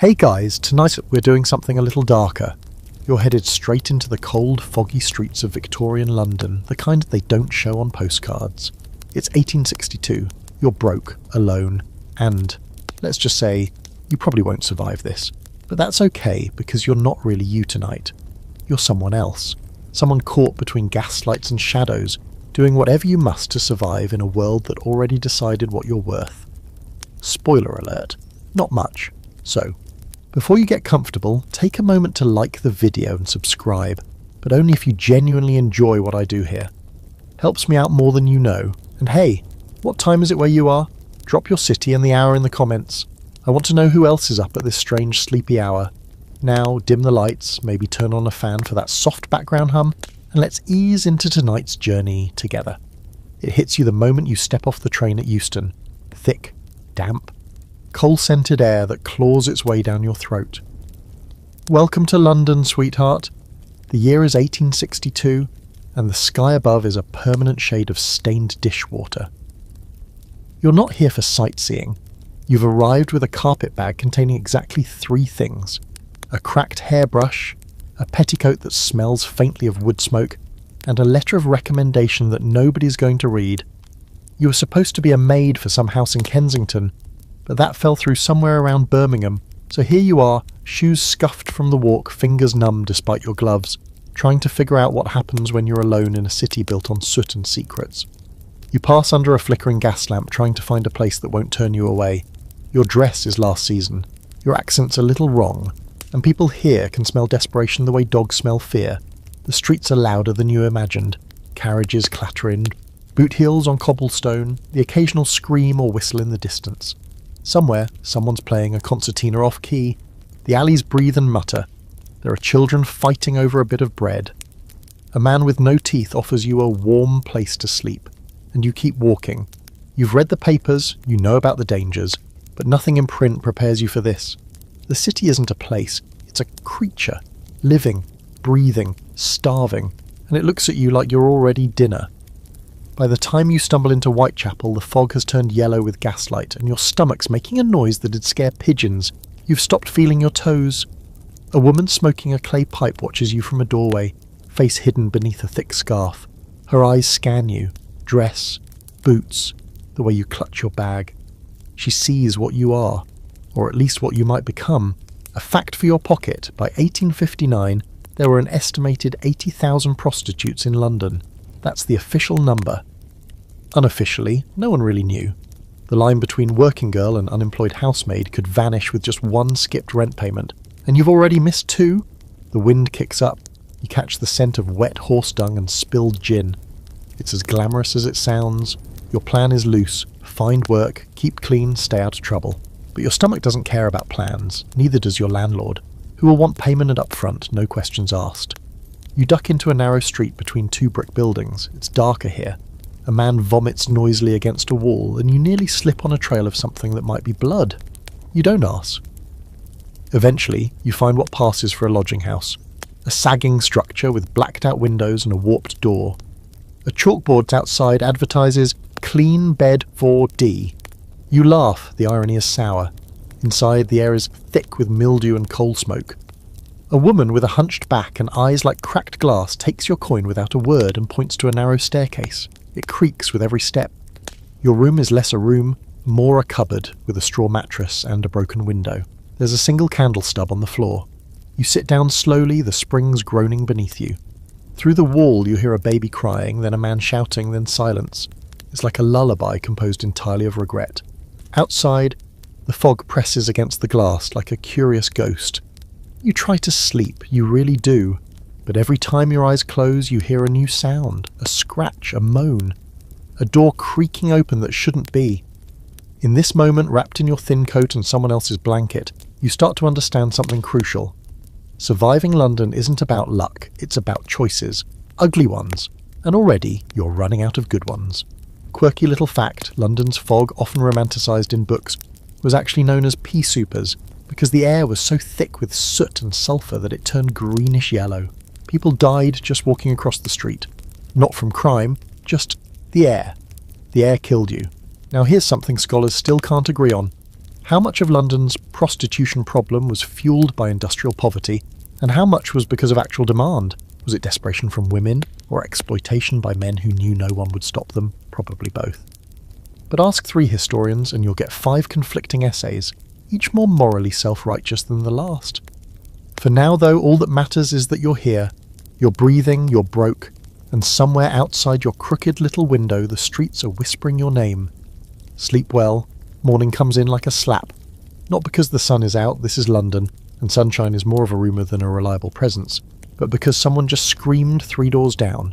Hey guys, tonight we're doing something a little darker. You're headed straight into the cold, foggy streets of Victorian London, the kind they don't show on postcards. It's 1862, you're broke, alone, and, let's just say, you probably won't survive this. But that's okay, because you're not really you tonight. You're someone else. Someone caught between gaslights and shadows, doing whatever you must to survive in a world that already decided what you're worth. Spoiler alert, not much. So, before you get comfortable, take a moment to like the video and subscribe, but only if you genuinely enjoy what I do here. Helps me out more than you know. And hey, what time is it where you are? Drop your city and the hour in the comments. I want to know who else is up at this strange sleepy hour. Now, dim the lights, maybe turn on a fan for that soft background hum, and let's ease into tonight's journey together. It hits you the moment you step off the train at Euston. Thick, damp, coal-scented air that claws its way down your throat. Welcome to London, sweetheart. The year is 1862, and the sky above is a permanent shade of stained dishwater. You're not here for sightseeing. You've arrived with a carpet bag containing exactly 3 things: a cracked hairbrush, a petticoat that smells faintly of wood smoke, and a letter of recommendation that nobody's going to read. You were supposed to be a maid for some house in Kensington, but that fell through somewhere around Birmingham, so here you are, shoes scuffed from the walk, fingers numb despite your gloves, trying to figure out what happens when you're alone in a city built on soot and secrets. You pass under a flickering gas lamp, trying to find a place that won't turn you away. Your dress is last season, your accent's a little wrong, and people here can smell desperation the way dogs smell fear. The streets are louder than you imagined, carriages clatter in, boot heels on cobblestone, the occasional scream or whistle in the distance. Somewhere, someone's playing a concertina off-key. The alleys breathe and mutter. There are children fighting over a bit of bread. A man with no teeth offers you a warm place to sleep, and you keep walking. You've read the papers, you know about the dangers, but nothing in print prepares you for this. The city isn't a place, it's a creature, living, breathing, starving, and it looks at you like you're already dinner. By the time you stumble into Whitechapel, the fog has turned yellow with gaslight, and your stomach's making a noise that'd scare pigeons. You've stopped feeling your toes. A woman smoking a clay pipe watches you from a doorway, face hidden beneath a thick scarf. Her eyes scan you, dress, boots, the way you clutch your bag. She sees what you are, or at least what you might become. A fact for your pocket, by 1859, there were an estimated 80,000 prostitutes in London. That's the official number. Unofficially, no one really knew. The line between working girl and unemployed housemaid could vanish with just one skipped rent payment, and you've already missed 2. The wind kicks up, you catch the scent of wet horse dung and spilled gin. It's as glamorous as it sounds. Your plan is loose: find work, keep clean, stay out of trouble. But your stomach doesn't care about plans, neither does your landlord, who will want payment up front, no questions asked. You duck into a narrow street between 2 brick buildings. It's darker here. A man vomits noisily against a wall, and you nearly slip on a trail of something that might be blood. You don't ask. Eventually, you find what passes for a lodging house. A sagging structure with blacked-out windows and a warped door. A chalkboard outside advertises, "Clean bed for D." You laugh, the irony is sour. Inside, the air is thick with mildew and coal smoke. A woman with a hunched back and eyes like cracked glass takes your coin without a word and points to a narrow staircase. It creaks with every step. Your room is less a room, more a cupboard with a straw mattress and a broken window. There's a single candle stub on the floor. You sit down slowly, the springs groaning beneath you. Through the wall you hear a baby crying, then a man shouting, then silence. It's like a lullaby composed entirely of regret. Outside, the fog presses against the glass like a curious ghost. You try to sleep, you really do, but every time your eyes close you hear a new sound, a scratch, a moan, a door creaking open that shouldn't be. In this moment, wrapped in your thin coat and someone else's blanket, you start to understand something crucial. Surviving London isn't about luck, it's about choices, ugly ones, and already you're running out of good ones. Quirky little fact, London's fog, often romanticised in books, was actually known as pea-soupers, because the air was so thick with soot and sulphur that it turned greenish yellow. People died just walking across the street. Not from crime, just the air. The air killed you. Now here's something scholars still can't agree on. How much of London's prostitution problem was fueled by industrial poverty, and how much was because of actual demand? Was it desperation from women, or exploitation by men who knew no one would stop them? Probably both. But ask 3 historians and you'll get 5 conflicting essays, each more morally self-righteous than the last. For now, though, all that matters is that you're here, you're breathing, you're broke, and somewhere outside your crooked little window the streets are whispering your name. Sleep well, morning comes in like a slap. Not because the sun is out, this is London, and sunshine is more of a rumour than a reliable presence, but because someone just screamed 3 doors down.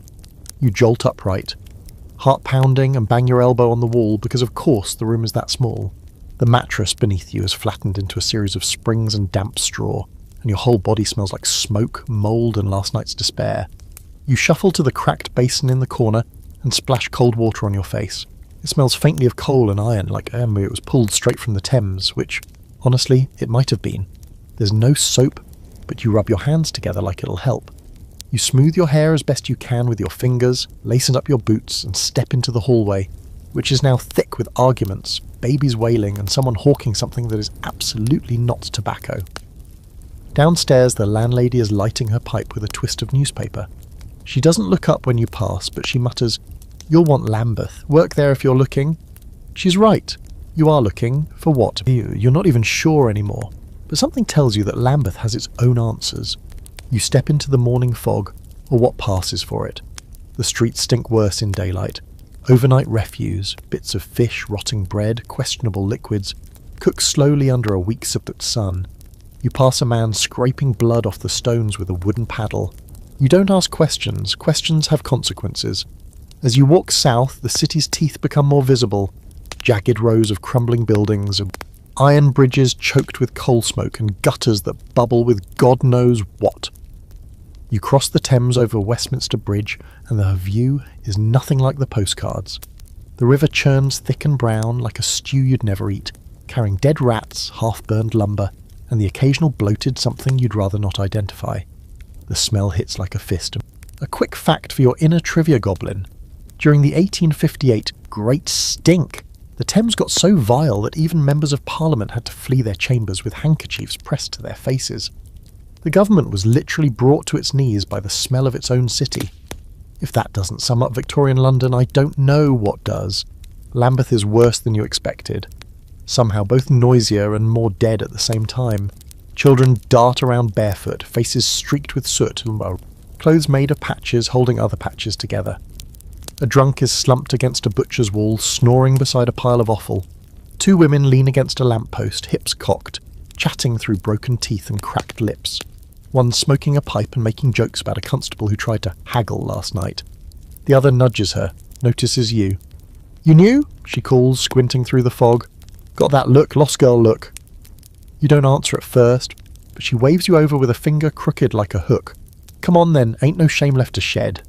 You jolt upright, heart pounding, and bang your elbow on the wall because of course the room is that small. The mattress beneath you is flattened into a series of springs and damp straw, and your whole body smells like smoke, mould, and last night's despair. You shuffle to the cracked basin in the corner and splash cold water on your face. It smells faintly of coal and iron, like it was pulled straight from the Thames, which, honestly, it might have been. There's no soap, but you rub your hands together like it'll help. You smooth your hair as best you can with your fingers, lacing up your boots, and step into the hallway, which is now thick with arguments, babies wailing, and someone hawking something that is absolutely not tobacco. Downstairs, the landlady is lighting her pipe with a twist of newspaper. She doesn't look up when you pass, but she mutters, "You'll want Lambeth. Work there if you're looking." She's right. You are looking. For what? You're not even sure anymore. But something tells you that Lambeth has its own answers. You step into the morning fog, or what passes for it. The streets stink worse in daylight. Overnight refuse, bits of fish, rotting bread, questionable liquids, cook slowly under a weak-sipped sun. You pass a man scraping blood off the stones with a wooden paddle. You don't ask questions. Questions have consequences. As you walk south, the city's teeth become more visible. Jagged rows of crumbling buildings, iron bridges choked with coal smoke, and gutters that bubble with God knows what. You cross the Thames over Westminster Bridge, and the view is nothing like the postcards. The river churns thick and brown like a stew you'd never eat, carrying dead rats, half-burned lumber, and the occasional bloated something you'd rather not identify. The smell hits like a fist. A quick fact for your inner trivia goblin. During the 1858 Great Stink, the Thames got so vile that even members of Parliament had to flee their chambers with handkerchiefs pressed to their faces. The government was literally brought to its knees by the smell of its own city. If that doesn't sum up Victorian London, I don't know what does. Lambeth is worse than you expected. Somehow both noisier and more dead at the same time. Children dart around barefoot, faces streaked with soot, clothes made of patches holding other patches together. A drunk is slumped against a butcher's wall, snoring beside a pile of offal. 2 women lean against a lamppost, hips cocked, chatting through broken teeth and cracked lips. One smoking a pipe and making jokes about a constable who tried to haggle last night. The other nudges her, notices you. "You knew?" she calls, squinting through the fog. "Got that look, lost girl look." You don't answer at first, but she waves you over with a finger crooked like a hook. "Come on then, ain't no shame left to shed."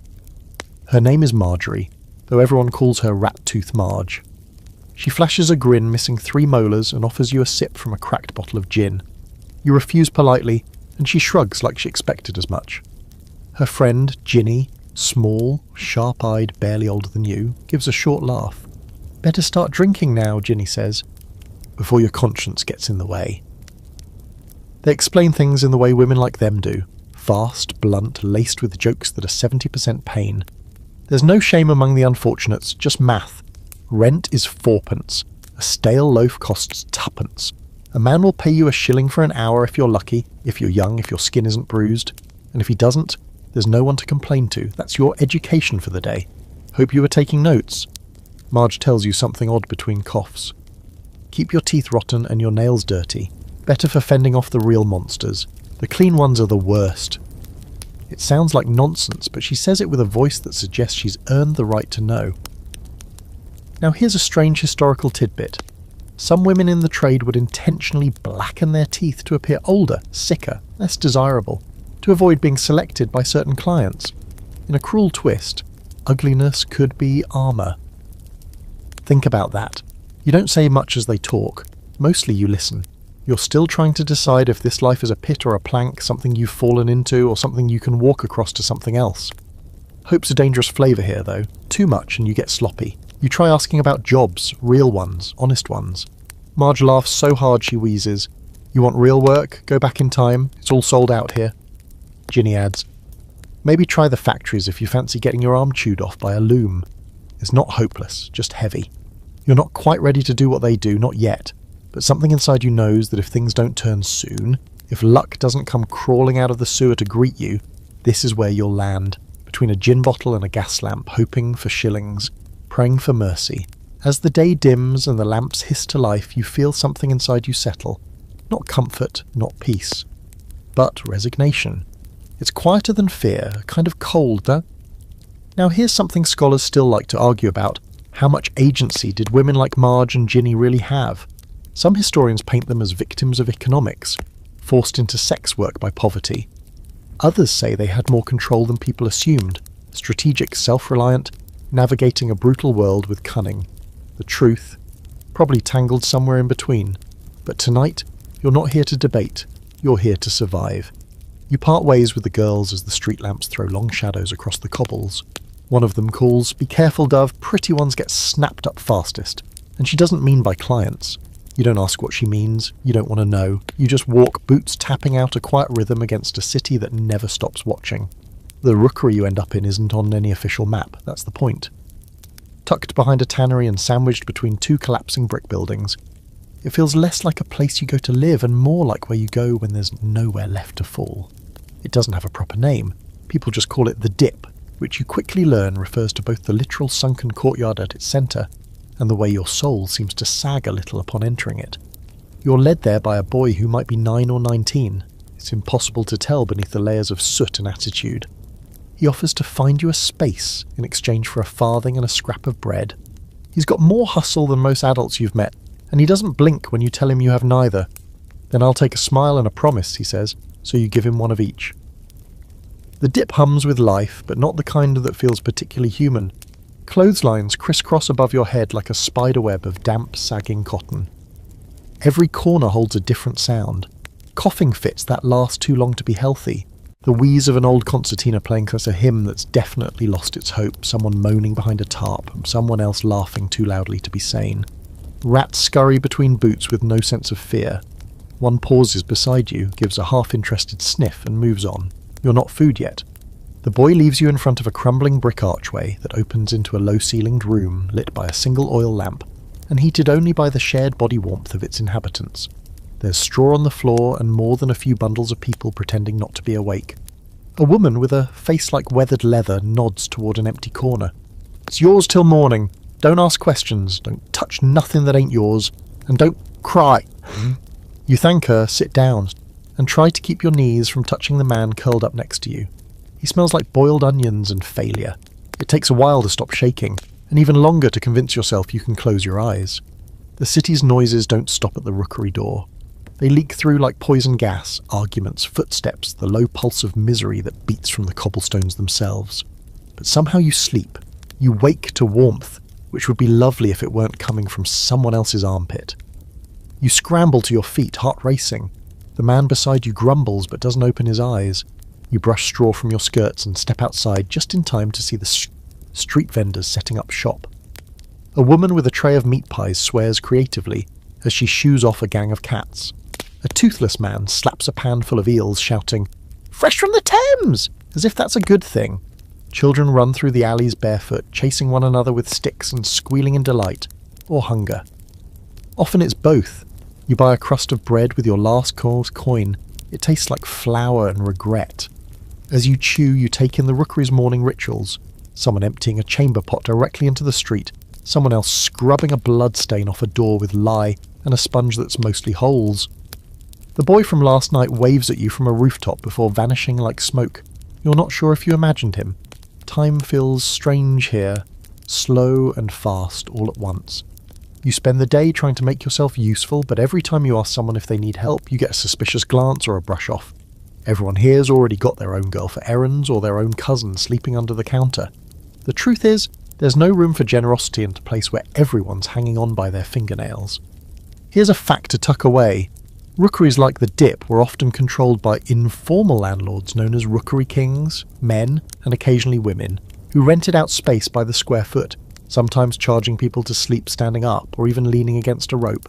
Her name is Marjorie, though everyone calls her Rat-Tooth Marge. She flashes a grin missing 3 molars and offers you a sip from a cracked bottle of gin. You refuse politely, and she shrugs like she expected as much. Her friend, Ginny, small, sharp-eyed, barely older than you, gives a short laugh. "Better start drinking now," Ginny says, "before your conscience gets in the way." They explain things in the way women like them do, fast, blunt, laced with jokes that are 70% pain. There's no shame among the unfortunates, just math. Rent is 4p. A stale loaf costs 2p. A man will pay you a shilling for an hour if you're lucky, if you're young, if your skin isn't bruised. And if he doesn't, there's no one to complain to. That's your education for the day. Hope you were taking notes. Marge tells you something odd between coughs. Keep your teeth rotten and your nails dirty. Better for fending off the real monsters. The clean ones are the worst. It sounds like nonsense, but she says it with a voice that suggests she's earned the right to know. Now here's a strange historical tidbit. Some women in the trade would intentionally blacken their teeth to appear older, sicker, less desirable, to avoid being selected by certain clients. In a cruel twist, ugliness could be armour. Think about that. You don't say much as they talk. Mostly you listen. You're still trying to decide if this life is a pit or a plank, something you've fallen into, or something you can walk across to something else. Hope's a dangerous flavour here, though. Too much and you get sloppy. You try asking about jobs, real ones, honest ones. Marge laughs so hard she wheezes. You want real work? Go back in time. It's all sold out here. Ginny adds, maybe try the factories if you fancy getting your arm chewed off by a loom. It's not hopeless, just heavy. You're not quite ready to do what they do, not yet, but something inside you knows that if things don't turn soon, if luck doesn't come crawling out of the sewer to greet you, this is where you'll land, between a gin bottle and a gas lamp, hoping for shillings, praying for mercy. As the day dims and the lamps hiss to life, you feel something inside you settle. Not comfort, not peace, but resignation. It's quieter than fear, a kind of cold, though. Now here's something scholars still like to argue about. How much agency did women like Marge and Ginny really have? Some historians paint them as victims of economics, forced into sex work by poverty. Others say they had more control than people assumed, strategic, self-reliant, navigating a brutal world with cunning. The truth, probably tangled somewhere in between. But tonight, you're not here to debate, you're here to survive. You part ways with the girls as the street lamps throw long shadows across the cobbles. One of them calls, "Be careful, Dove, pretty ones get snapped up fastest." And she doesn't mean by clients. You don't ask what she means, you don't want to know. You just walk, boots tapping out a quiet rhythm against a city that never stops watching. The rookery you end up in isn't on any official map, that's the point. Tucked behind a tannery and sandwiched between two collapsing brick buildings, it feels less like a place you go to live and more like where you go when there's nowhere left to fall. It doesn't have a proper name. People just call it the Dip, which you quickly learn refers to both the literal sunken courtyard at its centre and the way your soul seems to sag a little upon entering it. You're led there by a boy who might be 9 or 19. It's impossible to tell beneath the layers of soot and attitude. He offers to find you a space in exchange for a farthing and a scrap of bread. He's got more hustle than most adults you've met, and he doesn't blink when you tell him you have neither. Then I'll take a smile and a promise, he says, so you give him one of each. The Dip hums with life, but not the kind that feels particularly human. Clotheslines crisscross above your head like a spiderweb of damp, sagging cotton. Every corner holds a different sound. Coughing fits that last too long to be healthy. The wheeze of an old concertina playing us a hymn that's definitely lost its hope, someone moaning behind a tarp, and someone else laughing too loudly to be sane. Rats scurry between boots with no sense of fear. One pauses beside you, gives a half-interested sniff, and moves on. You're not food yet. The boy leaves you in front of a crumbling brick archway that opens into a low-ceilinged room lit by a single oil lamp and heated only by the shared body warmth of its inhabitants. There's straw on the floor and more than a few bundles of people pretending not to be awake. A woman with a face like weathered leather nods toward an empty corner. "It's yours till morning. Don't ask questions, don't touch nothing that ain't yours, and don't cry." You thank her, sit down, and try to keep your knees from touching the man curled up next to you. He smells like boiled onions and failure. It takes a while to stop shaking, and even longer to convince yourself you can close your eyes. The city's noises don't stop at the rookery door. They leak through like poison gas, arguments, footsteps, the low pulse of misery that beats from the cobblestones themselves. But somehow you sleep. You wake to warmth, which would be lovely if it weren't coming from someone else's armpit. You scramble to your feet, heart racing. The man beside you grumbles but doesn't open his eyes. You brush straw from your skirts and step outside just in time to see the street vendors setting up shop. A woman with a tray of meat pies swears creatively as she shoos off a gang of cats. A toothless man slaps a pan full of eels, shouting, "Fresh from the Thames!" as if that's a good thing. Children run through the alleys barefoot, chasing one another with sticks and squealing in delight, or hunger. Often it's both. You buy a crust of bread with your last coin. It tastes like flour and regret. As you chew, you take in the rookery's morning rituals. Someone emptying a chamber pot directly into the street. Someone else scrubbing a blood stain off a door with lye and a sponge that's mostly holes. The boy from last night waves at you from a rooftop before vanishing like smoke. You're not sure if you imagined him. Time feels strange here, slow and fast all at once. You spend the day trying to make yourself useful, but every time you ask someone if they need help, you get a suspicious glance or a brush off. Everyone here's already got their own girl for errands or their own cousin sleeping under the counter. The truth is, there's no room for generosity in a place where everyone's hanging on by their fingernails. Here's a fact to tuck away. Rookeries like the Dip were often controlled by informal landlords known as rookery kings, men, and occasionally women, who rented out space by the square foot, sometimes charging people to sleep standing up or even leaning against a rope.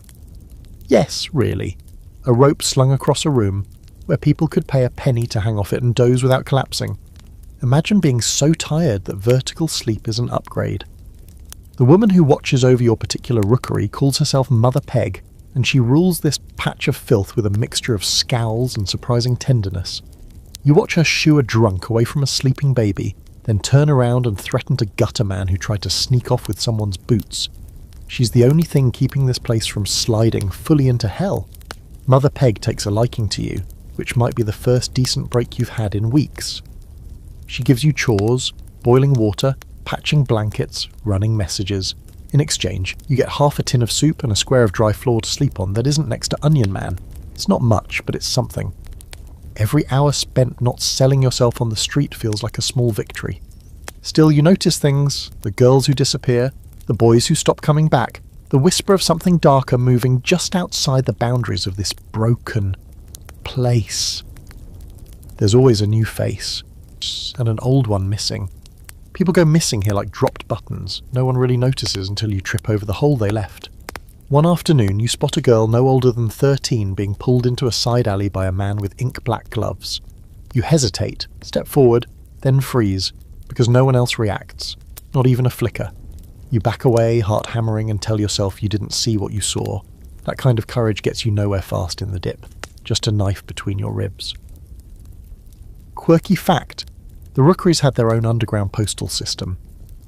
Yes, really. A rope slung across a room where people could pay a penny to hang off it and doze without collapsing. Imagine being so tired that vertical sleep is an upgrade. The woman who watches over your particular rookery calls herself Mother Peg, and she rules this patch of filth with a mixture of scowls and surprising tenderness. You watch her shoo a drunk away from a sleeping baby, then turn around and threaten to gut a man who tried to sneak off with someone's boots. She's the only thing keeping this place from sliding fully into hell. Mother Peg takes a liking to you, which might be the first decent break you've had in weeks. She gives you chores, boiling water, patching blankets, running messages. In exchange, you get half a tin of soup and a square of dry floor to sleep on that isn't next to Onion Man. It's not much, but it's something. Every hour spent not selling yourself on the street feels like a small victory. Still, you notice things: the girls who disappear, the boys who stop coming back, the whisper of something darker moving just outside the boundaries of this broken place. There's always a new face, and an old one missing. People go missing here like dropped buttons. No one really notices until you trip over the hole they left. One afternoon, you spot a girl no older than 13 being pulled into a side alley by a man with ink-black gloves. You hesitate, step forward, then freeze, because no one else reacts, not even a flicker. You back away, heart hammering, and tell yourself you didn't see what you saw. That kind of courage gets you nowhere fast in the dip, just a knife between your ribs. Quirky fact: the Rookeries had their own underground postal system.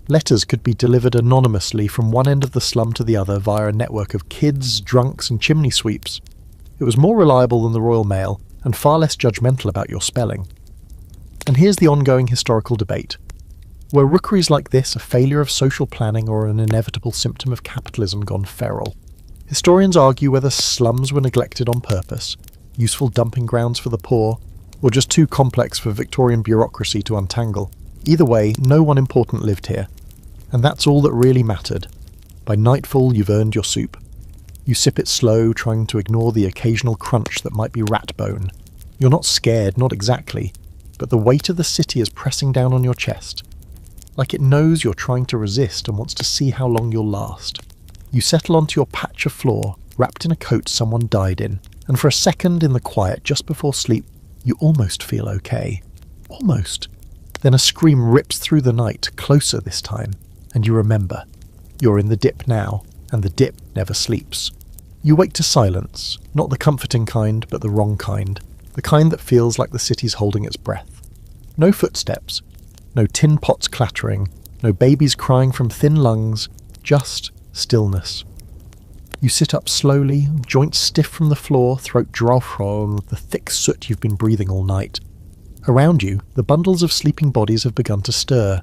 Letters could be delivered anonymously from one end of the slum to the other via a network of kids, drunks, and chimney sweeps. It was more reliable than the Royal Mail, and far less judgmental about your spelling. And here's the ongoing historical debate. Were rookeries like this a failure of social planning or an inevitable symptom of capitalism gone feral? Historians argue whether slums were neglected on purpose, useful dumping grounds for the poor, or just too complex for Victorian bureaucracy to untangle. Either way, no one important lived here. And that's all that really mattered. By nightfall, you've earned your soup. You sip it slow, trying to ignore the occasional crunch that might be rat bone. You're not scared, not exactly, but the weight of the city is pressing down on your chest. Like it knows you're trying to resist and wants to see how long you'll last. You settle onto your patch of floor, wrapped in a coat someone died in, and for a second in the quiet just before sleep, you almost feel okay. Almost. Then a scream rips through the night, closer this time, and you remember. You're in the dip now, and the dip never sleeps. You wake to silence, not the comforting kind, but the wrong kind. The kind that feels like the city's holding its breath. No footsteps. No tin pots clattering, no babies crying from thin lungs, just stillness. You sit up slowly, joints stiff from the floor, throat dry from the thick soot you've been breathing all night. Around you, the bundles of sleeping bodies have begun to stir.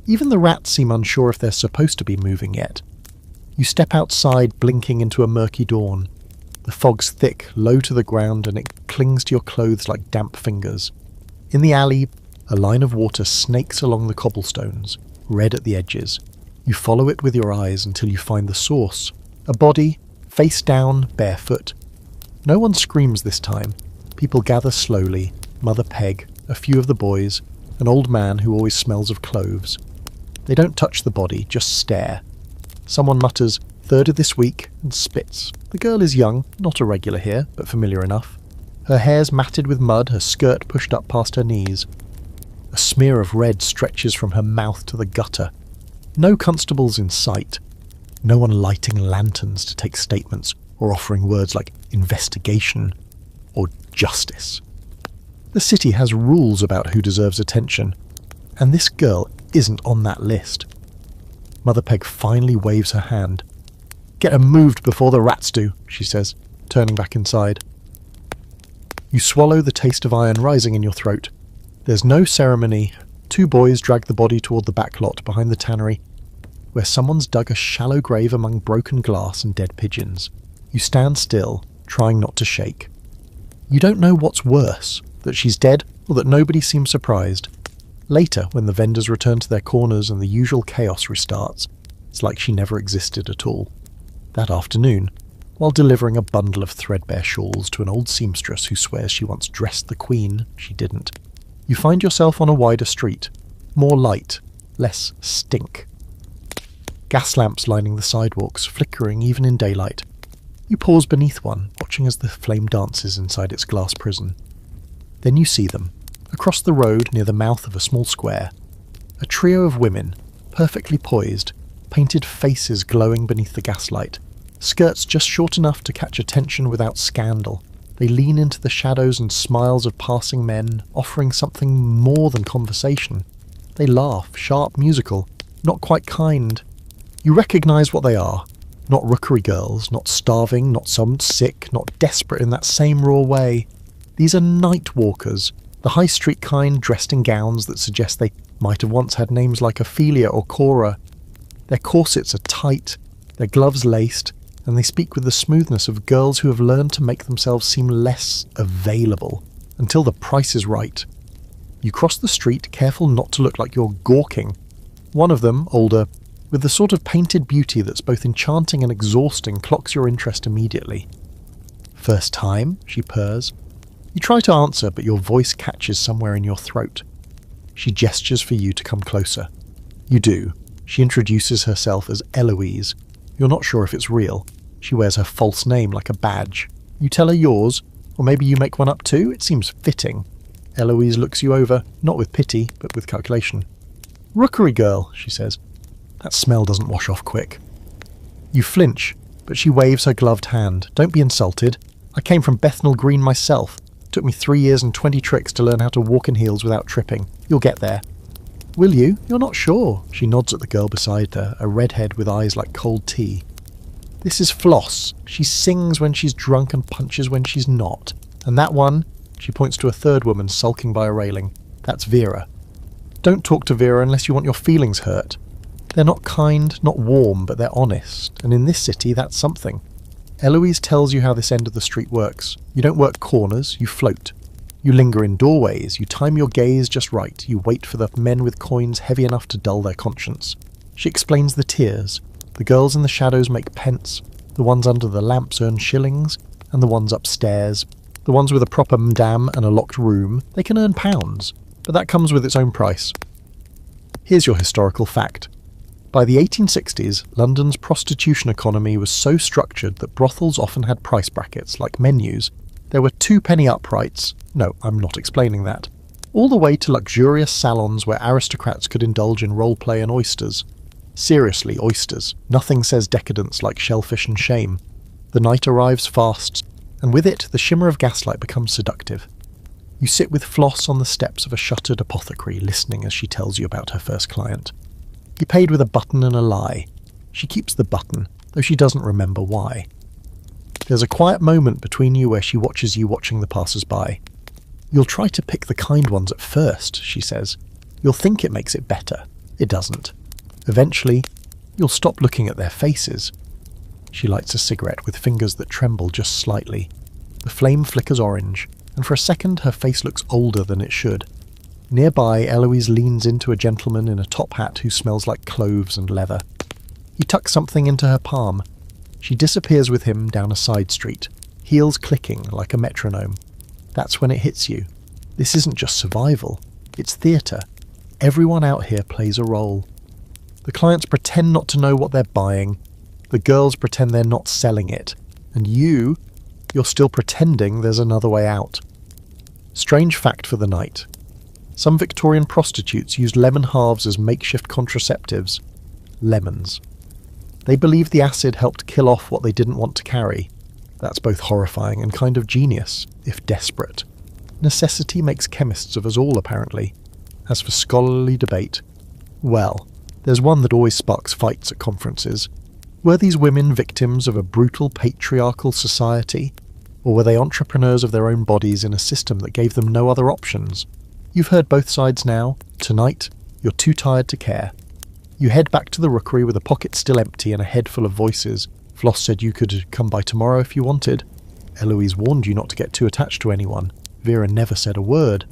Even the rats seem unsure if they're supposed to be moving yet. You step outside, blinking into a murky dawn. The fog's thick, low to the ground, and it clings to your clothes like damp fingers. In the alley, a line of water snakes along the cobblestones, red at the edges. You follow it with your eyes until you find the source. A body, face down, barefoot. No one screams this time. People gather slowly. Mother Peg, a few of the boys, an old man who always smells of cloves. They don't touch the body, just stare. Someone mutters, "Third of this week," and spits. The girl is young, not a regular here, but familiar enough. Her hair's matted with mud, her skirt pushed up past her knees. A smear of red stretches from her mouth to the gutter. No constables in sight. No one lighting lanterns to take statements or offering words like investigation or justice. The city has rules about who deserves attention, and this girl isn't on that list. Mother Peg finally waves her hand. "Get her moved before the rats do," she says, turning back inside. You swallow, the taste of iron rising in your throat. There's no ceremony. Two boys drag the body toward the back lot behind the tannery, where someone's dug a shallow grave among broken glass and dead pigeons. You stand still, trying not to shake. You don't know what's worse, that she's dead or that nobody seems surprised. Later, when the vendors return to their corners and the usual chaos restarts, it's like she never existed at all. That afternoon, while delivering a bundle of threadbare shawls to an old seamstress who swears she once dressed the Queen, she didn't. You find yourself on a wider street, more light, less stink. Gas lamps lining the sidewalks, flickering even in daylight. You pause beneath one, watching as the flame dances inside its glass prison. Then you see them, across the road near the mouth of a small square. A trio of women, perfectly poised, painted faces glowing beneath the gaslight, skirts just short enough to catch attention without scandal. They lean into the shadows and smiles of passing men, offering something more than conversation. They laugh, sharp, musical, not quite kind. You recognise what they are. Not rookery girls, not starving, not some sick, not desperate in that same raw way. These are Nightwalkers, the high street kind dressed in gowns that suggest they might have once had names like Ophelia or Cora. Their corsets are tight, their gloves laced, and they speak with the smoothness of girls who have learned to make themselves seem less available, until the price is right. You cross the street, careful not to look like you're gawking. One of them, older, with the sort of painted beauty that's both enchanting and exhausting, clocks your interest immediately. "First time?" she purrs. You try to answer, but your voice catches somewhere in your throat. She gestures for you to come closer. You do. She introduces herself as Eloise. You're not sure if it's real. She wears her false name like a badge. You tell her yours, or maybe you make one up too. It seems fitting. Eloise looks you over, not with pity, but with calculation. "Rookery girl," she says. That smell doesn't wash off quick. You flinch, but she waves her gloved hand. "Don't be insulted. I came from Bethnal Green myself. Took me 3 years and 20 tricks to learn how to walk in heels without tripping. You'll get there." "Will you? You're not sure." She nods at the girl beside her, a redhead with eyes like cold tea. "This is Floss. She sings when she's drunk and punches when she's not. And that one," she points to a third woman sulking by a railing, "that's Vera. Don't talk to Vera unless you want your feelings hurt. They're not kind, not warm, but they're honest, and in this city that's something." Eloise tells you how this end of the street works. You don't work corners, you float. You linger in doorways, you time your gaze just right, you wait for the men with coins heavy enough to dull their conscience. She explains the tiers. The girls in the shadows make pence, the ones under the lamps earn shillings, and the ones upstairs, the ones with a proper madame and a locked room, they can earn pounds, but that comes with its own price. Here's your historical fact. By the 1860s, London's prostitution economy was so structured that brothels often had price brackets, like menus. There were 2-penny uprights, no, I'm not explaining that, all the way to luxurious salons where aristocrats could indulge in roleplay and oysters. Seriously, oysters. Nothing says decadence like shellfish and shame. The night arrives fast, and with it the shimmer of gaslight becomes seductive. You sit with Floss on the steps of a shuttered apothecary, listening as she tells you about her first client. He paid with a button and a lie. She keeps the button, though she doesn't remember why. There's a quiet moment between you where she watches you watching the passers-by. "You'll try to pick the kind ones at first," she says. "You'll think it makes it better. It doesn't. Eventually, you'll stop looking at their faces." She lights a cigarette with fingers that tremble just slightly. The flame flickers orange, and for a second her face looks older than it should. Nearby, Eloise leans into a gentleman in a top hat who smells like cloves and leather. He tucks something into her palm. She disappears with him down a side street, heels clicking like a metronome. That's when it hits you. This isn't just survival, it's theatre. Everyone out here plays a role. The clients pretend not to know what they're buying, the girls pretend they're not selling it, and you're still pretending there's another way out. Strange fact for the night. Some Victorian prostitutes used lemon halves as makeshift contraceptives. Lemons. They believed the acid helped kill off what they didn't want to carry. That's both horrifying and kind of genius, if desperate. Necessity makes chemists of us all, apparently. As for scholarly debate, well, there's one that always sparks fights at conferences. Were these women victims of a brutal patriarchal society? Or were they entrepreneurs of their own bodies in a system that gave them no other options? You've heard both sides now. Tonight, you're too tired to care. You head back to the Rookery with a pocket still empty and a head full of voices. Floss said you could come by tomorrow if you wanted. Eloise warned you not to get too attached to anyone. Vera never said a word.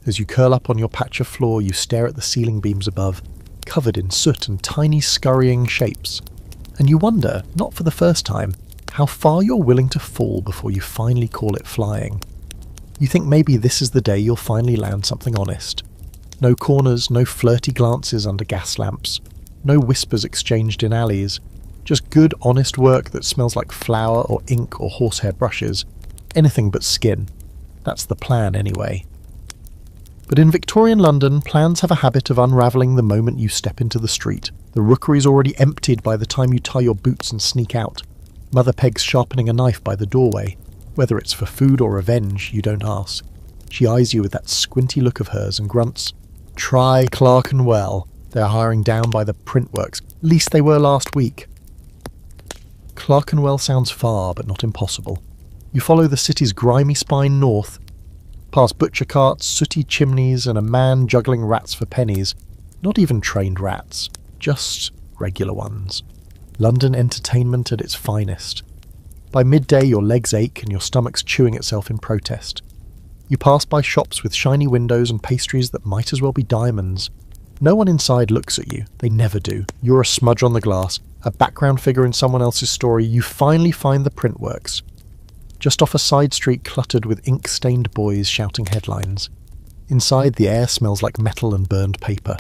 As you curl up on your patch of floor, you stare at the ceiling beams above, covered in soot and tiny scurrying shapes. And you wonder, not for the first time, how far you're willing to fall before you finally call it flying. You think maybe this is the day you'll finally land something honest. No corners, no flirty glances under gas lamps, no whispers exchanged in alleys. Just good, honest work that smells like flour or ink or horsehair brushes. Anything but skin. That's the plan anyway. But in Victorian London, plans have a habit of unravelling the moment you step into the street. The Rookeries already emptied by the time you tie your boots and sneak out. Mother Peg's sharpening a knife by the doorway. Whether it's for food or revenge, you don't ask. She eyes you with that squinty look of hers and grunts, "Try Clark and Well. They're hiring down by the printworks. Least they were last week." Clark and Well sounds far, but not impossible. You follow the city's grimy spine north, past butcher carts, sooty chimneys, and a man juggling rats for pennies. Not even trained rats, just regular ones. London entertainment at its finest. By midday your legs ache and your stomach's chewing itself in protest. You pass by shops with shiny windows and pastries that might as well be diamonds. No one inside looks at you, they never do. You're a smudge on the glass, a background figure in someone else's story. You finally find the printworks. Just off a side street cluttered with ink-stained boys shouting headlines. Inside, the air smells like metal and burned paper.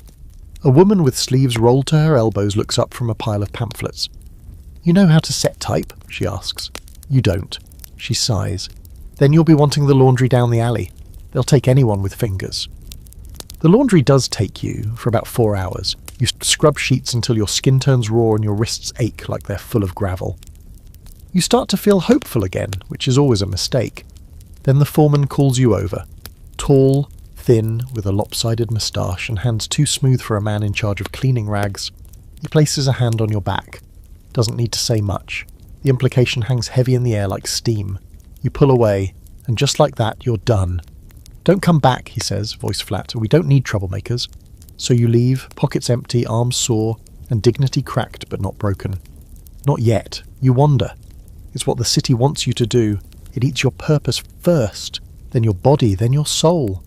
A woman with sleeves rolled to her elbows looks up from a pile of pamphlets. "You know how to set type?" she asks. You don't. She sighs. "Then you'll be wanting the laundry down the alley. They'll take anyone with fingers." The laundry does take you for about 4 hours. You scrub sheets until your skin turns raw and your wrists ache like they're full of gravel. You start to feel hopeful again, which is always a mistake. Then the foreman calls you over. Tall, thin, with a lopsided moustache and hands too smooth for a man in charge of cleaning rags. He places a hand on your back. Doesn't need to say much. The implication hangs heavy in the air like steam. You pull away, and just like that, you're done. "Don't come back," he says, voice flat. "We don't need troublemakers." So you leave, pockets empty, arms sore, and dignity cracked but not broken. Not yet. You wander. It's what the city wants you to do. It eats your purpose first, then your body, then your soul.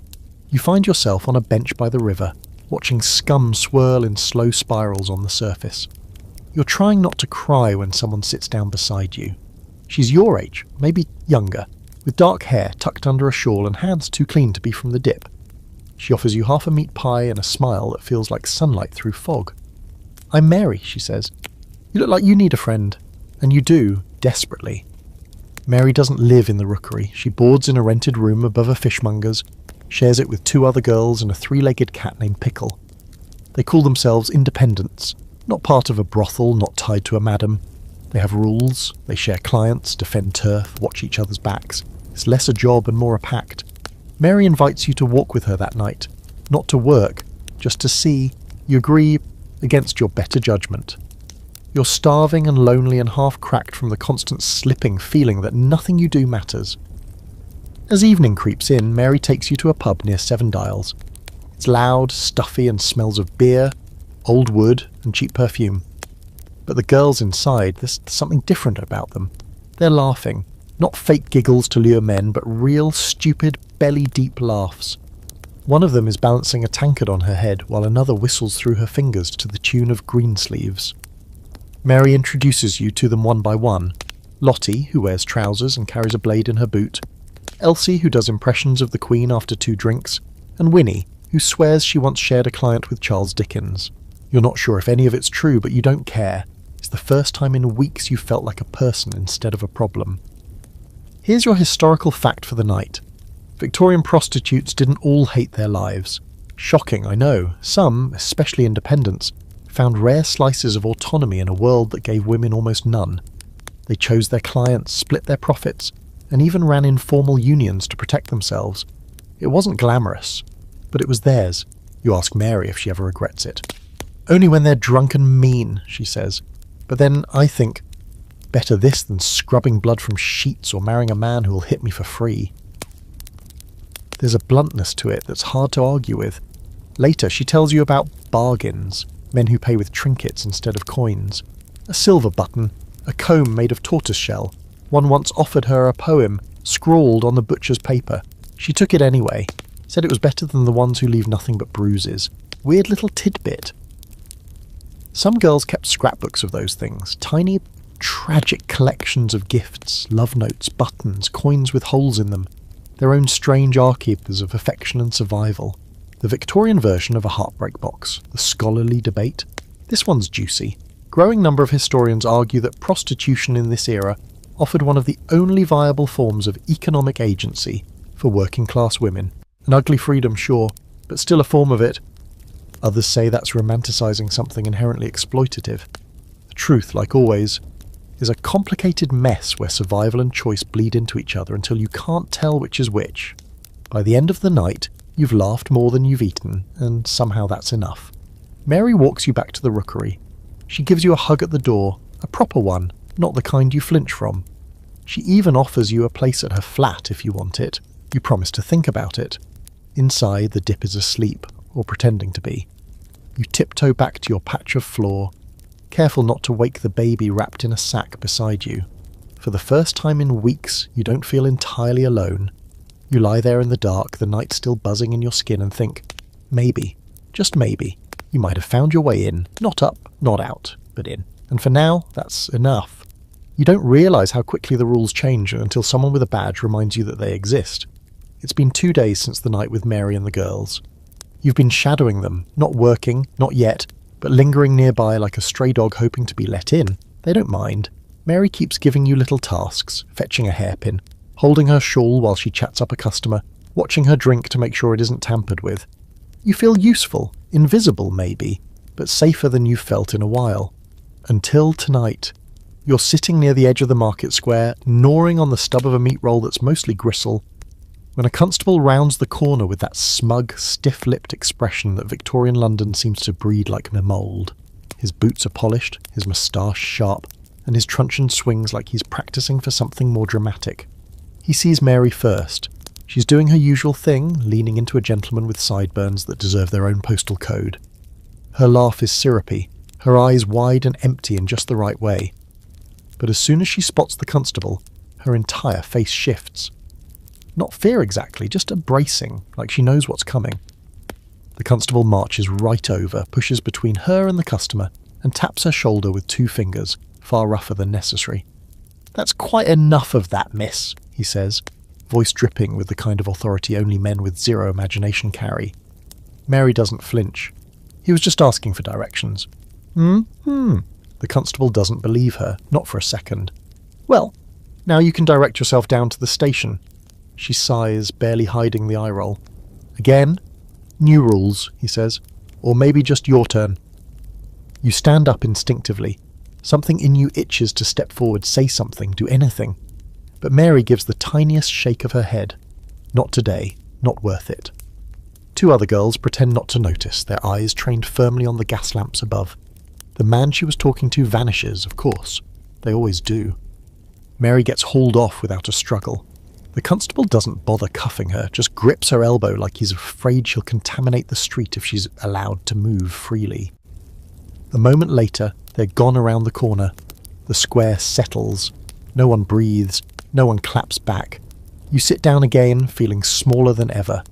You find yourself on a bench by the river, watching scum swirl in slow spirals on the surface. You're trying not to cry when someone sits down beside you. She's your age, maybe younger, with dark hair tucked under a shawl and hands too clean to be from the dip. She offers you half a meat pie and a smile that feels like sunlight through fog. "I'm Mary," she says. "You look like you need a friend." And you do, desperately. Mary doesn't live in the Rookery. She boards in a rented room above a fishmonger's, shares it with 2 other girls and a 3-legged cat named Pickle. They call themselves independents, not part of a brothel, not tied to a madam. They have rules, they share clients, defend turf, watch each other's backs. It's less a job and more a pact. Mary invites you to walk with her that night. Not to work, just to see. You agree against your better judgment. You're starving and lonely and half-cracked from the constant slipping feeling that nothing you do matters. As evening creeps in, Mary takes you to a pub near Seven Dials. It's loud, stuffy, and smells of beer, old wood, and cheap perfume. But the girls inside, there's something different about them. They're laughing. Not fake giggles to lure men, but real, stupid, belly-deep laughs. One of them is balancing a tankard on her head, while another whistles through her fingers to the tune of Greensleeves. Mary introduces you to them one by one. Lottie, who wears trousers and carries a blade in her boot. Elsie, who does impressions of the Queen after 2 drinks. And Winnie, who swears she once shared a client with Charles Dickens. You're not sure if any of it's true, but you don't care. It's the first time in weeks you felt like a person instead of a problem. Here's your historical fact for the night. Victorian prostitutes didn't all hate their lives. Shocking, I know. Some, especially independents, found rare slices of autonomy in a world that gave women almost none. They chose their clients, split their profits, and even ran informal unions to protect themselves. It wasn't glamorous, but it was theirs. You ask Mary if she ever regrets it. "Only when they're drunk and mean," she says. But then I think, better this than scrubbing blood from sheets or marrying a man who'll hit me for free. There's a bluntness to it that's hard to argue with. Later, she tells you about bargains, men who pay with trinkets instead of coins. A silver button, a comb made of tortoiseshell. One once offered her a poem, scrawled on the butcher's paper. She took it anyway, said it was better than the ones who leave nothing but bruises. Weird little tidbit. Some girls kept scrapbooks of those things, tiny, tragic collections of gifts, love notes, buttons, coins with holes in them, their own strange archetypes of affection and survival. The Victorian version of a heartbreak box, the scholarly debate. This one's juicy. growing number of historians argue that prostitution in this era offered one of the only viable forms of economic agency for working-class women. An ugly freedom, sure, but still a form of it. Others say that's romanticising something inherently exploitative. The truth, like always, is a complicated mess where survival and choice bleed into each other until you can't tell which is which. By the end of the night, you've laughed more than you've eaten, and somehow that's enough. Mary walks you back to the Rookery. She gives you a hug at the door, a proper one, not the kind you flinch from. She even offers you a place at her flat if you want it. You promise to think about it. Inside, the dip is asleep, or pretending to be. You tiptoe back to your patch of floor, careful not to wake the baby wrapped in a sack beside you. For the first time in weeks, you don't feel entirely alone. You lie there in the dark, the night still buzzing in your skin, and think, maybe, just maybe, you might have found your way in, not up, not out, but in. And for now, that's enough. You don't realise how quickly the rules change until someone with a badge reminds you that they exist. It's been 2 days since the night with Mary and the girls. You've been shadowing them, not working, not yet, but lingering nearby like a stray dog hoping to be let in. They don't mind. Mary keeps giving you little tasks, fetching a hairpin, holding her shawl while she chats up a customer, watching her drink to make sure it isn't tampered with. You feel useful, invisible maybe, but safer than you've felt in a while. Until tonight. You're sitting near the edge of the market square, gnawing on the stub of a meat roll that's mostly gristle, when a constable rounds the corner with that smug, stiff-lipped expression that Victorian London seems to breed like a mould. His boots are polished, his moustache sharp, and his truncheon swings like he's practising for something more dramatic. He sees Mary first. She's doing her usual thing, leaning into a gentleman with sideburns that deserve their own postal code. Her laugh is syrupy, her eyes wide and empty in just the right way. But as soon as she spots the constable, her entire face shifts. Not fear exactly, just a bracing, like she knows what's coming. The constable marches right over, pushes between her and the customer, and taps her shoulder with 2 fingers, far rougher than necessary. "That's quite enough of that, miss," he says, voice dripping with the kind of authority only men with zero imagination carry. Mary doesn't flinch. He was just asking for directions. The constable doesn't believe her, not for a second. "Well, now you can direct yourself down to the station." She sighs, barely hiding the eye roll. "Again? New rules," he says. "Or maybe just your turn." You stand up instinctively. Something in you itches to step forward, say something, do anything. But Mary gives the tiniest shake of her head. Not today, not worth it. 2 other girls pretend not to notice, their eyes trained firmly on the gas lamps above. The man she was talking to vanishes, of course. They always do. Mary gets hauled off without a struggle. The constable doesn't bother cuffing her, just grips her elbow like he's afraid she'll contaminate the street if she's allowed to move freely. A moment later, they're gone around the corner. The square settles. No one breathes. No one claps back. You sit down again, feeling smaller than ever.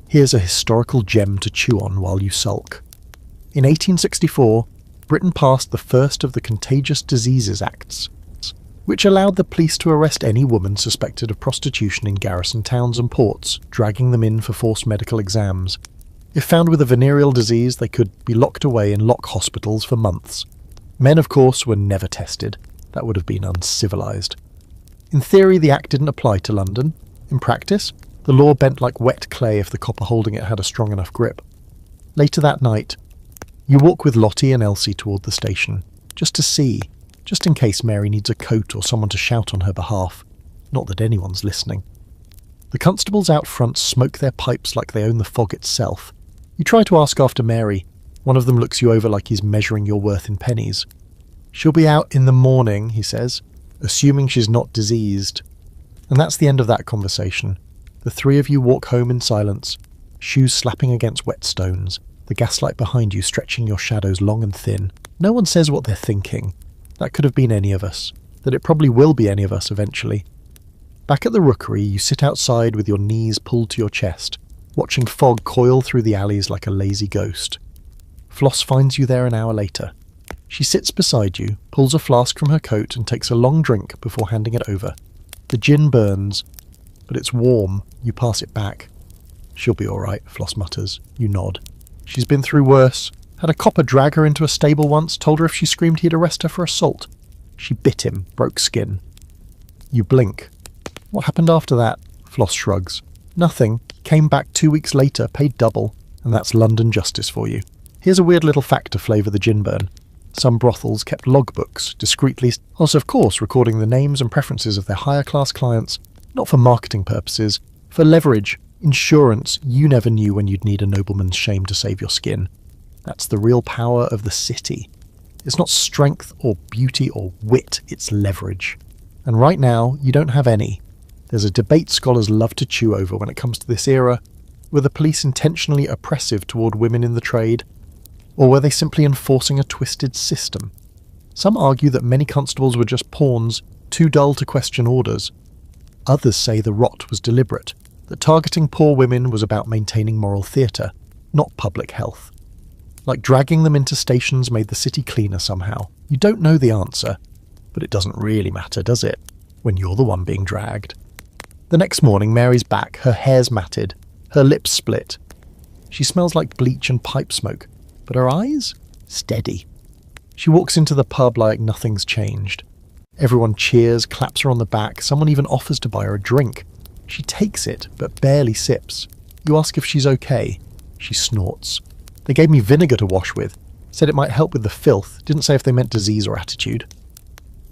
Here's a historical gem to chew on while you sulk. In 1864, Britain passed the first of the Contagious Diseases Acts, which allowed the police to arrest any woman suspected of prostitution in garrison towns and ports, dragging them in for forced medical exams. If found with a venereal disease, they could be locked away in lock hospitals for months. Men, of course, were never tested. That would have been uncivilised. In theory, the act didn't apply to London. In practice, the law bent like wet clay if the copper holding it had a strong enough grip. Later that night, you walk with Lottie and Elsie toward the station, just to see, just in case Mary needs a coat or someone to shout on her behalf. Not that anyone's listening. The constables out front smoke their pipes like they own the fog itself. You try to ask after Mary. One of them looks you over like he's measuring your worth in pennies. "She'll be out in the morning," he says, assuming she's not diseased. And that's the end of that conversation. The 3 of you walk home in silence, shoes slapping against wet stones, the gaslight behind you stretching your shadows long and thin. No one says what they're thinking. That could have been any of us. That it probably will be any of us eventually. Back at the Rookery, you sit outside with your knees pulled to your chest, watching fog coil through the alleys like a lazy ghost. Floss finds you there an hour later. She sits beside you, pulls a flask from her coat and takes a long drink before handing it over. The gin burns, but it's warm. You pass it back. "She'll be all right," Floss mutters. You nod. "She's been through worse. Had a copper drag her into a stable once, told her if she screamed he'd arrest her for assault. She bit him, broke skin. You blink. What happened after that? Floss shrugs. Nothing. Came back 2 weeks later, paid double, and that's London justice for you. Here's a weird little fact to flavour the gin burn. Some brothels kept logbooks, discreetly, also of course recording the names and preferences of their higher class clients, not for marketing purposes, for leverage, insurance. You never knew when you'd need a nobleman's shame to save your skin. That's the real power of the city. It's not strength or beauty or wit, it's leverage. And right now, you don't have any. There's a debate scholars love to chew over when it comes to this era. Were the police intentionally oppressive toward women in the trade? Or were they simply enforcing a twisted system? Some argue that many constables were just pawns, too dull to question orders. Others say the rot was deliberate, that targeting poor women was about maintaining moral theatre, not public health. Like dragging them into stations made the city cleaner somehow. You don't know the answer, but it doesn't really matter, does it, when you're the one being dragged? The next morning, Mary's back, her hair's matted, her lips split. She smells like bleach and pipe smoke, but her eyes? Steady. She walks into the pub like nothing's changed. Everyone cheers, claps her on the back, someone even offers to buy her a drink. She takes it, but barely sips. You ask if she's okay. She snorts. They gave me vinegar to wash with. Said it might help with the filth, didn't say if they meant disease or attitude.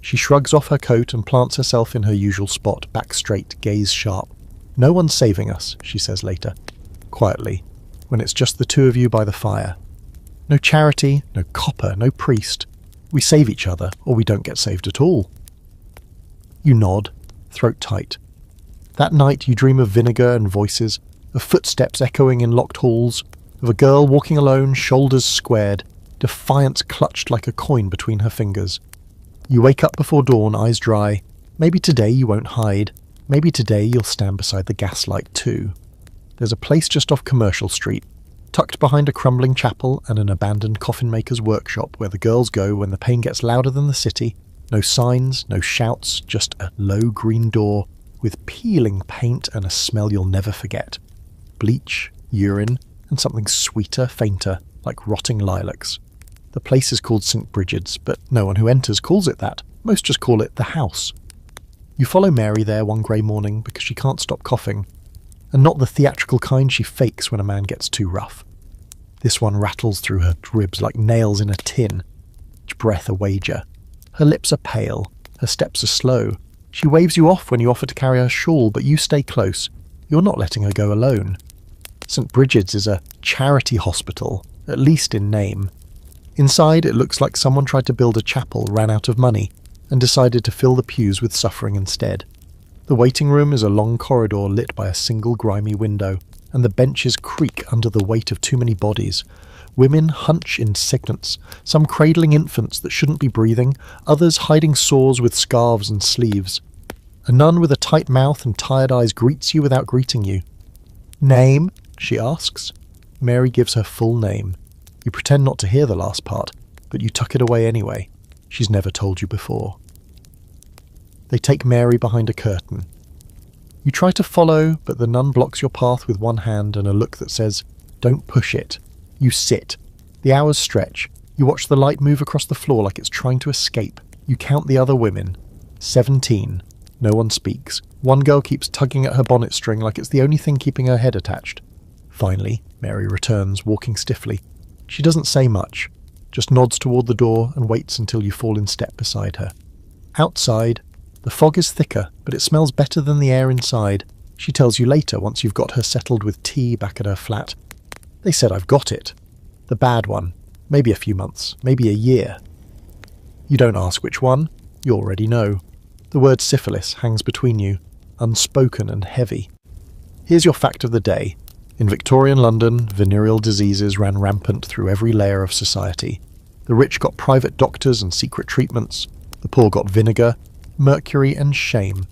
She shrugs off her coat and plants herself in her usual spot, back straight, gaze sharp. No one's saving us, she says later, quietly, when it's just the two of you by the fire. No charity, no copper, no priest. We save each other, or we don't get saved at all. You nod, throat tight. That night you dream of vinegar and voices, of footsteps echoing in locked halls, of a girl walking alone, shoulders squared, defiance clutched like a coin between her fingers. You wake up before dawn, eyes dry. Maybe today you won't hide. Maybe today you'll stand beside the gaslight too. There's a place just off Commercial Street, tucked behind a crumbling chapel and an abandoned coffin-maker's workshop where the girls go when the pain gets louder than the city. No signs, no shouts, just a low green door with peeling paint and a smell you'll never forget. Bleach, urine, and something sweeter, fainter, like rotting lilacs. The place is called St. Bridget's, but no one who enters calls it that. Most just call it the house. You follow Mary there one grey morning because she can't stop coughing, and not the theatrical kind she fakes when a man gets too rough. This one rattles through her ribs like nails in a tin, each breath a wager. Her lips are pale, her steps are slow. She waves you off when you offer to carry her shawl, but you stay close. You're not letting her go alone. St. Bridget's is a charity hospital, at least in name. Inside, it looks like someone tried to build a chapel, ran out of money, and decided to fill the pews with suffering instead. The waiting room is a long corridor lit by a single grimy window, and the benches creak under the weight of too many bodies. Women hunch in sickness, some cradling infants that shouldn't be breathing, others hiding sores with scarves and sleeves. A nun with a tight mouth and tired eyes greets you without greeting you. "Name?" she asks. Mary gives her full name. You pretend not to hear the last part, but you tuck it away anyway. She's never told you before. They take Mary behind a curtain. You try to follow, but the nun blocks your path with one hand and a look that says, "Don't push it." You sit. The hours stretch. You watch the light move across the floor like it's trying to escape. You count the other women. 17. No one speaks. One girl keeps tugging at her bonnet string like it's the only thing keeping her head attached. Finally, Mary returns, walking stiffly. She doesn't say much, just nods toward the door and waits until you fall in step beside her. Outside, the fog is thicker, but it smells better than the air inside. She tells you later, once you've got her settled with tea back at her flat. They said I've got it. The bad one. Maybe a few months, maybe a year. You don't ask which one. You already know. The word syphilis hangs between you, unspoken and heavy. Here's your fact of the day. In Victorian London, venereal diseases ran rampant through every layer of society. The rich got private doctors and secret treatments. The poor got vinegar, mercury and shame.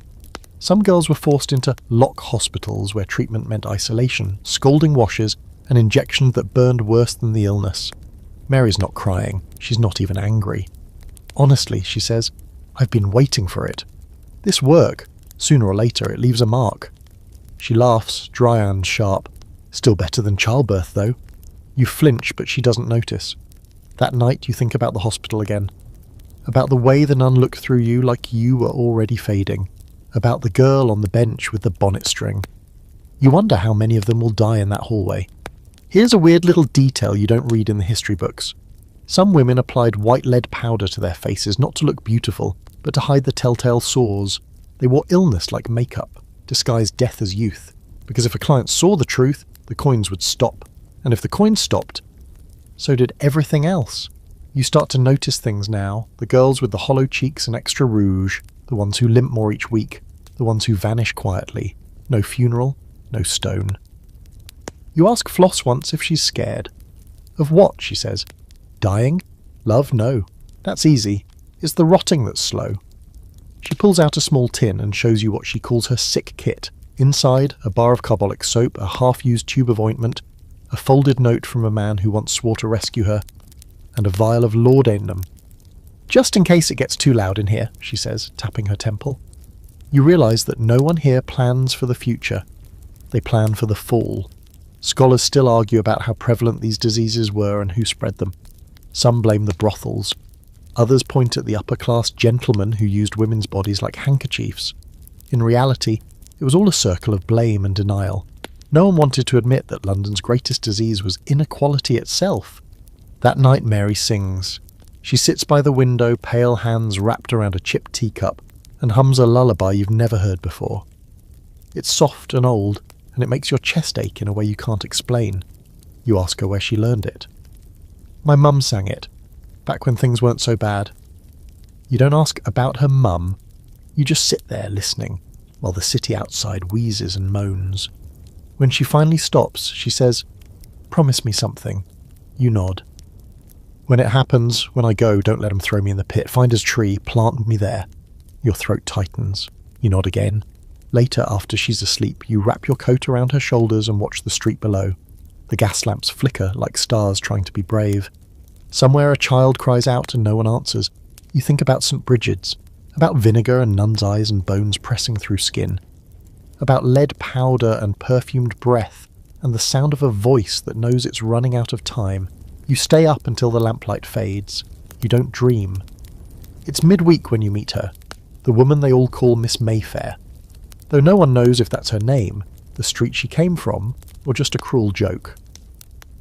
Some girls were forced into lock hospitals where treatment meant isolation, scalding washes, and injections that burned worse than the illness. Mary's not crying. She's not even angry. Honestly, she says, I've been waiting for it. This work. Sooner or later, it leaves a mark. She laughs, dry and sharp. Still better than childbirth, though. You flinch, but she doesn't notice. That night you think about the hospital again. About the way the nun looked through you like you were already fading. About the girl on the bench with the bonnet string. You wonder how many of them will die in that hallway. Here's a weird little detail you don't read in the history books. Some women applied white lead powder to their faces not to look beautiful, but to hide the telltale sores. They wore illness like makeup, disguised death as youth. Because if a client saw the truth, the coins would stop. And if the coins stopped, so did everything else. You start to notice things now. The girls with the hollow cheeks and extra rouge, the ones who limp more each week, the ones who vanish quietly. No funeral, no stone. You ask Floss once if she's scared. Of what, she says. Dying? Love, no. That's easy. It's the rotting that's slow. She pulls out a small tin and shows you what she calls her sick kit. Inside, a bar of carbolic soap, a half-used tube of ointment, a folded note from a man who once swore to rescue her, and a vial of laudanum. Just in case it gets too loud in here, she says, tapping her temple. You realise that no one here plans for the future. They plan for the fall. Scholars still argue about how prevalent these diseases were and who spread them. Some blame the brothels. Others point at the upper-class gentlemen who used women's bodies like handkerchiefs. In reality, it was all a circle of blame and denial. No one wanted to admit that London's greatest disease was inequality itself. That night Mary sings. She sits by the window, pale hands wrapped around a chipped teacup, and hums a lullaby you've never heard before. It's soft and old, and it makes your chest ache in a way you can't explain. You ask her where she learned it. My mum sang it, back when things weren't so bad. You don't ask about her mum. You just sit there listening, while the city outside wheezes and moans. When she finally stops, she says, "Promise me something." You nod. When it happens, when I go, don't let them throw me in the pit. Find a tree, plant me there. Your throat tightens. You nod again. Later, after she's asleep, you wrap your coat around her shoulders and watch the street below. The gas lamps flicker like stars trying to be brave. Somewhere a child cries out and no one answers. You think about St. Bridget's, about vinegar and nun's eyes and bones pressing through skin, about lead powder and perfumed breath and the sound of a voice that knows it's running out of time. You stay up until the lamplight fades. You don't dream. It's midweek when you meet her, the woman they all call Miss Mayfair. Though no one knows if that's her name, the street she came from, or just a cruel joke.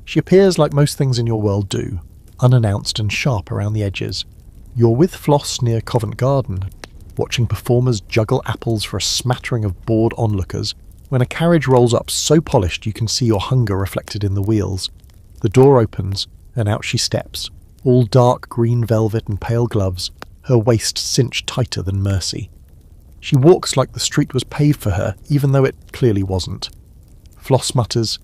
She appears like most things in your world do, unannounced and sharp around the edges. You're with Floss near Covent Garden, watching performers juggle apples for a smattering of bored onlookers, when a carriage rolls up so polished you can see your hunger reflected in the wheels. The door opens, and out she steps, all dark green velvet and pale gloves, her waist cinched tighter than mercy. She walks like the street was paved for her, even though it clearly wasn't. Floss mutters,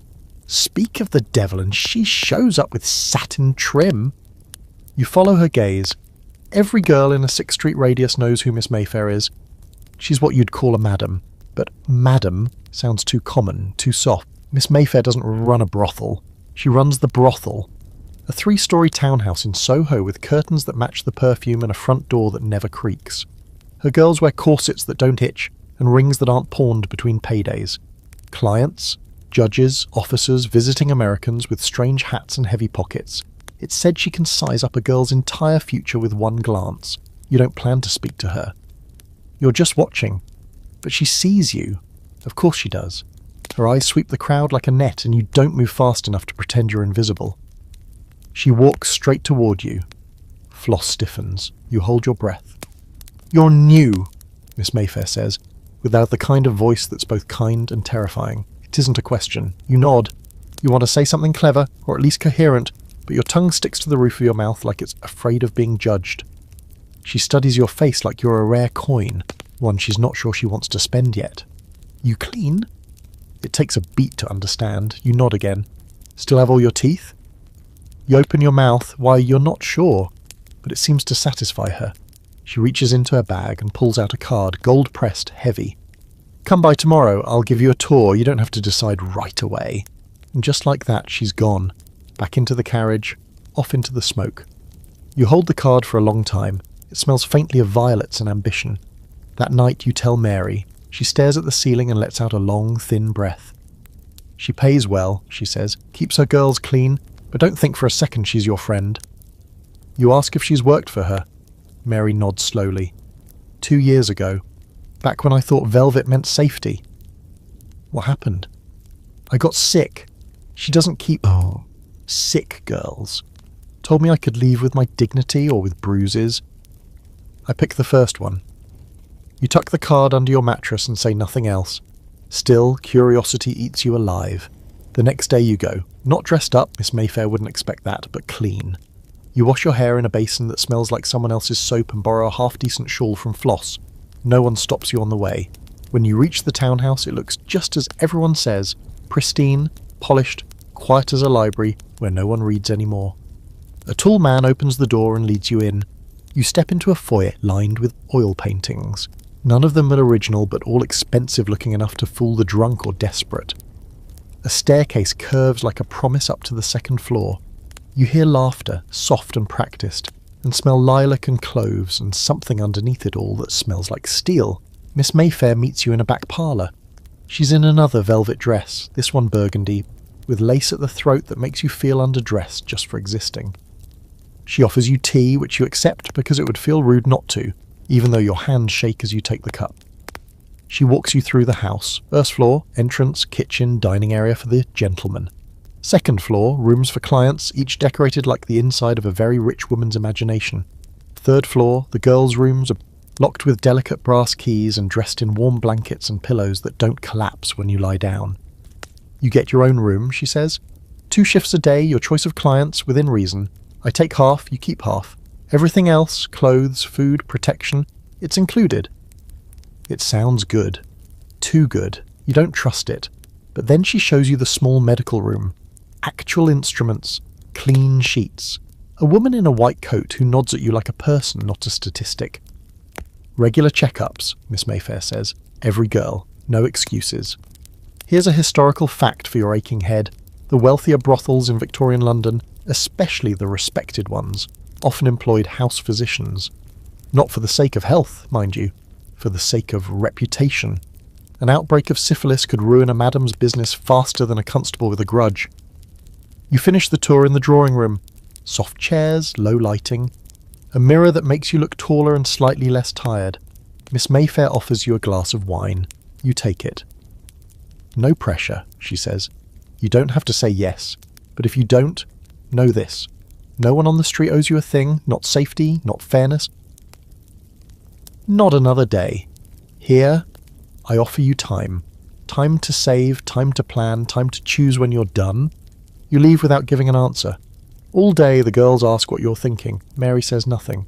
"Speak of the devil, and she shows up with satin trim." You follow her gaze. Every girl in a 6th Street radius knows who Miss Mayfair is. She's what you'd call a madam, but madam sounds too common, too soft. Miss Mayfair doesn't run a brothel. She runs the brothel. A 3-story townhouse in Soho with curtains that match the perfume and a front door that never creaks. Her girls wear corsets that don't itch and rings that aren't pawned between paydays. Clients, judges, officers, visiting Americans with strange hats and heavy pockets. It's said she can size up a girl's entire future with one glance. You don't plan to speak to her. You're just watching. But she sees you. Of course she does. Her eyes sweep the crowd like a net and you don't move fast enough to pretend you're invisible. She walks straight toward you. Floss stiffens. You hold your breath. "You're new," Miss Mayfair says, without the kind of voice that's both kind and terrifying. It isn't a question. You nod. You want to say something clever, or at least coherent, but your tongue sticks to the roof of your mouth like it's afraid of being judged. She studies your face like you're a rare coin, one she's not sure she wants to spend yet. "You clean?" It takes a beat to understand. You nod again. "Still have all your teeth?" You open your mouth. Why, you're not sure, but it seems to satisfy her. She reaches into her bag and pulls out a card, gold-pressed, heavy. "Come by tomorrow, I'll give you a tour, you don't have to decide right away." And just like that, she's gone. Back into the carriage, off into the smoke. You hold the card for a long time. It smells faintly of violets and ambition. That night you tell Mary. She stares at the ceiling and lets out a long, thin breath. "She pays well," she says, "keeps her girls clean, but don't think for a second she's your friend." You ask if she's worked for her. Mary nods slowly. 2 years ago, back when I thought velvet meant safety. What happened? I got sick. She doesn't keep sick girls. Told me I could leave with my dignity or with bruises. I pick the first one. You tuck the card under your mattress and say nothing else. Still, curiosity eats you alive. The next day you go, not dressed up, Miss Mayfair wouldn't expect that, but clean. You wash your hair in a basin that smells like someone else's soap and borrow a half-decent shawl from Floss. No one stops you on the way. When you reach the townhouse, it looks just as everyone says, pristine, polished, quiet as a library where no one reads anymore. A tall man opens the door and leads you in. You step into a foyer lined with oil paintings. None of them are original, but all expensive looking enough to fool the drunk or desperate. A staircase curves like a promise up to the second floor. You hear laughter, soft and practiced, and smell lilac and cloves and something underneath it all that smells like steel. Miss Mayfair meets you in a back parlour. She's in another velvet dress, this one burgundy, with lace at the throat that makes you feel underdressed just for existing. She offers you tea, which you accept because it would feel rude not to, even though your hands shake as you take the cup. She walks you through the house. First floor, entrance, kitchen, dining area for the gentleman. Second floor, rooms for clients, each decorated like the inside of a very rich woman's imagination. Third floor, the girls' rooms are locked with delicate brass keys and dressed in warm blankets and pillows that don't collapse when you lie down. You get your own room, she says. 2 shifts a day, your choice of clients, within reason. I take half, you keep half. Everything else, clothes, food, protection, it's included. It sounds good. Too good. You don't trust it. But then she shows you the small medical room. Actual instruments. Clean sheets. A woman in a white coat who nods at you like a person, not a statistic. Regular checkups, Miss Mayfair says. Every girl. No excuses. Here's a historical fact for your aching head. The wealthier brothels in Victorian London, especially the respected ones, often employed house physicians. Not for the sake of health, mind you. For the sake of reputation. An outbreak of syphilis could ruin a madam's business faster than a constable with a grudge. You finish the tour in the drawing room. Soft chairs, low lighting. A mirror that makes you look taller and slightly less tired. Miss Mayfair offers you a glass of wine. You take it. No pressure, she says. You don't have to say yes. But if you don't, know this. No one on the street owes you a thing, not safety, not fairness. Not another day. Here, I offer you time. Time to save, time to plan, time to choose when you're done. You leave without giving an answer. All day the girls ask what you're thinking. Mary says nothing.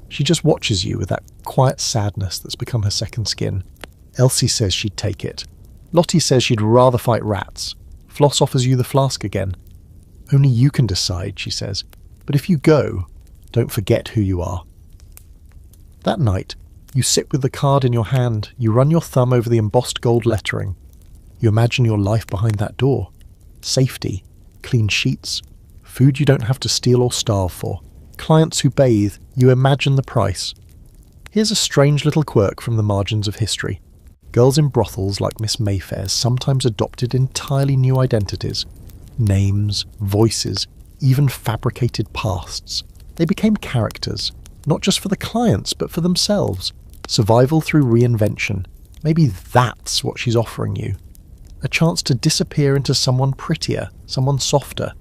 She just watches you with that quiet sadness that's become her second skin. Elsie says she'd take it. Lottie says she'd rather fight rats. Floss offers you the flask again. Only you can decide, she says. But if you go, don't forget who you are. That night, you sit with the card in your hand, you run your thumb over the embossed gold lettering. You imagine your life behind that door. Safety, clean sheets, food you don't have to steal or starve for, clients who bathe, you imagine the price. Here's a strange little quirk from the margins of history. Girls in brothels like Miss Mayfair's sometimes adopted entirely new identities. Names, voices, even fabricated pasts. They became characters. Not just for the clients, but for themselves. Survival through reinvention. Maybe that's what she's offering you. A chance to disappear into someone prettier, someone softer.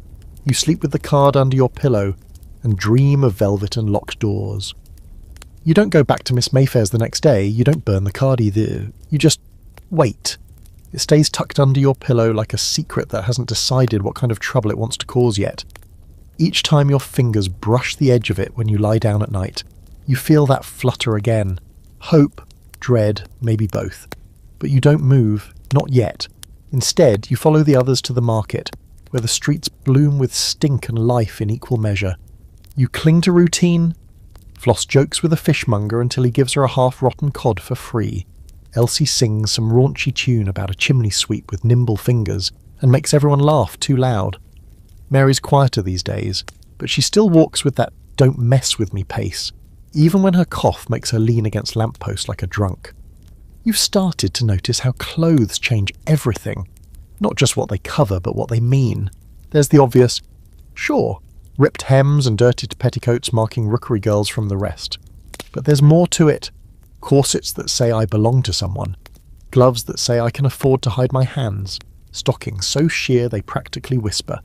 You sleep with the card under your pillow and dream of velvet and locked doors. You don't go back to Miss Mayfair's the next day, you don't burn the card either. You just wait. It stays tucked under your pillow like a secret that hasn't decided what kind of trouble it wants to cause yet. Each time your fingers brush the edge of it when you lie down at night, you feel that flutter again. Hope, dread, maybe both. But you don't move, not yet. Instead, you follow the others to the market, where the streets bloom with stink and life in equal measure. You cling to routine. Floss jokes with a fishmonger until he gives her a half-rotten cod for free. Elsie sings some raunchy tune about a chimney sweep with nimble fingers and makes everyone laugh too loud. Mary's quieter these days, but she still walks with that don't mess with me pace, even when her cough makes her lean against lampposts like a drunk. You've started to notice how clothes change everything. Not just what they cover, but what they mean. There's the obvious, sure, Ripped hems and dirtied petticoats marking rookery girls from the rest. But there's more to it. Corsets that say I belong to someone. Gloves that say I can afford to hide my hands. Stockings so sheer they practically whisper.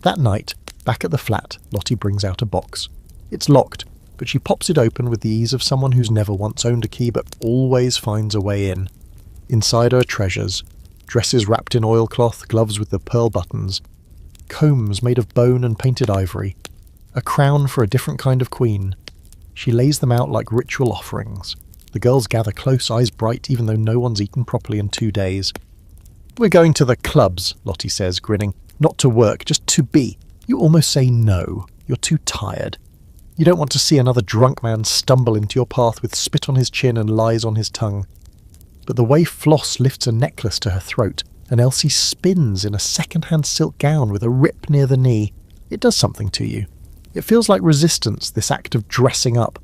That night, back at the flat, Lottie brings out a box. It's locked, but she pops it open with the ease of someone who's never once owned a key but always finds a way in. Inside are treasures. Dresses wrapped in oilcloth, gloves with the pearl buttons. Combs made of bone and painted ivory. A crown for a different kind of queen. She lays them out like ritual offerings. The girls gather close, eyes bright, even though no one's eaten properly in 2 days. "We're going to the clubs," Lottie says, grinning. "Not to work, just to be." You almost say no. You're too tired. You don't want to see another drunk man stumble into your path with spit on his chin and lies on his tongue. But the way Floss lifts a necklace to her throat, and Elsie spins in a second-hand silk gown with a rip near the knee, it does something to you. It feels like resistance, this act of dressing up,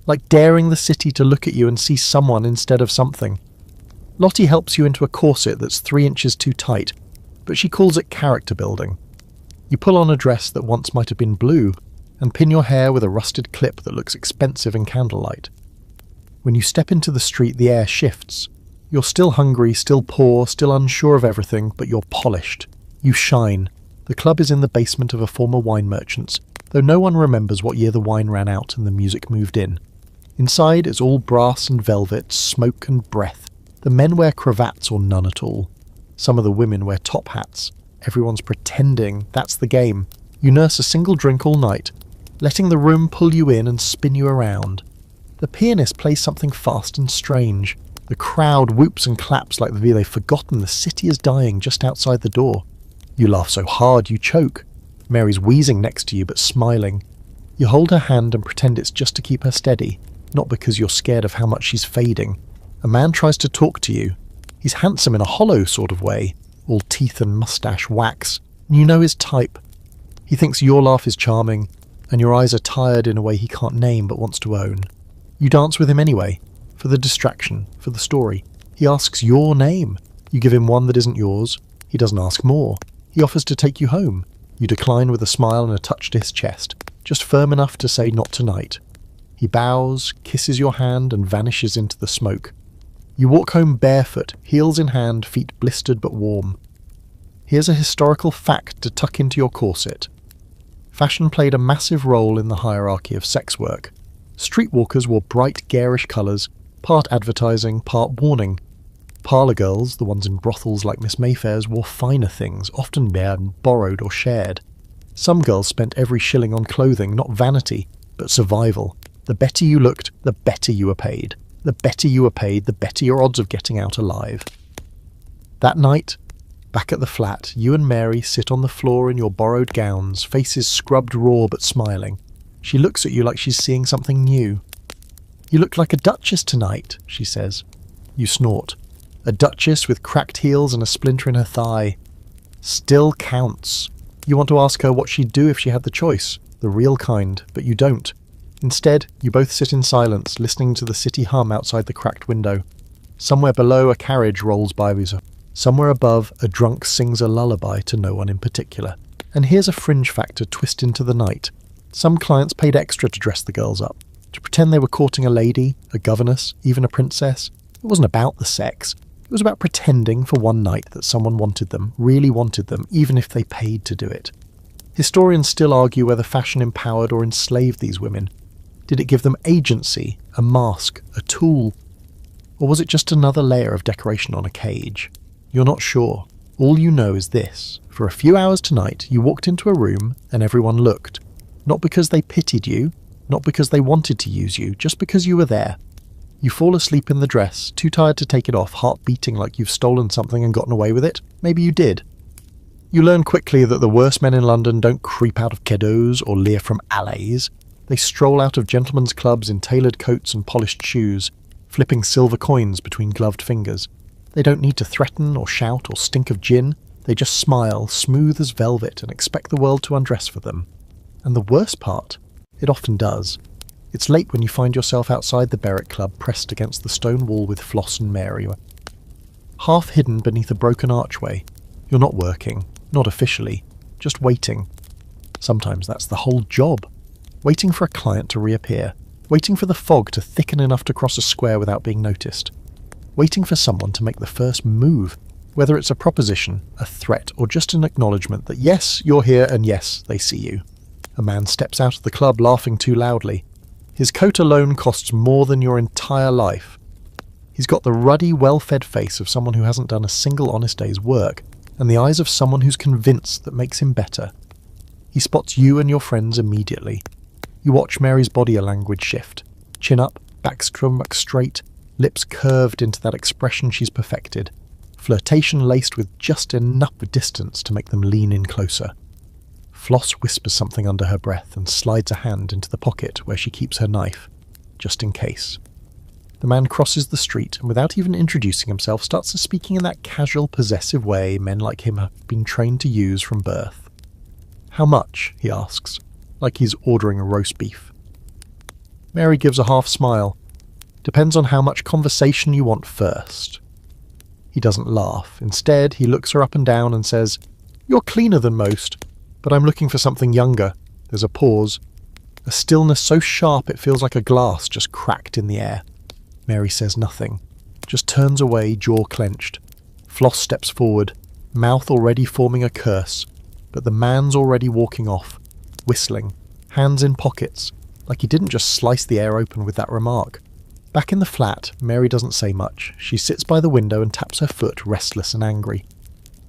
like daring the city to look at you and see someone instead of something. Lottie helps you into a corset that's 3 inches too tight, but she calls it character building. You pull on a dress that once might have been blue, and pin your hair with a rusted clip that looks expensive in candlelight. When you step into the street, the air shifts. You're still hungry, still poor, still unsure of everything, but you're polished. You shine. The club is in the basement of a former wine merchant's, though no one remembers what year the wine ran out and the music moved in. Inside is all brass and velvet, smoke and breath. The men wear cravats or none at all. Some of the women wear top hats. Everyone's pretending. That's the game. You nurse a single drink all night, letting the room pull you in and spin you around. The pianist plays something fast and strange. The crowd whoops and claps like they've forgotten the city is dying just outside the door. You laugh so hard you choke. Mary's wheezing next to you but smiling. You hold her hand and pretend it's just to keep her steady, not because you're scared of how much she's fading. A man tries to talk to you. He's handsome in a hollow sort of way, all teeth and moustache wax. You know his type. He thinks your laugh is charming, and your eyes are tired in a way he can't name but wants to own. You dance with him anyway, for the distraction, for the story. He asks your name. You give him one that isn't yours. He doesn't ask more. He offers to take you home. You decline with a smile and a touch to his chest, just firm enough to say not tonight. He bows, kisses your hand, and vanishes into the smoke. You walk home barefoot, heels in hand, feet blistered but warm. Here's a historical fact to tuck into your corset. Fashion played a massive role in the hierarchy of sex work. Streetwalkers wore bright, garish colours, part advertising, part warning. Parlour girls, the ones in brothels like Miss Mayfair's, wore finer things, often borrowed or shared. Some girls spent every shilling on clothing, not vanity, but survival. The better you looked, the better you were paid. The better you were paid, the better your odds of getting out alive. That night, back at the flat, you and Mary sit on the floor in your borrowed gowns, faces scrubbed raw but smiling. She looks at you like she's seeing something new. "You look like a duchess tonight," she says. You snort. A duchess with cracked heels and a splinter in her thigh. Still counts. You want to ask her what she'd do if she had the choice, the real kind, but you don't. Instead, you both sit in silence, listening to the city hum outside the cracked window. Somewhere below, a carriage rolls by with her. Somewhere above, a drunk sings a lullaby to no one in particular. And here's a fringe factor twist into the night. Some clients paid extra to dress the girls up, to pretend they were courting a lady, a governess, even a princess. It wasn't about the sex. It was about pretending for one night that someone wanted them, really wanted them, even if they paid to do it. Historians still argue whether fashion empowered or enslaved these women. Did it give them agency, a mask, a tool? Or was it just another layer of decoration on a cage? You're not sure. All you know is this. For a few hours tonight, you walked into a room and everyone looked. Not because they pitied you, not because they wanted to use you, just because you were there. You fall asleep in the dress, too tired to take it off, heart beating like you've stolen something and gotten away with it. Maybe you did. You learn quickly that the worst men in London don't creep out of keddos or leer from alleys. They stroll out of gentlemen's clubs in tailored coats and polished shoes, flipping silver coins between gloved fingers. They don't need to threaten or shout or stink of gin. They just smile, smooth as velvet, and expect the world to undress for them. And the worst part, it often does. It's late when you find yourself outside the Berwick Club, pressed against the stone wall with Floss and Mary. Half hidden beneath a broken archway. You're not working, not officially, just waiting. Sometimes that's the whole job. Waiting for a client to reappear. Waiting for the fog to thicken enough to cross a square without being noticed. Waiting for someone to make the first move, whether it's a proposition, a threat, or just an acknowledgement that yes, you're here and yes, they see you. A man steps out of the club laughing too loudly. His coat alone costs more than your entire life. He's got the ruddy, well-fed face of someone who hasn't done a single honest day's work, and the eyes of someone who's convinced that makes him better. He spots you and your friends immediately. You watch Mary's body language shift. Chin up, back straight, lips curved into that expression she's perfected. Flirtation laced with just enough distance to make them lean in closer. Floss whispers something under her breath and slides a hand into the pocket where she keeps her knife, just in case. The man crosses the street and without even introducing himself starts speaking in that casual, possessive way men like him have been trained to use from birth. "How much?" he asks, like he's ordering a roast beef. Mary gives a half smile. "Depends on how much conversation you want first." He doesn't laugh. Instead, he looks her up and down and says, "You're cleaner than most, but I'm looking for something younger." There's a pause. A stillness so sharp it feels like a glass just cracked in the air. Mary says nothing, just turns away, jaw clenched. Floss steps forward, mouth already forming a curse, but the man's already walking off, whistling, hands in pockets, like he didn't just slice the air open with that remark. Back in the flat, Mary doesn't say much. She sits by the window and taps her foot, restless and angry.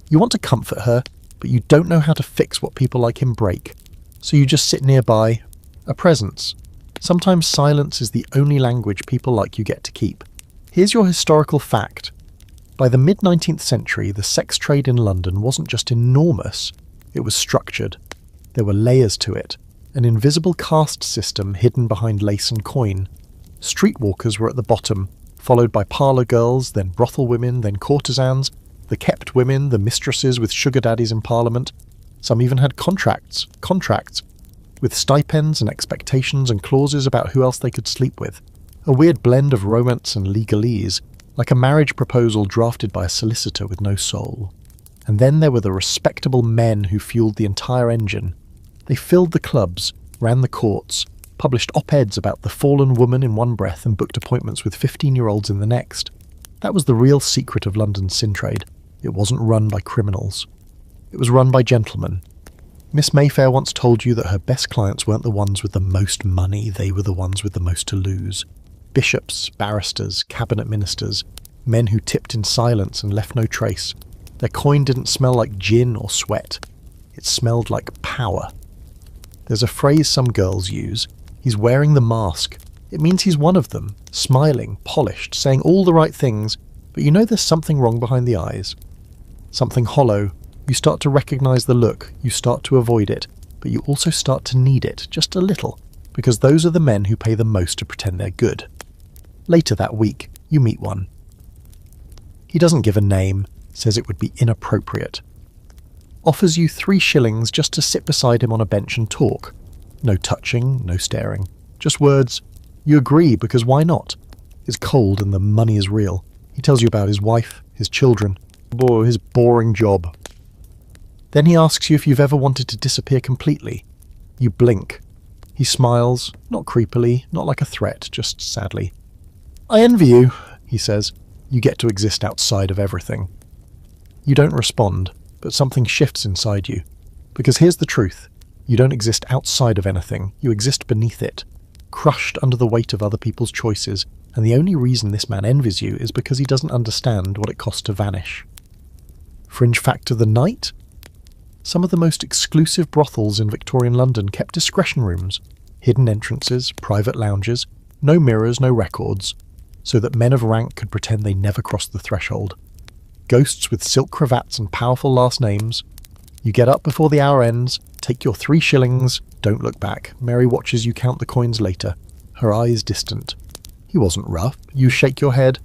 You want to comfort her, but you don't know how to fix what people like him break. So you just sit nearby, a presence. Sometimes silence is the only language people like you get to keep. Here's your historical fact. By the mid-19th century, the sex trade in London wasn't just enormous, it was structured. There were layers to it, an invisible caste system hidden behind lace and coin. Streetwalkers were at the bottom, followed by parlour girls, then brothel women, then courtesans, the kept women, the mistresses with sugar daddies in Parliament. Some even had contracts, with stipends and expectations and clauses about who else they could sleep with. A weird blend of romance and legalese, like a marriage proposal drafted by a solicitor with no soul. And then there were the respectable men who fueled the entire engine. They filled the clubs, ran the courts, published op-eds about the fallen woman in one breath and booked appointments with 15-year-olds in the next. That was the real secret of London's sin trade. It wasn't run by criminals. It was run by gentlemen. Miss Mayfair once told you that her best clients weren't the ones with the most money, they were the ones with the most to lose. Bishops, barristers, cabinet ministers, men who tipped in silence and left no trace. Their coin didn't smell like gin or sweat. It smelled like power. There's a phrase some girls use. He's wearing the mask. It means he's one of them, smiling, polished, saying all the right things, but you know there's something wrong behind the eyes. Something hollow. You start to recognize the look, you start to avoid it, but you also start to need it, just a little, because those are the men who pay the most to pretend they're good. Later that week, you meet one. He doesn't give a name, says it would be inappropriate. Offers you 3 shillings just to sit beside him on a bench and talk. No touching, no staring. Just words. You agree, because why not? It's cold and the money is real. He tells you about his wife, his children, his boring job. Then he asks you if you've ever wanted to disappear completely. You blink. He smiles, not creepily, not like a threat, just sadly. "I envy you," he says. You get to exist outside of everything. You don't respond, but something shifts inside you. Because here's the truth. You don't exist outside of anything, you exist beneath it, crushed under the weight of other people's choices, and the only reason this man envies you is because he doesn't understand what it costs to vanish. Fringe fact of the night? Some of the most exclusive brothels in Victorian London kept discretion rooms, hidden entrances, private lounges, no mirrors, no records, so that men of rank could pretend they never crossed the threshold. Ghosts with silk cravats and powerful last names. You get up before the hour ends, take your 3 shillings, don't look back. Mary watches you count the coins later, her eyes distant. He wasn't rough, you shake your head.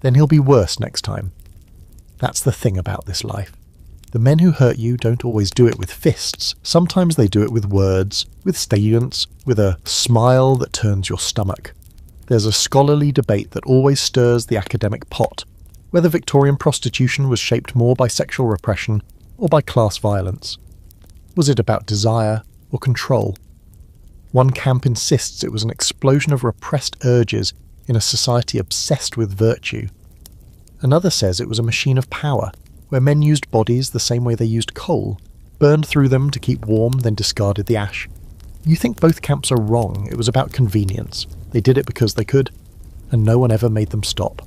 Then he'll be worse next time. That's the thing about this life. The men who hurt you don't always do it with fists. Sometimes they do it with words, with statements, with a smile that turns your stomach. There's a scholarly debate that always stirs the academic pot, whether Victorian prostitution was shaped more by sexual repression or by class violence. Was it about desire or control? One camp insists it was an explosion of repressed urges in a society obsessed with virtue. Another says it was a machine of power, where men used bodies the same way they used coal, burned through them to keep warm, then discarded the ash. You think both camps are wrong. It was about convenience. They did it because they could, and no one ever made them stop.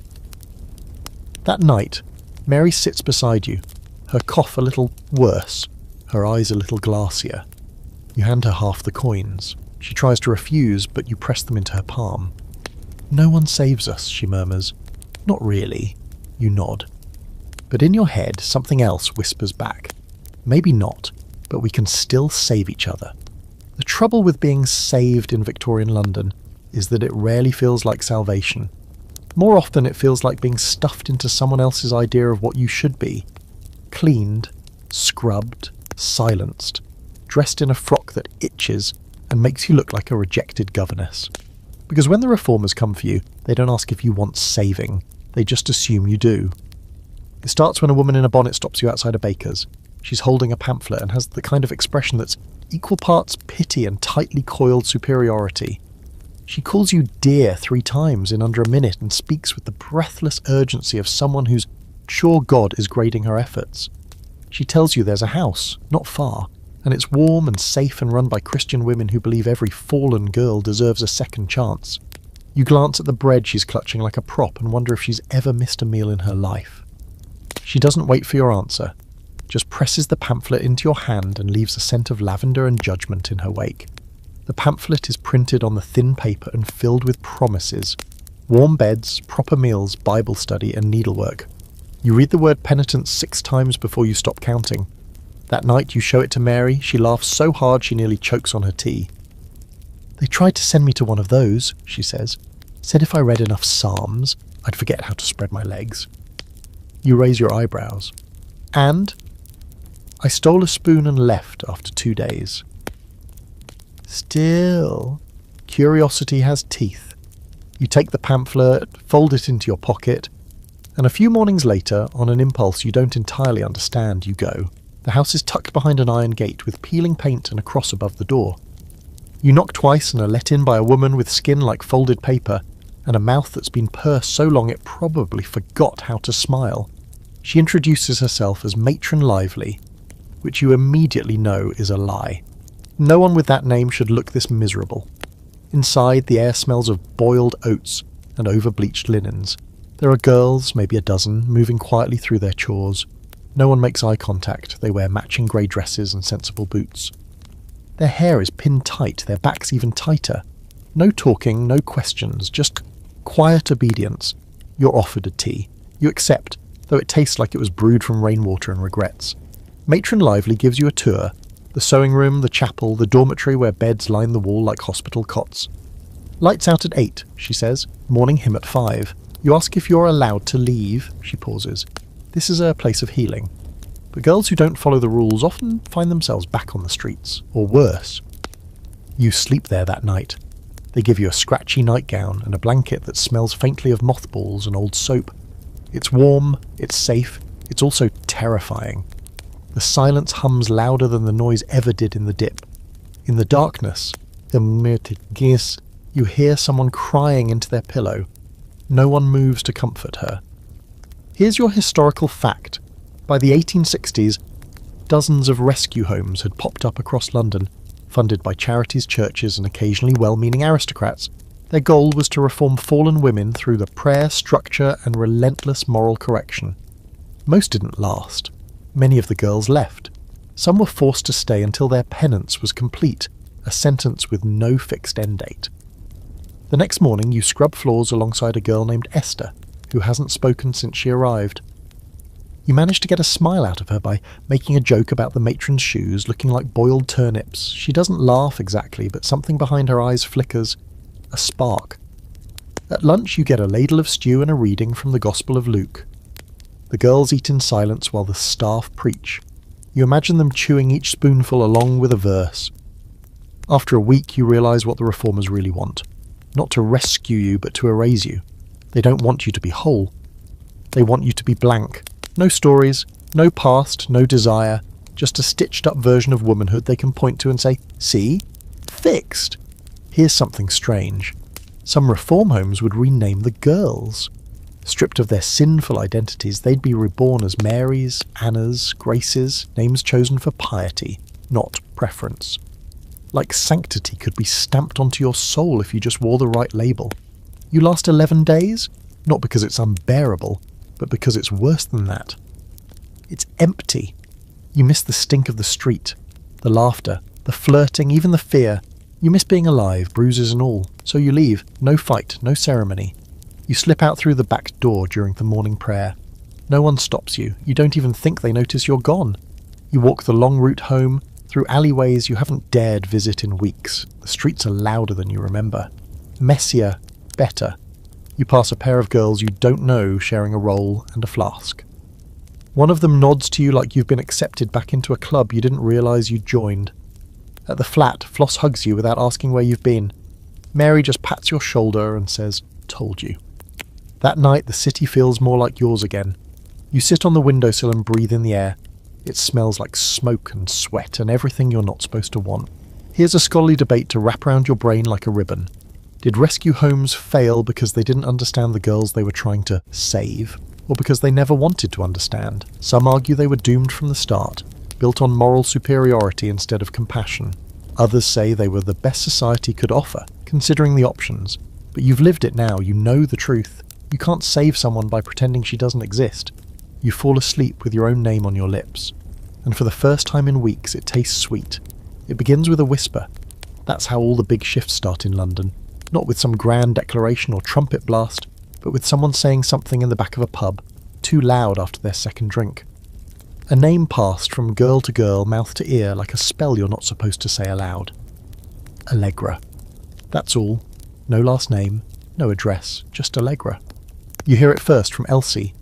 That night, Mary sits beside you, her cough a little worse, her eyes a little glassier. You hand her half the coins. She tries to refuse, but you press them into her palm. "No one saves us," she murmurs. "Not really." You nod. But in your head, something else whispers back. "Maybe not, but we can still save each other." The trouble with being saved in Victorian London is that it rarely feels like salvation. More often it feels like being stuffed into someone else's idea of what you should be. Cleaned, scrubbed, silenced, dressed in a frock that itches and makes you look like a rejected governess. Because when the reformers come for you, they don't ask if you want saving, they just assume you do. It starts when a woman in a bonnet stops you outside a baker's. She's holding a pamphlet and has the kind of expression that's equal parts pity and tightly coiled superiority. She calls you dear 3 times in under a minute and speaks with the breathless urgency of someone who's sure God is grading her efforts. She tells you there's a house, not far, and it's warm and safe and run by Christian women who believe every fallen girl deserves a second chance. You glance at the bread she's clutching like a prop and wonder if she's ever missed a meal in her life. She doesn't wait for your answer, just presses the pamphlet into your hand and leaves a scent of lavender and judgment in her wake. The pamphlet is printed on the thin paper and filled with promises. Warm beds, proper meals, Bible study and needlework. You read the word penitence 6 times before you stop counting. That night you show it to Mary, she laughs so hard she nearly chokes on her tea. "They tried to send me to one of those," she says. "Said if I read enough psalms, I'd forget how to spread my legs." You raise your eyebrows. "And? I stole a spoon and left after 2 days." Still, curiosity has teeth. You take the pamphlet, fold it into your pocket, and a few mornings later, on an impulse you don't entirely understand, you go. The house is tucked behind an iron gate with peeling paint and a cross above the door. You knock twice and are let in by a woman with skin like folded paper and a mouth that's been pursed so long it probably forgot how to smile. She introduces herself as Matron Lively, which you immediately know is a lie. No one with that name should look this miserable. Inside, the air smells of boiled oats and over-bleached linens. There are girls, maybe a dozen, moving quietly through their chores. No one makes eye contact. They wear matching grey dresses and sensible boots. Their hair is pinned tight, their backs even tighter. No talking, no questions, just quiet obedience. You're offered a tea. You accept, though it tastes like it was brewed from rainwater and regrets. Matron Lively gives you a tour. The sewing room, the chapel, the dormitory where beds line the wall like hospital cots. "Lights out at 8, she says. Morning hymn at 5. You ask if you're allowed to leave. She pauses. This is a place of healing. But girls who don't follow the rules often find themselves back on the streets, or worse. You sleep there that night. They give you a scratchy nightgown and a blanket that smells faintly of mothballs and old soap. It's warm, it's safe, it's also terrifying. The silence hums louder than the noise ever did in the dip. In the darkness, you hear someone crying into their pillow. No one moves to comfort her. Here's your historical fact. By the 1860s, dozens of rescue homes had popped up across London, funded by charities, churches and occasionally well-meaning aristocrats. Their goal was to reform fallen women through the prayer, structure and relentless moral correction. Most didn't last. Many of the girls left. Some were forced to stay until their penance was complete, a sentence with no fixed end date. The next morning you scrub floors alongside a girl named Esther, who hasn't spoken since she arrived. You manage to get a smile out of her by making a joke about the matron's shoes looking like boiled turnips. She doesn't laugh exactly, but something behind her eyes flickers. A spark. At lunch you get a ladle of stew and a reading from the Gospel of Luke. The girls eat in silence while the staff preach. You imagine them chewing each spoonful along with a verse. After a week you realise what the reformers really want. Not to rescue you, but to erase you. They don't want you to be whole. They want you to be blank. No stories, no past, no desire, just a stitched-up version of womanhood they can point to and say, "See? Fixed." Here's something strange. Some reform homes would rename the girls. Stripped of their sinful identities, they'd be reborn as Marys, Annas, Graces, names chosen for piety, not preference. Like sanctity could be stamped onto your soul if you just wore the right label. You last 11 days? Not because it's unbearable, but because it's worse than that. It's empty. You miss the stink of the street, the laughter, the flirting, even the fear. You miss being alive, bruises and all, so you leave, no fight, no ceremony. You slip out through the back door during the morning prayer. No one stops you, you don't even think they notice you're gone. You walk the long route home, through alleyways you haven't dared visit in weeks. The streets are louder than you remember. Messier, better. You pass a pair of girls you don't know sharing a roll and a flask. One of them nods to you like you've been accepted back into a club you didn't realise you'd joined. At the flat, Floss hugs you without asking where you've been. Mary just pats your shoulder and says, "Told you." That night the city feels more like yours again. You sit on the windowsill and breathe in the air. It smells like smoke and sweat and everything you're not supposed to want. Here's a scholarly debate to wrap around your brain like a ribbon. Did rescue homes fail because they didn't understand the girls they were trying to save, or because they never wanted to understand? Some argue they were doomed from the start, built on moral superiority instead of compassion. Others say they were the best society could offer, considering the options. But you've lived it now, you know the truth. You can't save someone by pretending she doesn't exist. You fall asleep with your own name on your lips. And for the first time in weeks, it tastes sweet. It begins with a whisper. That's how all the big shifts start in London. Not with some grand declaration or trumpet blast, but with someone saying something in the back of a pub, too loud after their second drink. A name passed from girl to girl, mouth to ear, like a spell you're not supposed to say aloud. Allegra. That's all. No last name, no address, just Allegra. You hear it first from Elsie,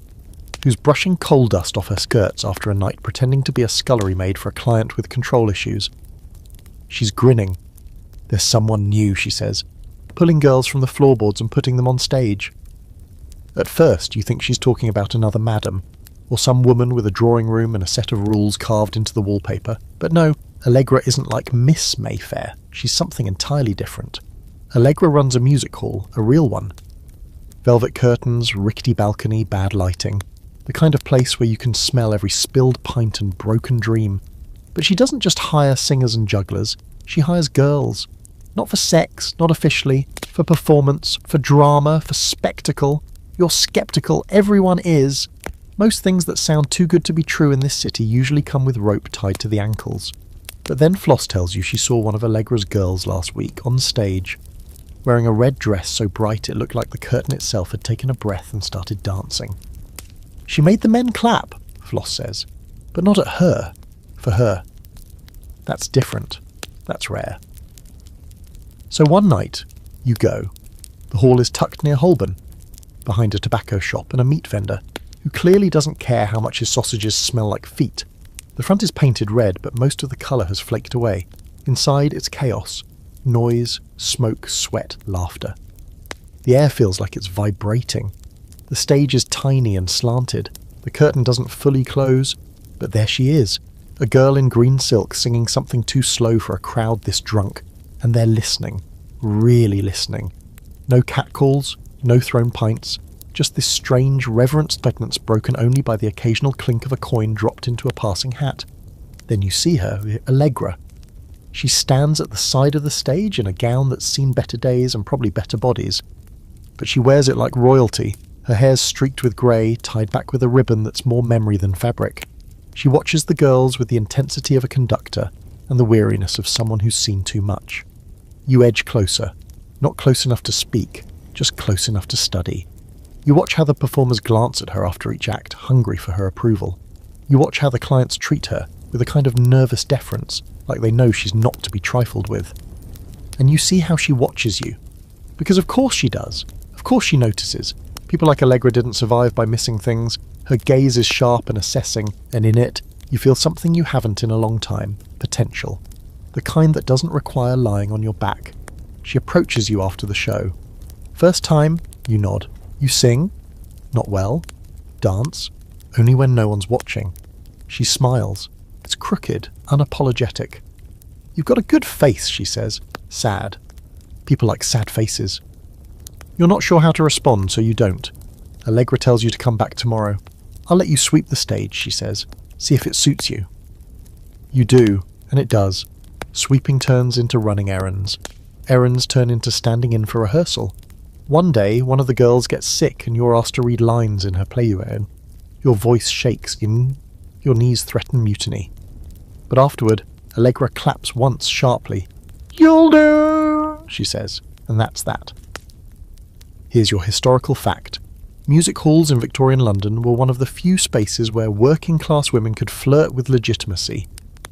who's brushing coal dust off her skirts after a night pretending to be a scullery maid for a client with control issues. She's grinning. There's someone new, she says, pulling girls from the floorboards and putting them on stage. At first, you think she's talking about another madam, or some woman with a drawing room and a set of rules carved into the wallpaper. But no, Allegra isn't like Miss Mayfair. She's something entirely different. Allegra runs a music hall, a real one. Velvet curtains, rickety balcony, bad lighting. The kind of place where you can smell every spilled pint and broken dream. But she doesn't just hire singers and jugglers, she hires girls. Not for sex, not officially, for performance, for drama, for spectacle. You're sceptical, everyone is. Most things that sound too good to be true in this city usually come with rope tied to the ankles. But then Floss tells you she saw one of Allegra's girls last week, on stage, wearing a red dress so bright it looked like the curtain itself had taken a breath and started dancing. She made the men clap, Floss says, but not at her, for her. That's different. That's rare. So one night, you go. The hall is tucked near Holborn, behind a tobacco shop and a meat vendor, who clearly doesn't care how much his sausages smell like feet. The front is painted red, but most of the colour has flaked away. Inside, it's chaos. Noise, smoke, sweat, laughter. The air feels like it's vibrating. The stage is tiny and slanted. The curtain doesn't fully close, but there she is. A girl in green silk singing something too slow for a crowd this drunk. And they're listening. Really listening. No catcalls, no thrown pints. Just this strange, reverent silence broken only by the occasional clink of a coin dropped into a passing hat. Then you see her, Allegra. She stands at the side of the stage in a gown that's seen better days and probably better bodies. But she wears it like royalty, her hair's streaked with grey, tied back with a ribbon that's more memory than fabric. She watches the girls with the intensity of a conductor and the weariness of someone who's seen too much. You edge closer, not close enough to speak, just close enough to study. You watch how the performers glance at her after each act, hungry for her approval. You watch how the clients treat her, with a kind of nervous deference, like they know she's not to be trifled with. And you see how she watches you. Because of course she does. Of course she notices. People like Allegra didn't survive by missing things. Her gaze is sharp and assessing, and in it, you feel something you haven't in a long time. Potential. The kind that doesn't require lying on your back. She approaches you after the show. First time, you nod. You sing. Not well. Dance. Only when no one's watching. She smiles. It's crooked, unapologetic. You've got a good face, she says. Sad. People like sad faces. You're not sure how to respond, so you don't. Allegra tells you to come back tomorrow. I'll let you sweep the stage, she says. See if it suits you. You do, and it does. Sweeping turns into running errands. Errands turn into standing in for rehearsal. One day, one of the girls gets sick and you're asked to read lines in her play you own. Your voice shakes, your knees threaten mutiny. But afterward, Allegra claps once sharply. You'll do, she says, and that's that. Here's your historical fact. Music halls in Victorian London were one of the few spaces where working-class women could flirt with legitimacy.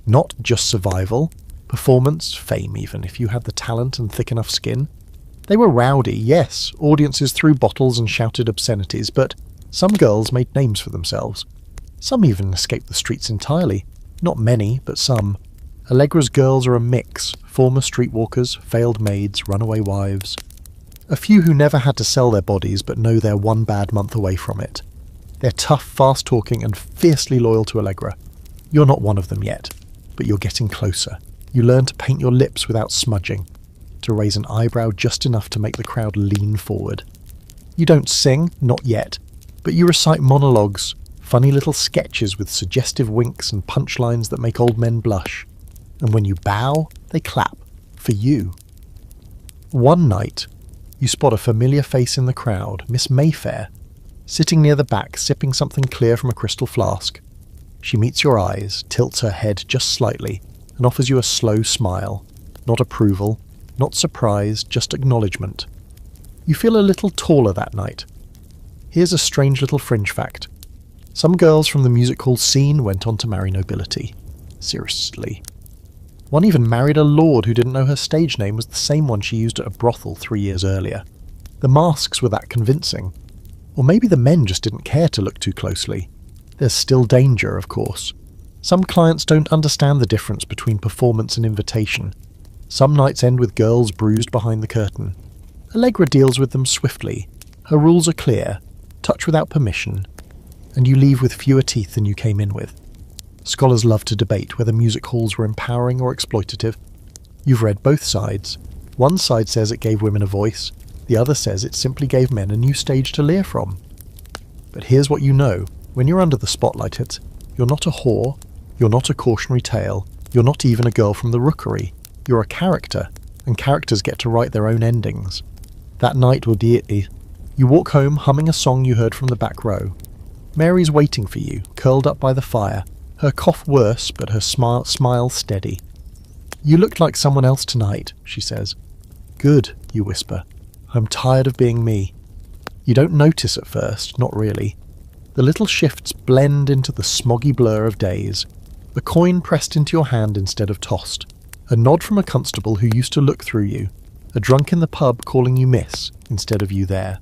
Not just survival, performance, fame even, if you had the talent and thick enough skin. They were rowdy, yes, audiences threw bottles and shouted obscenities, but some girls made names for themselves. Some even escaped the streets entirely. Not many, but some. Allegra's girls are a mix, former streetwalkers, failed maids, runaway wives. A few who never had to sell their bodies but know they're one bad month away from it. They're tough, fast-talking and fiercely loyal to Allegra. You're not one of them yet, but you're getting closer. You learn to paint your lips without smudging, to raise an eyebrow just enough to make the crowd lean forward. You don't sing, not yet, but you recite monologues, funny little sketches with suggestive winks and punchlines that make old men blush. And when you bow, they clap. For you. One night, you spot a familiar face in the crowd, Miss Mayfair, sitting near the back sipping something clear from a crystal flask. She meets your eyes, tilts her head just slightly, and offers you a slow smile. Not approval, not surprise, just acknowledgement. You feel a little taller that night. Here's a strange little fringe fact. Some girls from the music hall scene went on to marry nobility. Seriously. One even married a lord who didn't know her stage name was the same one she used at a brothel 3 years earlier. The masks were that convincing. Or maybe the men just didn't care to look too closely. There's still danger, of course. Some clients don't understand the difference between performance and invitation. Some nights end with girls bruised behind the curtain. Allegra deals with them swiftly. Her rules are clear, touch without permission, and you leave with fewer teeth than you came in with. Scholars love to debate whether music halls were empowering or exploitative. You've read both sides. One side says it gave women a voice, the other says it simply gave men a new stage to leer from. But here's what you know. When you're under the spotlight, you're not a whore, you're not a cautionary tale, you're not even a girl from the Rookery. You're a character, and characters get to write their own endings. That night will deity. You walk home humming a song you heard from the back row. Mary's waiting for you, curled up by the fire, her cough worse but her smile steady. You looked like someone else tonight, she says. Good, you whisper. I'm tired of being me. You don't notice at first, not really. The little shifts blend into the smoggy blur of days. A coin pressed into your hand instead of tossed. A nod from a constable who used to look through you. A drunk in the pub calling you miss instead of you there.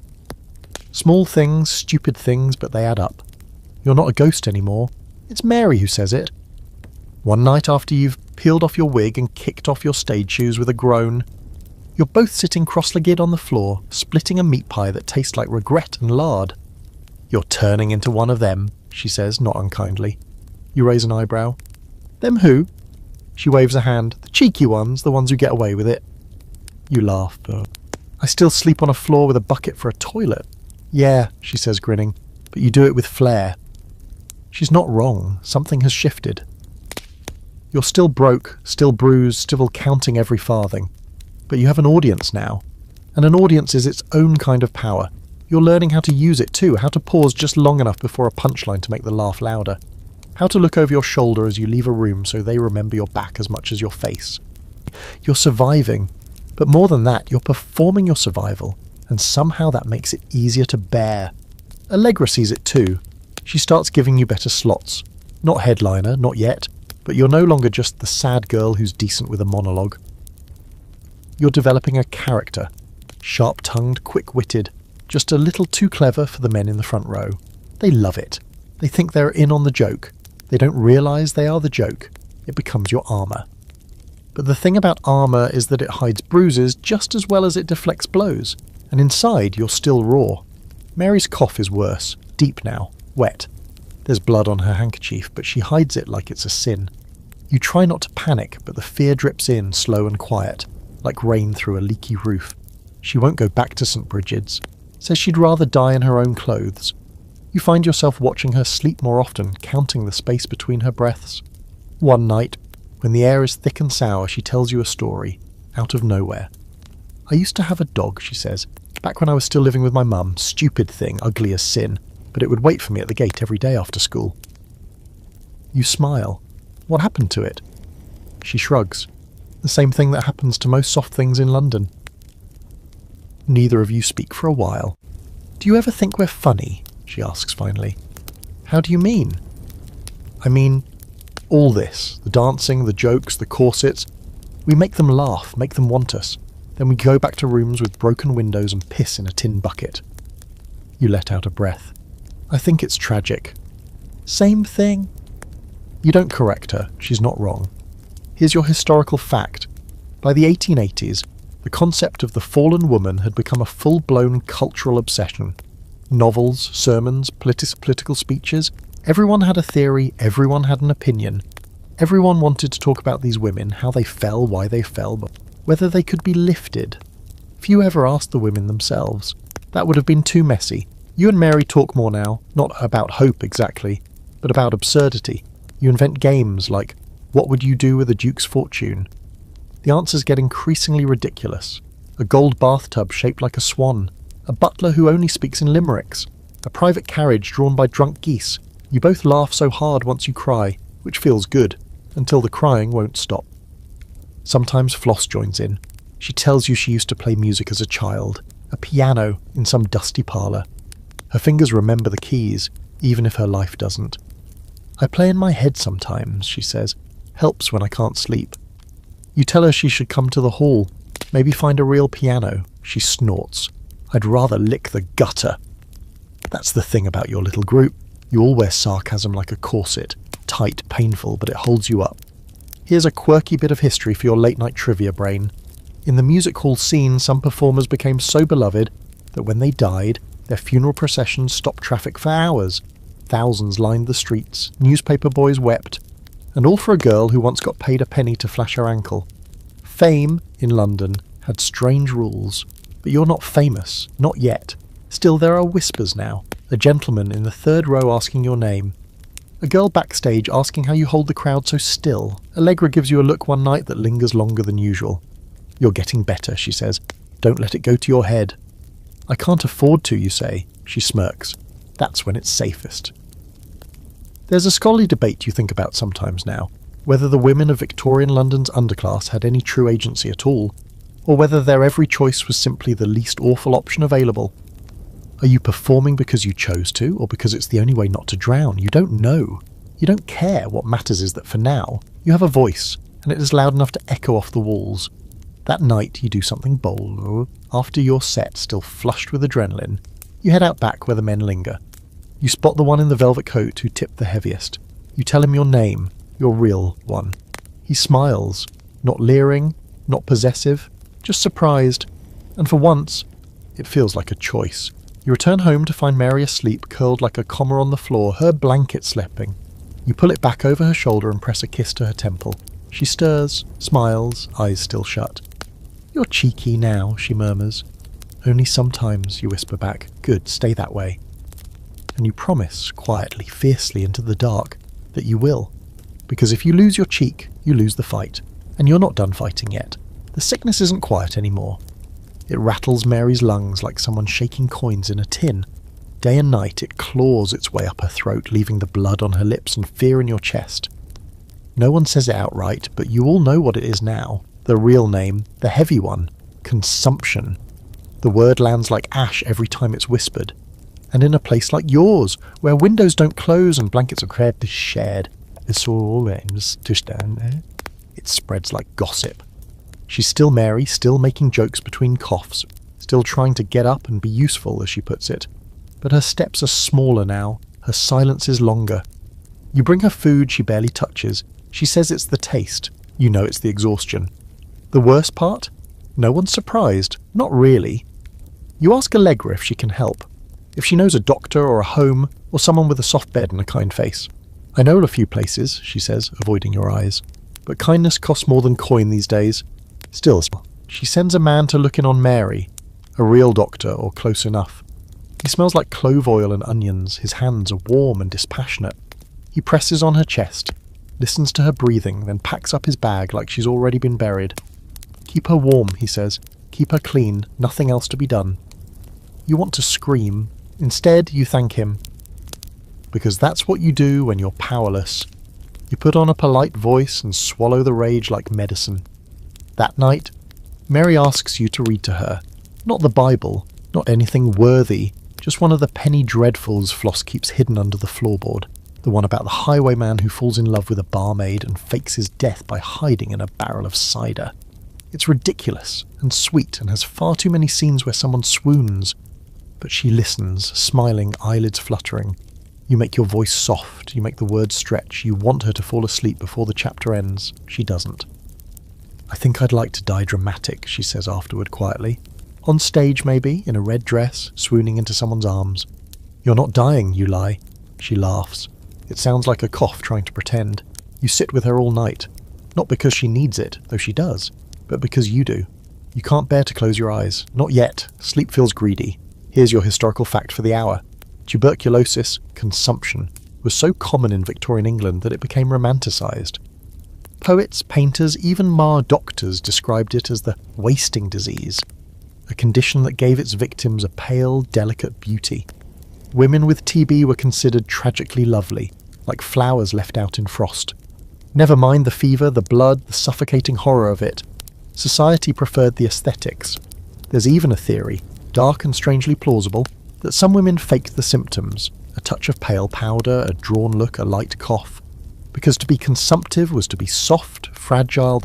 Small things, stupid things, but they add up. You're not a ghost anymore. It's Mary who says it. One night after you've peeled off your wig and kicked off your stage shoes with a groan, you're both sitting cross-legged on the floor, splitting a meat pie that tastes like regret and lard. You're turning into one of them, she says, not unkindly. You raise an eyebrow. Them who? She waves a hand. The cheeky ones, the ones who get away with it. You laugh. I still sleep on a floor with a bucket for a toilet. Yeah, she says, grinning, but you do it with flair. She's not wrong. Something has shifted. You're still broke, still bruised, still counting every farthing. But you have an audience now. And an audience is its own kind of power. You're learning how to use it too, how to pause just long enough before a punchline to make the laugh louder. How to look over your shoulder as you leave a room so they remember your back as much as your face. You're surviving. But more than that, you're performing your survival. And somehow that makes it easier to bear. Allegra sees it too. She starts giving you better slots. Not headliner, not yet, but you're no longer just the sad girl who's decent with a monologue. You're developing a character. Sharp-tongued, quick-witted, just a little too clever for the men in the front row. They love it. They think they're in on the joke. They don't realise they are the joke. It becomes your armour. But the thing about armour is that it hides bruises just as well as it deflects blows. And inside, you're still raw. Mary's cough is worse, deep now, wet. There's blood on her handkerchief, but she hides it like it's a sin. You try not to panic, but the fear drips in slow and quiet, like rain through a leaky roof. She won't go back to St. Bridget's, says she'd rather die in her own clothes. You find yourself watching her sleep more often, counting the space between her breaths. One night, when the air is thick and sour, she tells you a story, out of nowhere. I used to have a dog, she says, back when I was still living with my mum. Stupid thing, ugly as sin, but it would wait for me at the gate every day after school. You smile. What happened to it? She shrugs. The same thing that happens to most soft things in London. Neither of you speak for a while. Do you ever think we're funny? She asks finally. How do you mean? I mean, all this, the dancing, the jokes, the corsets, we make them laugh, make them want us. Then we go back to rooms with broken windows and piss in a tin bucket. You let out a breath. I think it's tragic. Same thing. You don't correct her, she's not wrong. Here's your historical fact. By the 1880s, the concept of the fallen woman had become a full-blown cultural obsession. Novels, sermons, political speeches, everyone had a theory, everyone had an opinion. Everyone wanted to talk about these women, how they fell, why they fell, but whether they could be lifted. Few ever asked the women themselves. That would have been too messy. You and Mary talk more now, not about hope exactly, but about absurdity. You invent games like, what would you do with a duke's fortune? The answers get increasingly ridiculous. A gold bathtub shaped like a swan. A butler who only speaks in limericks. A private carriage drawn by drunk geese. You both laugh so hard once you cry, which feels good, until the crying won't stop. Sometimes Floss joins in. She tells you she used to play music as a child, a piano in some dusty parlour. Her fingers remember the keys, even if her life doesn't. I play in my head sometimes, she says. Helps when I can't sleep. You tell her she should come to the hall, maybe find a real piano. She snorts. I'd rather lick the gutter. That's the thing about your little group. You all wear sarcasm like a corset. Tight, painful, but it holds you up. Here's a quirky bit of history for your late-night trivia brain. In the music hall scene, some performers became so beloved that when they died, their funeral processions stopped traffic for hours. Thousands lined the streets, newspaper boys wept, and all for a girl who once got paid a penny to flash her ankle. Fame, in London, had strange rules, but you're not famous, not yet. Still, there are whispers now, a gentleman in the third row asking your name. A girl backstage asking how you hold the crowd so still. Allegra gives you a look one night that lingers longer than usual. You're getting better, she says. Don't let it go to your head. I can't afford to, you say. She smirks. That's when it's safest. There's a scholarly debate you think about sometimes now, whether the women of Victorian London's underclass had any true agency at all, or whether their every choice was simply the least awful option available. Are you performing because you chose to, or because it's the only way not to drown? You don't know. You don't care. What matters is that for now, you have a voice, and it is loud enough to echo off the walls. That night, you do something bold. After your set, still flushed with adrenaline, you head out back where the men linger. You spot the one in the velvet coat who tipped the heaviest. You tell him your name, your real one. He smiles, not leering, not possessive, just surprised, and for once, it feels like a choice. You return home to find Mary asleep, curled like a comma on the floor, her blanket slipping. You pull it back over her shoulder and press a kiss to her temple. She stirs, smiles, eyes still shut. You're cheeky now, she murmurs. Only sometimes, you whisper back. Good, stay that way. And you promise, quietly, fiercely into the dark, that you will. Because if you lose your cheek, you lose the fight. And you're not done fighting yet. The sickness isn't quiet anymore. It rattles Mary's lungs like someone shaking coins in a tin. Day and night it claws its way up her throat, leaving the blood on her lips and fear in your chest. No one says it outright, but you all know what it is now. The real name, the heavy one. Consumption. The word lands like ash every time it's whispered. And in a place like yours, where windows don't close and blankets are shared, it spreads like gossip. She's still Mary, still making jokes between coughs, still trying to get up and be useful, as she puts it. But her steps are smaller now, her silence is longer. You bring her food she barely touches. She says it's the taste. You know it's the exhaustion. The worst part? No one's surprised. Not really. You ask Allegra if she can help. If she knows a doctor or a home, or someone with a soft bed and a kind face. I know a few places, she says, avoiding your eyes. But kindness costs more than coin these days. Still, she sends a man to look in on Mary, a real doctor or close enough. He smells like clove oil and onions. His hands are warm and dispassionate. He presses on her chest, listens to her breathing, then packs up his bag like she's already been buried. Keep her warm, he says. Keep her clean. Nothing else to be done. You want to scream. Instead, you thank him. Because that's what you do when you're powerless. You put on a polite voice and swallow the rage like medicine. That night, Mary asks you to read to her. Not the Bible, not anything worthy, just one of the penny dreadfuls Floss keeps hidden under the floorboard. The one about the highwayman who falls in love with a barmaid and fakes his death by hiding in a barrel of cider. It's ridiculous and sweet and has far too many scenes where someone swoons. But she listens, smiling, eyelids fluttering. You make your voice soft, you make the words stretch, you want her to fall asleep before the chapter ends. She doesn't. I think I'd like to die dramatic, she says afterward quietly. On stage maybe, in a red dress, swooning into someone's arms. You're not dying, you lie. She laughs. It sounds like a cough trying to pretend. You sit with her all night. Not because she needs it, though she does, but because you do. You can't bear to close your eyes. Not yet. Sleep feels greedy. Here's your historical fact for the hour. Tuberculosis, consumption, was so common in Victorian England that it became romanticised. Poets, painters, even doctors described it as the wasting disease, a condition that gave its victims a pale, delicate beauty. Women with TB were considered tragically lovely, like flowers left out in frost. Never mind the fever, the blood, the suffocating horror of it. Society preferred the aesthetics. There's even a theory, dark and strangely plausible, that some women faked the symptoms, a touch of pale powder, a drawn look, a light cough, because to be consumptive was to be soft, fragile,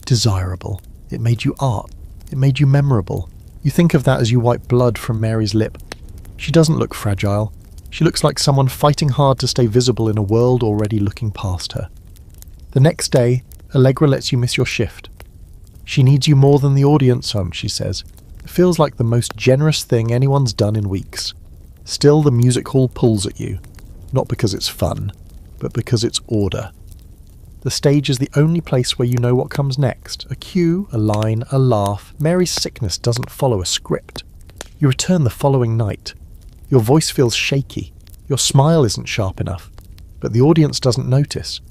desirable. It made you art. It made you memorable. You think of that as you wipe blood from Mary's lip. She doesn't look fragile. She looks like someone fighting hard to stay visible in a world already looking past her. The next day, Allegra lets you miss your shift. She needs you more than the audience, she says. It feels like the most generous thing anyone's done in weeks. Still, the music hall pulls at you. Not because it's fun, but because it's order. The stage is the only place where you know what comes next. A cue, a line, a laugh. Mary's sickness doesn't follow a script. You return the following night. Your voice feels shaky. Your smile isn't sharp enough. But the audience doesn't notice.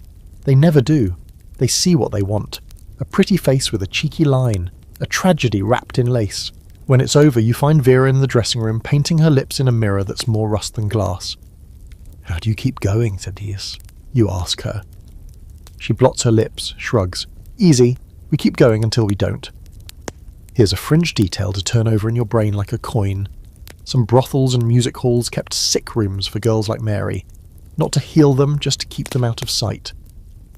They never do. They see what they want. A pretty face with a cheeky line. A tragedy wrapped in lace. When it's over, you find Vera in the dressing room painting her lips in a mirror that's more rust than glass. "How do you keep going, Thaddeus?" you ask her. She blots her lips, shrugs. "Easy. We keep going until we don't." Here's a fringe detail to turn over in your brain like a coin. Some brothels and music halls kept sick rooms for girls like Mary. Not to heal them, just to keep them out of sight.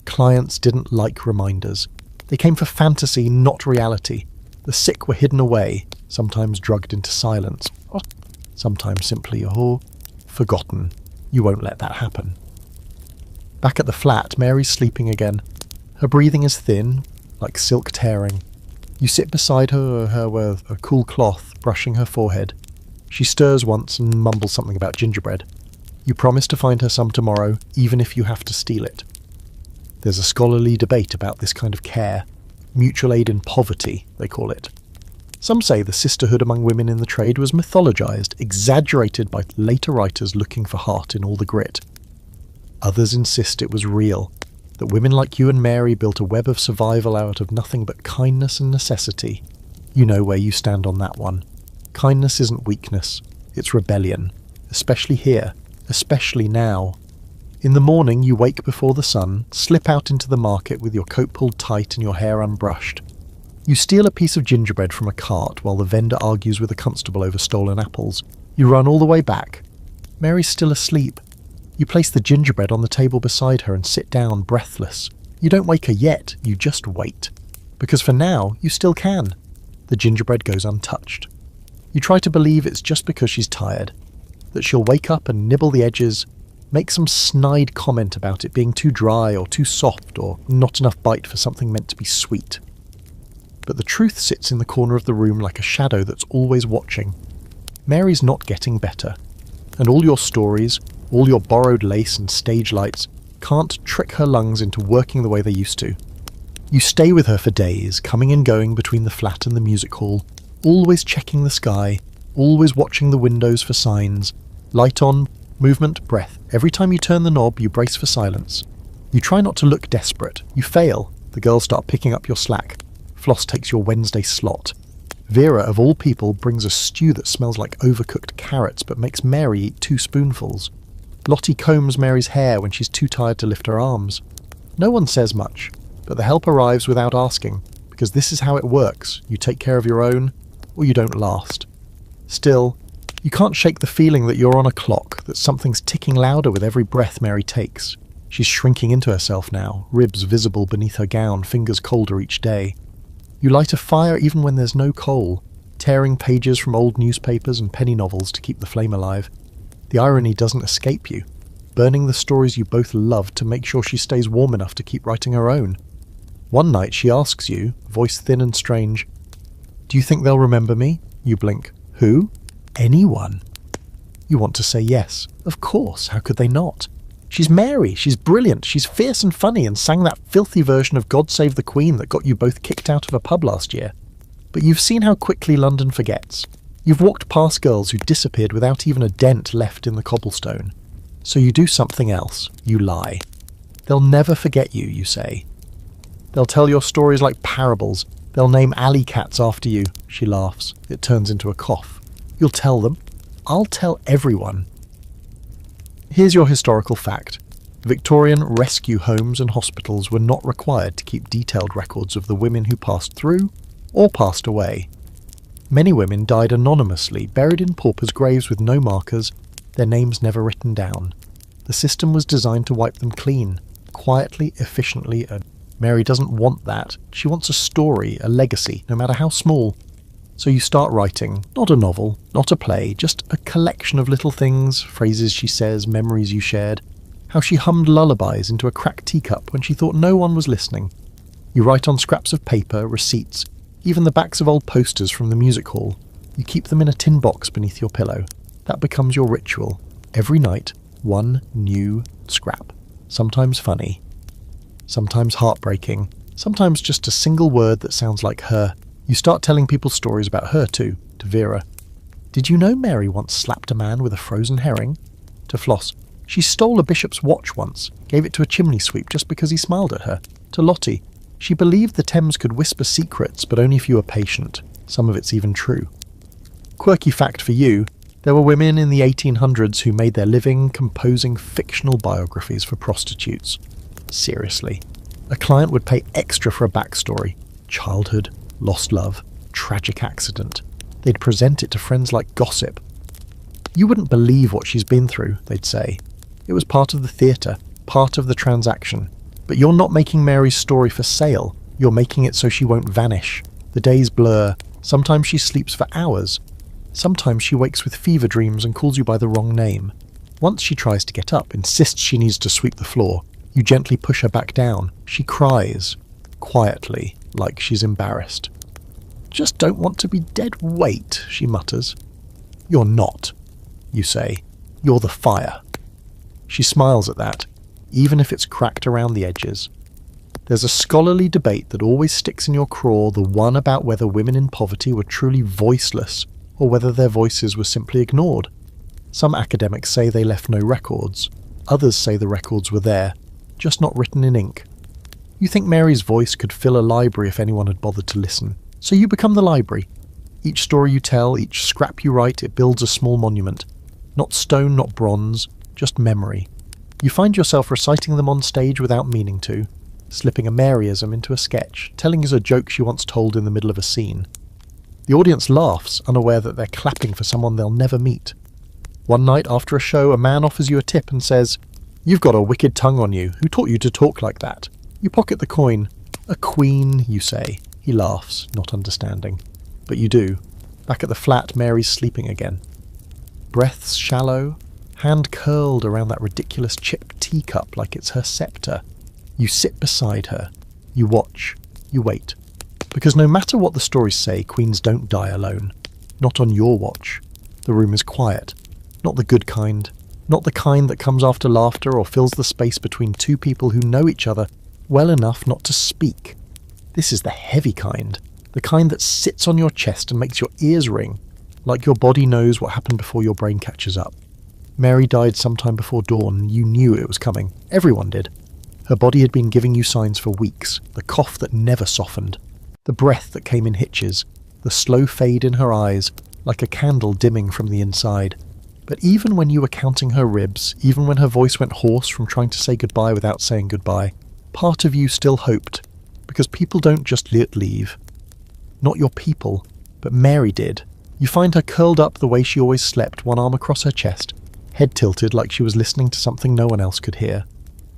Clients didn't like reminders. They came for fantasy, not reality. The sick were hidden away, sometimes drugged into silence. Sometimes simply, forgotten. You won't let that happen. Back at the flat, Mary's sleeping again. Her breathing is thin, like silk tearing. You sit beside her with a cool cloth, brushing her forehead. She stirs once and mumbles something about gingerbread. You promise to find her some tomorrow, even if you have to steal it. There's a scholarly debate about this kind of care. Mutual aid in poverty, they call it. Some say the sisterhood among women in the trade was mythologized, exaggerated by later writers looking for heart in all the grit. Others insist it was real, that women like you and Mary built a web of survival out of nothing but kindness and necessity. You know where you stand on that one. Kindness isn't weakness, it's rebellion, especially here, especially now. In the morning you wake before the sun, slip out into the market with your coat pulled tight and your hair unbrushed. You steal a piece of gingerbread from a cart while the vendor argues with a constable over stolen apples. You run all the way back. Mary's still asleep. You place the gingerbread on the table beside her and sit down, breathless. You don't wake her yet, you just wait. Because for now, you still can. The gingerbread goes untouched. You try to believe it's just because she's tired, that she'll wake up and nibble the edges, make some snide comment about it being too dry or too soft or not enough bite for something meant to be sweet. But the truth sits in the corner of the room like a shadow that's always watching. Mary's not getting better, and all your stories, all your borrowed lace and stage lights can't trick her lungs into working the way they used to. You stay with her for days, coming and going between the flat and the music hall, always checking the sky, always watching the windows for signs. Light on, movement, breath. Every time you turn the knob, you brace for silence. You try not to look desperate. You fail. The girls start picking up your slack. Floss takes your Wednesday slot. Vera, of all people, brings a stew that smells like overcooked carrots but makes Mary eat 2 spoonfuls. Lottie combs Mary's hair when she's too tired to lift her arms. No one says much, but the help arrives without asking, because this is how it works. You take care of your own, or you don't last. Still, you can't shake the feeling that you're on a clock, that something's ticking louder with every breath Mary takes. She's shrinking into herself now, ribs visible beneath her gown, fingers colder each day. You light a fire even when there's no coal, tearing pages from old newspapers and penny novels to keep the flame alive. The irony doesn't escape you, burning the stories you both love to make sure she stays warm enough to keep writing her own. One night she asks you, voice thin and strange, "Do you think they'll remember me?" You blink. "Who?" "Anyone." You want to say yes. Of course, how could they not? She's Mary, she's brilliant, she's fierce and funny and sang that filthy version of God Save the Queen that got you both kicked out of a pub last year. But you've seen how quickly London forgets. You've walked past girls who disappeared without even a dent left in the cobblestone. So you do something else. You lie. They'll never forget you, you say. They'll tell your stories like parables. They'll name alley cats after you. She laughs. It turns into a cough. You'll tell them. I'll tell everyone. Here's your historical fact. Victorian rescue homes and hospitals were not required to keep detailed records of the women who passed through or passed away. Many women died anonymously, buried in paupers' graves with no markers, their names never written down. The system was designed to wipe them clean, quietly, efficiently, and Mary doesn't want that. She wants a story, a legacy, no matter how small. So you start writing, not a novel, not a play, just a collection of little things, phrases she says, memories you shared, how she hummed lullabies into a cracked teacup when she thought no one was listening. You write on scraps of paper, receipts, even the backs of old posters from the music hall. You keep them in a tin box beneath your pillow. That becomes your ritual. Every night, one new scrap. Sometimes funny, sometimes heartbreaking, sometimes just a single word that sounds like her. You start telling people stories about her too, to Vera. Did you know Mary once slapped a man with a frozen herring? To Floss. She stole a bishop's watch once, gave it to a chimney sweep just because he smiled at her. To Lottie. She believed the Thames could whisper secrets, but only if you were patient. Some of it's even true. Quirky fact for you, there were women in the 1800s who made their living composing fictional biographies for prostitutes. Seriously. A client would pay extra for a backstory. Childhood, lost love, tragic accident. They'd present it to friends like gossip. You wouldn't believe what she's been through, they'd say. It was part of the theatre, part of the transaction. But you're not making Mary's story for sale. You're making it so she won't vanish. The days blur. Sometimes she sleeps for hours. Sometimes she wakes with fever dreams and calls you by the wrong name. Once she tries to get up, insists she needs to sweep the floor. You gently push her back down. She cries. Quietly, like she's embarrassed. "Just don't want to be dead weight," she mutters. "You're not," you say. "You're the fire." She smiles at that, even if it's cracked around the edges. There's a scholarly debate that always sticks in your craw, the one about whether women in poverty were truly voiceless or whether their voices were simply ignored. Some academics say they left no records. Others say the records were there, just not written in ink. You think Mary's voice could fill a library if anyone had bothered to listen. So you become the library. Each story you tell, each scrap you write, it builds a small monument. Not stone, not bronze, just memory. You find yourself reciting them on stage without meaning to, slipping a Maryism into a sketch, telling as a joke she once told in the middle of a scene. The audience laughs, unaware that they're clapping for someone they'll never meet. One night after a show, a man offers you a tip and says, "You've got a wicked tongue on you. Who taught you to talk like that?" You pocket the coin. "A queen," you say. He laughs, not understanding. But you do. Back at the flat, Mary's sleeping again. Breaths shallow, hand curled around that ridiculous chipped teacup like it's her sceptre. You sit beside her. You watch. You wait. Because no matter what the stories say, queens don't die alone. Not on your watch. The room is quiet. Not the good kind. Not the kind that comes after laughter or fills the space between two people who know each other well enough not to speak. This is the heavy kind, the kind that sits on your chest and makes your ears ring, like your body knows what happened before your brain catches up. Mary died sometime before dawn, and you knew it was coming. Everyone did. Her body had been giving you signs for weeks, the cough that never softened, the breath that came in hitches, the slow fade in her eyes, like a candle dimming from the inside. But even when you were counting her ribs, even when her voice went hoarse from trying to say goodbye without saying goodbye, part of you still hoped, because people don't just leave. Not your people, but Mary did. You find her curled up the way she always slept, one arm across her chest, head tilted like she was listening to something no one else could hear.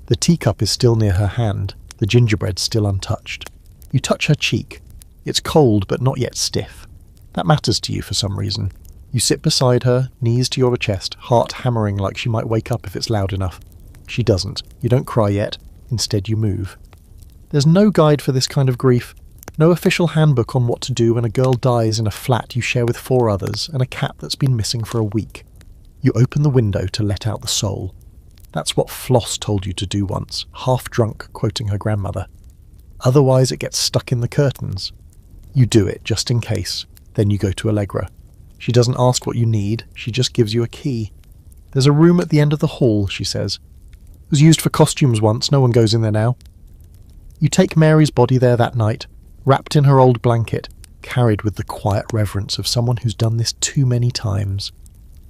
The teacup is still near her hand, the gingerbread still untouched. You touch her cheek. It's cold but not yet stiff. That matters to you for some reason. You sit beside her, knees to your chest, heart hammering like she might wake up if it's loud enough. She doesn't. You don't cry yet. Instead you move. There's no guide for this kind of grief. No official handbook on what to do when a girl dies in a flat you share with 4 others and a cat that's been missing for a week. You open the window to let out the soul. That's what Floss told you to do once, half drunk, quoting her grandmother. Otherwise it gets stuck in the curtains. You do it, just in case. Then you go to Allegra. She doesn't ask what you need, she just gives you a key. There's a room at the end of the hall, she says. It was used for costumes once, no one goes in there now. You take Mary's body there that night, wrapped in her old blanket, carried with the quiet reverence of someone who's done this too many times.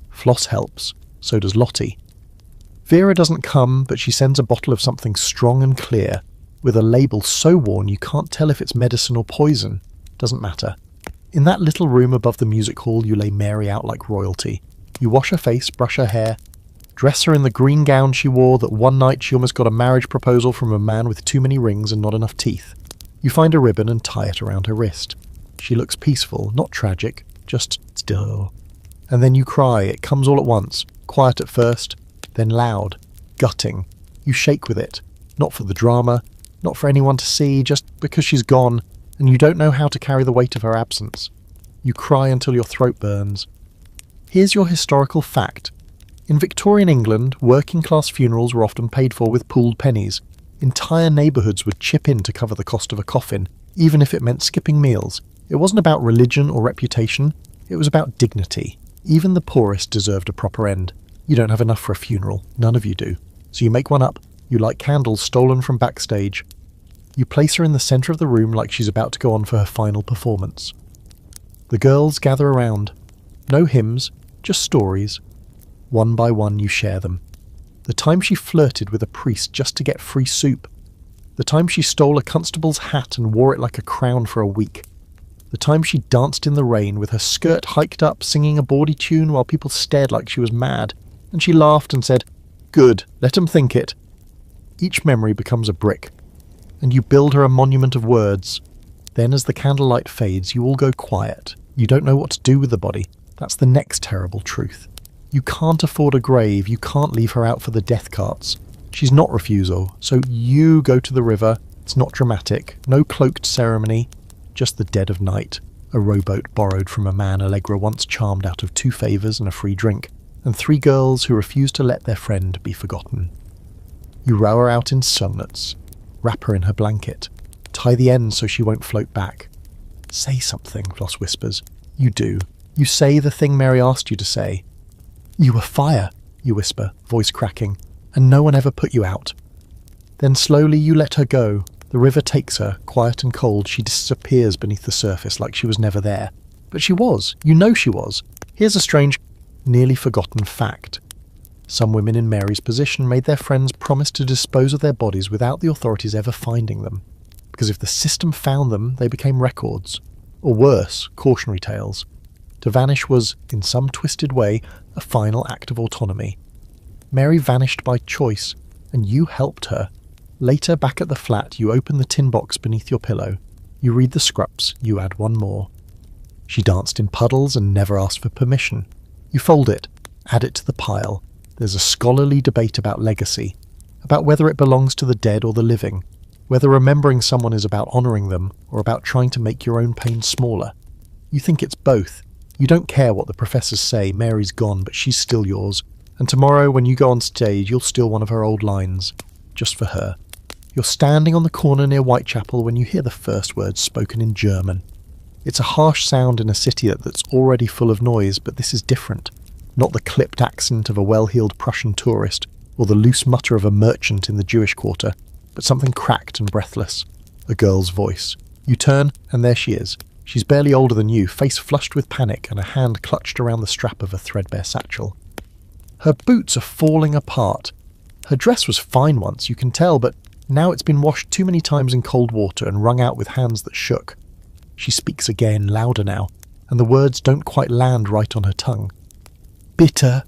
Floss helps, so does Lottie. Vera doesn't come, but she sends a bottle of something strong and clear, with a label so worn you can't tell if it's medicine or poison. Doesn't matter. In that little room above the music hall, you lay Mary out like royalty. You wash her face, brush her hair, dress her in the green gown she wore that one night she almost got a marriage proposal from a man with too many rings and not enough teeth. You find a ribbon and tie it around her wrist. She looks peaceful, not tragic, just still. And then you cry. It comes all at once, quiet at first, then loud, gutting. You shake with it, not for the drama, not for anyone to see, just because she's gone, and you don't know how to carry the weight of her absence. You cry until your throat burns. Here's your historical fact. In Victorian England, working-class funerals were often paid for with pooled pennies. Entire neighbourhoods would chip in to cover the cost of a coffin, even if it meant skipping meals. It wasn't about religion or reputation, it was about dignity. Even the poorest deserved a proper end. You don't have enough for a funeral, none of you do. So you make one up. You light candles stolen from backstage. You place her in the centre of the room like she's about to go on for her final performance. The girls gather around. No hymns, just stories. One by one you share them. The time she flirted with a priest just to get free soup. The time she stole a constable's hat and wore it like a crown for a week. The time she danced in the rain with her skirt hiked up singing a bawdy tune while people stared like she was mad. And she laughed and said, "Good, let 'em think it." Each memory becomes a brick. And you build her a monument of words. Then as the candlelight fades, you all go quiet. You don't know what to do with the body. That's the next terrible truth. You can't afford a grave, you can't leave her out for the death carts. She's not refusal, so you go to the river. It's not dramatic, no cloaked ceremony, just the dead of night. A rowboat borrowed from a man Allegra once charmed out of 2 favours and a free drink, and 3 girls who refused to let their friend be forgotten. You row her out in sunlets. Wrap her in her blanket. Tie the ends so she won't float back. Say something, Floss whispers. You do. You say the thing Mary asked you to say. You were fire, you whisper, voice cracking, and no one ever put you out. Then slowly you let her go. The river takes her, quiet and cold. She disappears beneath the surface like she was never there. But she was. You know she was. Here's a strange, nearly forgotten fact. Some women in Mary's position made their friends promise to dispose of their bodies without the authorities ever finding them, because if the system found them, they became records, or worse, cautionary tales. To vanish was, in some twisted way, a final act of autonomy. Mary vanished by choice, and you helped her. Later, back at the flat, you open the tin box beneath your pillow. You read the scraps, you add one more. She danced in puddles and never asked for permission. You fold it, add it to the pile. There's a scholarly debate about legacy, about whether it belongs to the dead or the living, whether remembering someone is about honouring them or about trying to make your own pain smaller. You think it's both. You don't care what the professors say. Mary's gone, but she's still yours. And tomorrow, when you go on stage, you'll steal one of her old lines, just for her. You're standing on the corner near Whitechapel when you hear the first words spoken in German. It's a harsh sound in a city that's already full of noise, but this is different. Not the clipped accent of a well-heeled Prussian tourist, or the loose mutter of a merchant in the Jewish quarter, but something cracked and breathless. A girl's voice. You turn, and there she is. She's barely older than you, face flushed with panic and a hand clutched around the strap of a threadbare satchel. Her boots are falling apart. Her dress was fine once, you can tell, but now it's been washed too many times in cold water and wrung out with hands that shook. She speaks again, louder now, and the words don't quite land right on her tongue. Bitte.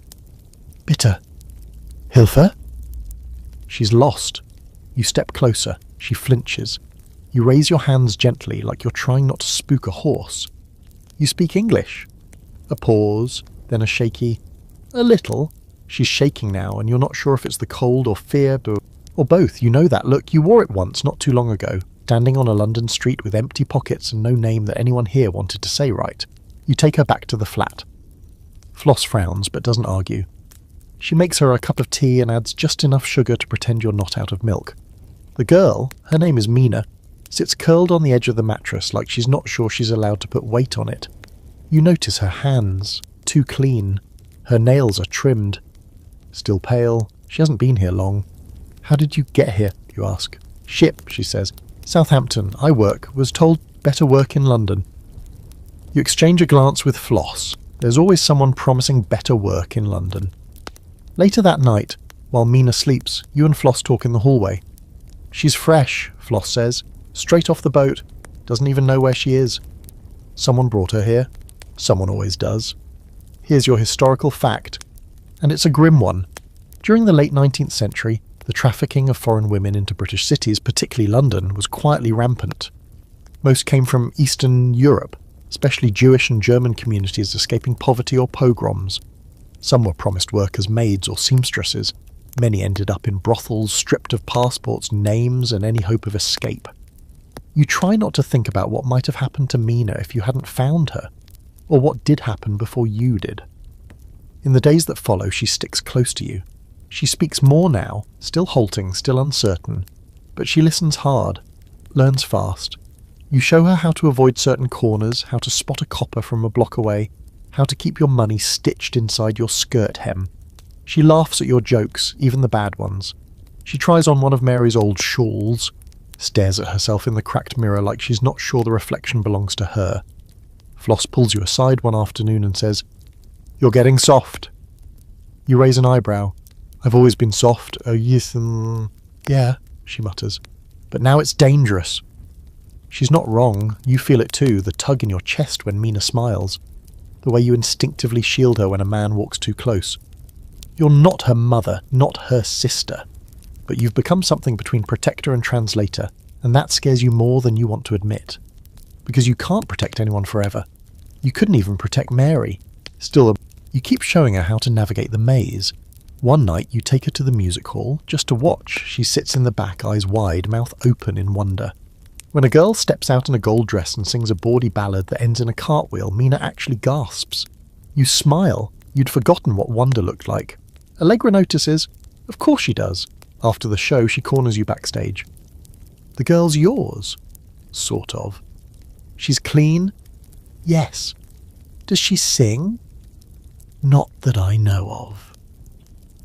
Bitte. Hilfe? She's lost. You step closer. She flinches. You raise your hands gently, like you're trying not to spook a horse. You speak English. A pause, then a shaky, a little. She's shaking now, and you're not sure if it's the cold or fear, or both. You know that look. You wore it once, not too long ago, standing on a London street with empty pockets and no name that anyone here wanted to say right. You take her back to the flat. Floss frowns, but doesn't argue. She makes her a cup of tea and adds just enough sugar to pretend you're not out of milk. The girl, her name is Mina, sits curled on the edge of the mattress like she's not sure she's allowed to put weight on it. You notice her hands, too clean. Her nails are trimmed. Still pale. She hasn't been here long. How did you get here, you ask. Ship, she says. Southampton, I work. Was told better work in London. You exchange a glance with Floss. There's always someone promising better work in London. Later that night, while Mina sleeps, you and Floss talk in the hallway. She's fresh, Floss says. Straight off the boat. Doesn't even know where she is. Someone brought her here. Someone always does. Here's your historical fact. And it's a grim one. During the late 19th century, the trafficking of foreign women into British cities, particularly London, was quietly rampant. Most came from Eastern Europe, especially Jewish and German communities escaping poverty or pogroms. Some were promised work as maids or seamstresses. Many ended up in brothels, stripped of passports, names, and any hope of escape. You try not to think about what might have happened to Mina if you hadn't found her, or what did happen before you did. In the days that follow, she sticks close to you. She speaks more now, still halting, still uncertain, but she listens hard, learns fast. You show her how to avoid certain corners, how to spot a copper from a block away, how to keep your money stitched inside your skirt hem. She laughs at your jokes, even the bad ones. She tries on one of Mary's old shawls, stares at herself in the cracked mirror like she's not sure the reflection belongs to her. Floss pulls you aside one afternoon and says, "You're getting soft." You raise an eyebrow. "I've always been soft." "Oh, yes, yeah," she mutters. "But now it's dangerous." She's not wrong. You feel it too, the tug in your chest when Mina smiles. The way you instinctively shield her when a man walks too close. You're not her mother, not her sister. But you've become something between protector and translator, and that scares you more than you want to admit. Because you can't protect anyone forever. You couldn't even protect Mary. Still, you keep showing her how to navigate the maze. One night you take her to the music hall, just to watch. She sits in the back, eyes wide, mouth open in wonder. When a girl steps out in a gold dress and sings a bawdy ballad that ends in a cartwheel, Mina actually gasps. You smile. You'd forgotten what wonder looked like. Allegra notices. Of course she does. After the show, she corners you backstage. The girl's yours. Sort of. She's clean? Yes. Does she sing? Not that I know of.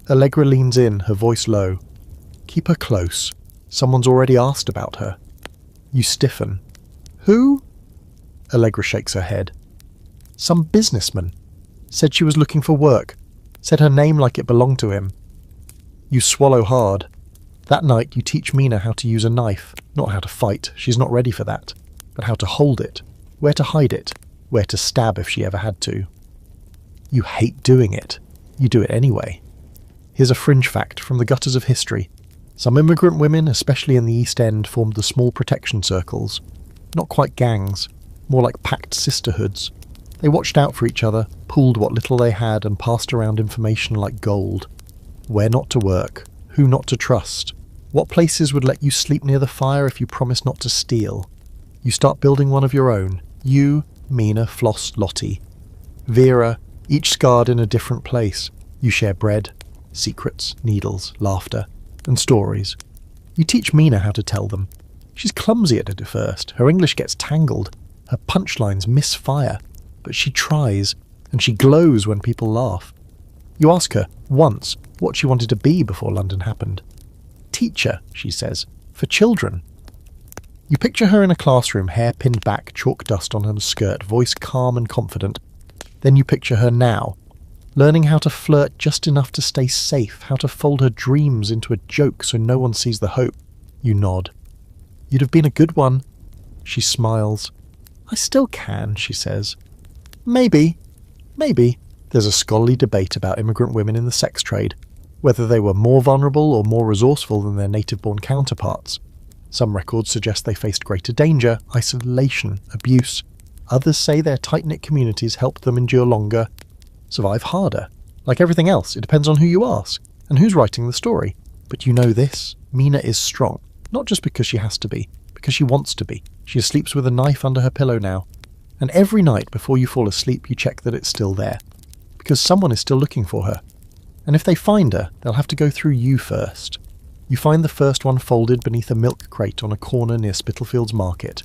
Allegra leans in, her voice low. Keep her close. Someone's already asked about her. You stiffen. Who? Allegra shakes her head. Some businessman. Said she was looking for work. Said her name like it belonged to him. You swallow hard. That night you teach Mina how to use a knife. Not how to fight, she's not ready for that. But how to hold it. Where to hide it. Where to stab if she ever had to. You hate doing it. You do it anyway. Here's a fringe fact from the gutters of history. Some immigrant women, especially in the East End, formed the small protection circles. Not quite gangs, more like packed sisterhoods. They watched out for each other, pooled what little they had, and passed around information like gold. Where not to work, who not to trust, what places would let you sleep near the fire if you promised not to steal. You start building one of your own. You, Mina, Floss, Lottie. Vera, each scarred in a different place. You share bread, secrets, needles, laughter, and stories. You teach Mina how to tell them. She's clumsy at it at first, her English gets tangled, her punchlines misfire, but she tries, and she glows when people laugh. You ask her, once, what she wanted to be before London happened. Teacher, she says, for children. You picture her in a classroom, hair pinned back, chalk dust on her skirt, voice calm and confident. Then you picture her now, learning how to flirt just enough to stay safe, how to fold her dreams into a joke so no one sees the hope. You nod. You'd have been a good one. She smiles. I still can, she says. Maybe. There's a scholarly debate about immigrant women in the sex trade, whether they were more vulnerable or more resourceful than their native-born counterparts. Some records suggest they faced greater danger, isolation, abuse. Others say their tight-knit communities helped them endure longer, survive harder. Like everything else, it depends on who you ask, and who's writing the story. But you know this, Mina is strong, not just because she has to be, because she wants to be. She sleeps with a knife under her pillow now. And every night before you fall asleep, you check that it's still there. Because someone is still looking for her. And if they find her, they'll have to go through you first. You find the first one folded beneath a milk crate on a corner near Spitalfields Market.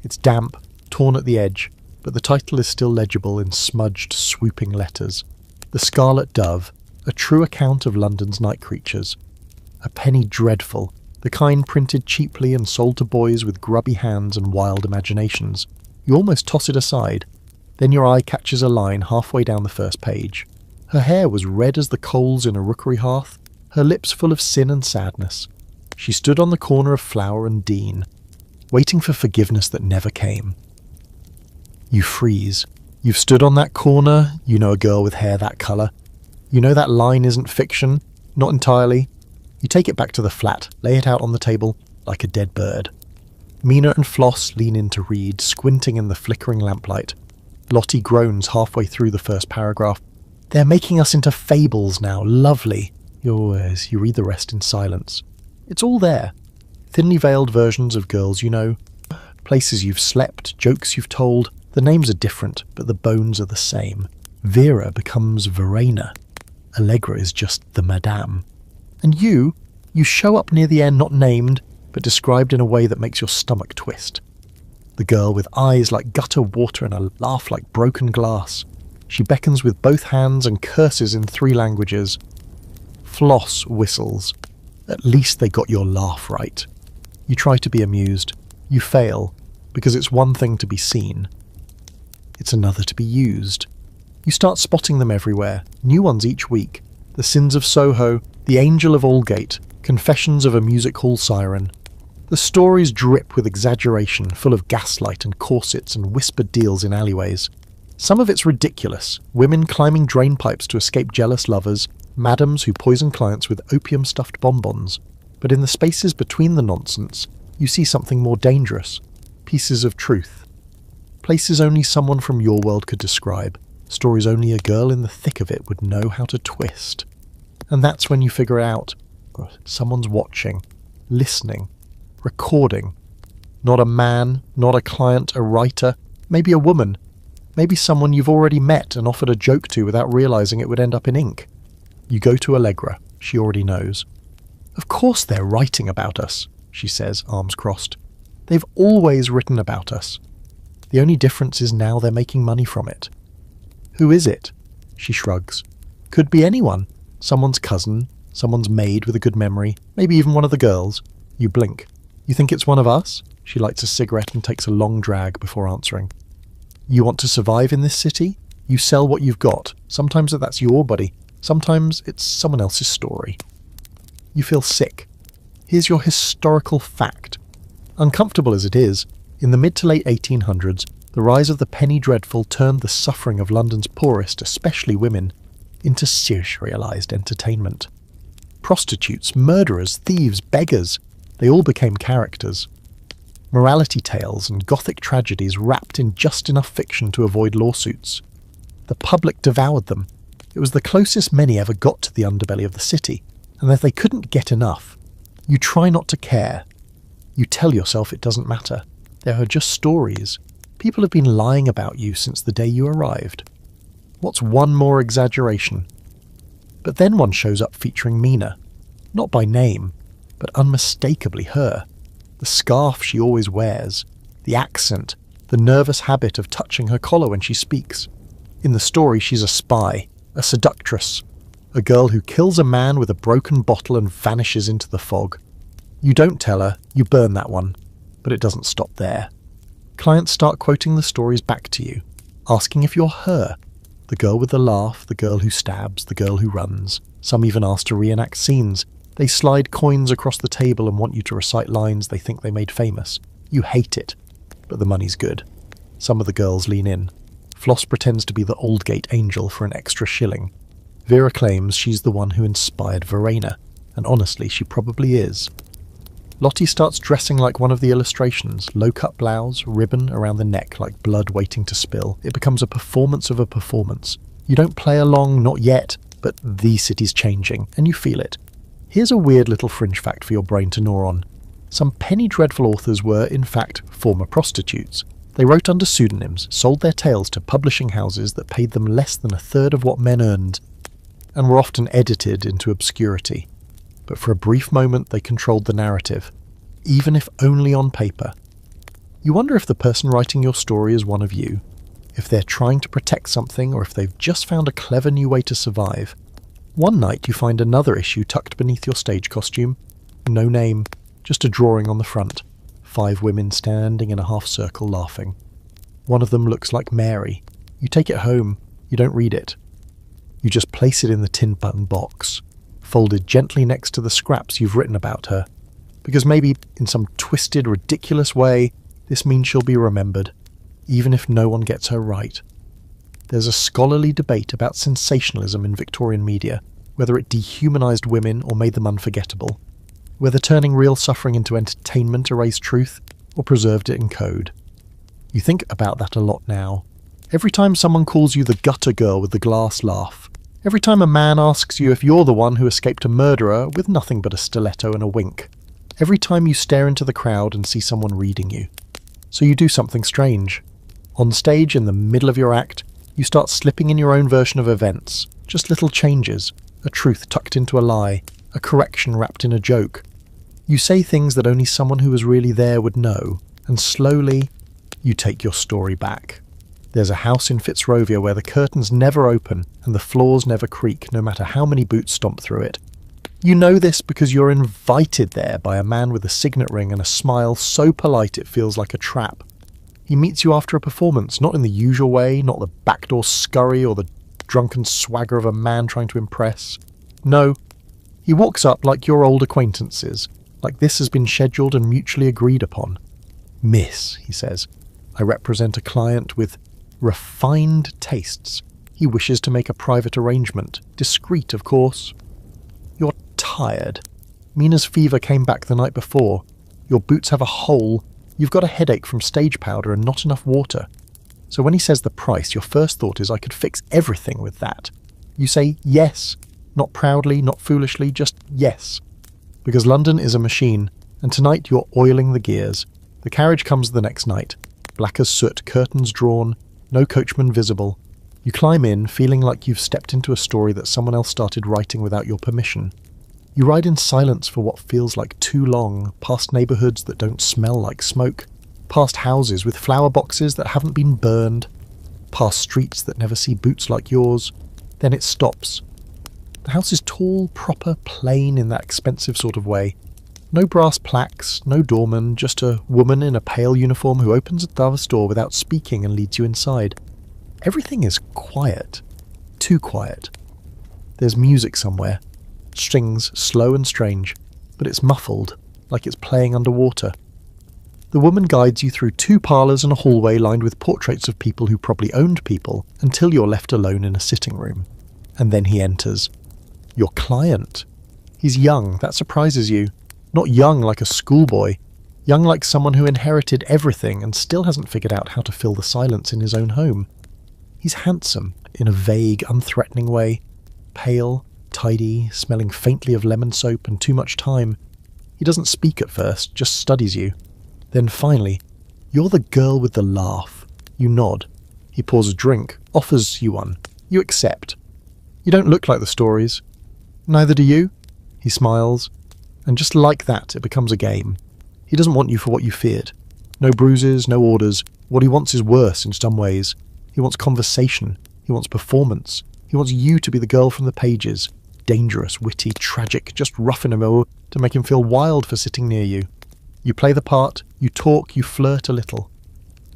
It's damp, torn at the edge, but the title is still legible in smudged, swooping letters. The Scarlet Dove, a true account of London's night creatures. A penny dreadful, the kind printed cheaply and sold to boys with grubby hands and wild imaginations. You almost toss it aside. Then your eye catches a line halfway down the first page. Her hair was red as the coals in a rookery hearth, her lips full of sin and sadness. She stood on the corner of Flower and Dean, waiting for forgiveness that never came. You freeze. You've stood on that corner, you know a girl with hair that colour. You know that line isn't fiction, not entirely. You take it back to the flat, lay it out on the table, like a dead bird. Mina and Floss lean in to read, squinting in the flickering lamplight. Lottie groans halfway through the first paragraph. They're making us into fables now, lovely. You read the rest in silence. It's all there. Thinly veiled versions of girls you know, places you've slept, jokes you've told. The names are different, but the bones are the same. Vera becomes Verena. Allegra is just the Madame. And you show up near the end not named, but described in a way that makes your stomach twist. The girl with eyes like gutter water and a laugh like broken glass. She beckons with both hands and curses in 3 languages. Floss whistles. At least they got your laugh right. You try to be amused. You fail, because it's one thing to be seen. It's another to be used. You start spotting them everywhere, new ones each week. The Sins of Soho, The Angel of Aldgate, Confessions of a Music Hall Siren. The stories drip with exaggeration, full of gaslight and corsets and whispered deals in alleyways. Some of it's ridiculous, women climbing drainpipes to escape jealous lovers, madams who poison clients with opium-stuffed bonbons. But in the spaces between the nonsense, you see something more dangerous. Pieces of truth. Places only someone from your world could describe. Stories only a girl in the thick of it would know how to twist. And that's when you figure out, someone's watching, listening, recording. Not a man, not a client, a writer, maybe a woman, maybe someone you've already met and offered a joke to without realising it would end up in ink. You go to Allegra, she already knows. Of course they're writing about us, she says, arms crossed. They've always written about us. The only difference is now they're making money from it. Who is it? She shrugs. Could be anyone. Someone's cousin, someone's maid with a good memory, maybe even one of the girls. You blink. You think it's one of us? She lights a cigarette and takes a long drag before answering. You want to survive in this city? You sell what you've got. Sometimes that's your body. Sometimes it's someone else's story. You feel sick. Here's your historical fact. Uncomfortable as it is, in the mid to late 1800s, the rise of the penny dreadful turned the suffering of London's poorest, especially women, into serialised entertainment. Prostitutes, murderers, thieves, beggars, they all became characters. Morality tales and gothic tragedies wrapped in just enough fiction to avoid lawsuits. The public devoured them. It was the closest many ever got to the underbelly of the city, and if they couldn't get enough, you try not to care. You tell yourself it doesn't matter. There are just stories. People have been lying about you since the day you arrived. What's one more exaggeration? But then one shows up featuring Mina. Not by name. but unmistakably her. The scarf she always wears, the accent, the nervous habit of touching her collar when she speaks. In the story, she's a spy, a seductress, a girl who kills a man with a broken bottle and vanishes into the fog. You don't tell her, you burn that one, but it doesn't stop there. Clients start quoting the stories back to you, asking if you're her, the girl with the laugh, the girl who stabs, the girl who runs. Some even ask to reenact scenes. They slide coins across the table and want you to recite lines they think they made famous. You hate it, but the money's good. Some of the girls lean in. Floss pretends to be the Aldgate angel for an extra shilling. Vera claims she's the one who inspired Verena, and honestly, she probably is. Lottie starts dressing like one of the illustrations, low-cut blouse, ribbon around the neck like blood waiting to spill. It becomes a performance of a performance. You don't play along, not yet, but the city's changing, and you feel it. Here's a weird little fringe fact for your brain to gnaw on. Some penny dreadful authors were, in fact, former prostitutes. They wrote under pseudonyms, sold their tales to publishing houses that paid them less than a third of what men earned, and were often edited into obscurity. But for a brief moment they controlled the narrative, even if only on paper. You wonder if the person writing your story is one of you, if they're trying to protect something or if they've just found a clever new way to survive. One night you find another issue tucked beneath your stage costume. No name, just a drawing on the front. 5 women standing in a half circle laughing. One of them looks like Mary. You take it home, you don't read it. You just place it in the tin button box, folded gently next to the scraps you've written about her, because maybe, in some twisted, ridiculous way, this means she'll be remembered, even if no one gets her right. There's a scholarly debate about sensationalism in Victorian media, whether it dehumanised women or made them unforgettable, whether turning real suffering into entertainment erased truth or preserved it in code. You think about that a lot now. Every time someone calls you the gutter girl with the glass laugh, every time a man asks you if you're the one who escaped a murderer with nothing but a stiletto and a wink, every time you stare into the crowd and see someone reading you. So you do something strange. On stage, in the middle of your act, you start slipping in your own version of events, just little changes, a truth tucked into a lie, a correction wrapped in a joke. You say things that only someone who was really there would know, and slowly, you take your story back. There's a house in Fitzrovia where the curtains never open and the floors never creak, no matter how many boots stomp through it. You know this because you're invited there by a man with a signet ring and a smile so polite it feels like a trap. He meets you after a performance, not in the usual way, not the backdoor scurry or the drunken swagger of a man trying to impress. No, he walks up like your old acquaintances, like this has been scheduled and mutually agreed upon. "Miss," he says, "I represent a client with refined tastes. He wishes to make a private arrangement, discreet of course." You're tired. Mina's fever came back the night before. Your boots have a hole. You've got a headache from stage powder and not enough water. So when he says the price, your first thought is I could fix everything with that. You say yes, not proudly, not foolishly, just yes. Because London is a machine, and tonight you're oiling the gears. The carriage comes the next night. Black as soot, curtains drawn, no coachman visible. You climb in, feeling like you've stepped into a story that someone else started writing without your permission. You ride in silence for what feels like too long, past neighbourhoods that don't smell like smoke, past houses with flower boxes that haven't been burned, past streets that never see boots like yours. Then it stops. The house is tall, proper, plain in that expensive sort of way. No brass plaques, no doorman, just a woman in a pale uniform who opens a Dove's door without speaking and leads you inside. Everything is quiet. Too quiet. There's music somewhere. Strings, slow and strange, but it's muffled, like it's playing underwater. The woman guides you through 2 parlours and a hallway lined with portraits of people who probably owned people, until you're left alone in a sitting room. And then he enters. Your client. He's young, that surprises you. Not young like a schoolboy. Young like someone who inherited everything and still hasn't figured out how to fill the silence in his own home. He's handsome, in a vague, unthreatening way. Pale, tidy, smelling faintly of lemon soap and too much time. He doesn't speak at first, just studies you. Then finally, you're the girl with the laugh. You nod. He pours a drink, offers you one. You accept. You don't look like the stories. Neither do you. He smiles. And just like that, it becomes a game. He doesn't want you for what you feared. No bruises, no orders. What he wants is worse in some ways. He wants conversation. He wants performance. He wants you to be the girl from the pages. Dangerous, witty, tragic, just roughing him to make him feel wild for sitting near you. You play the part, you talk, you flirt a little.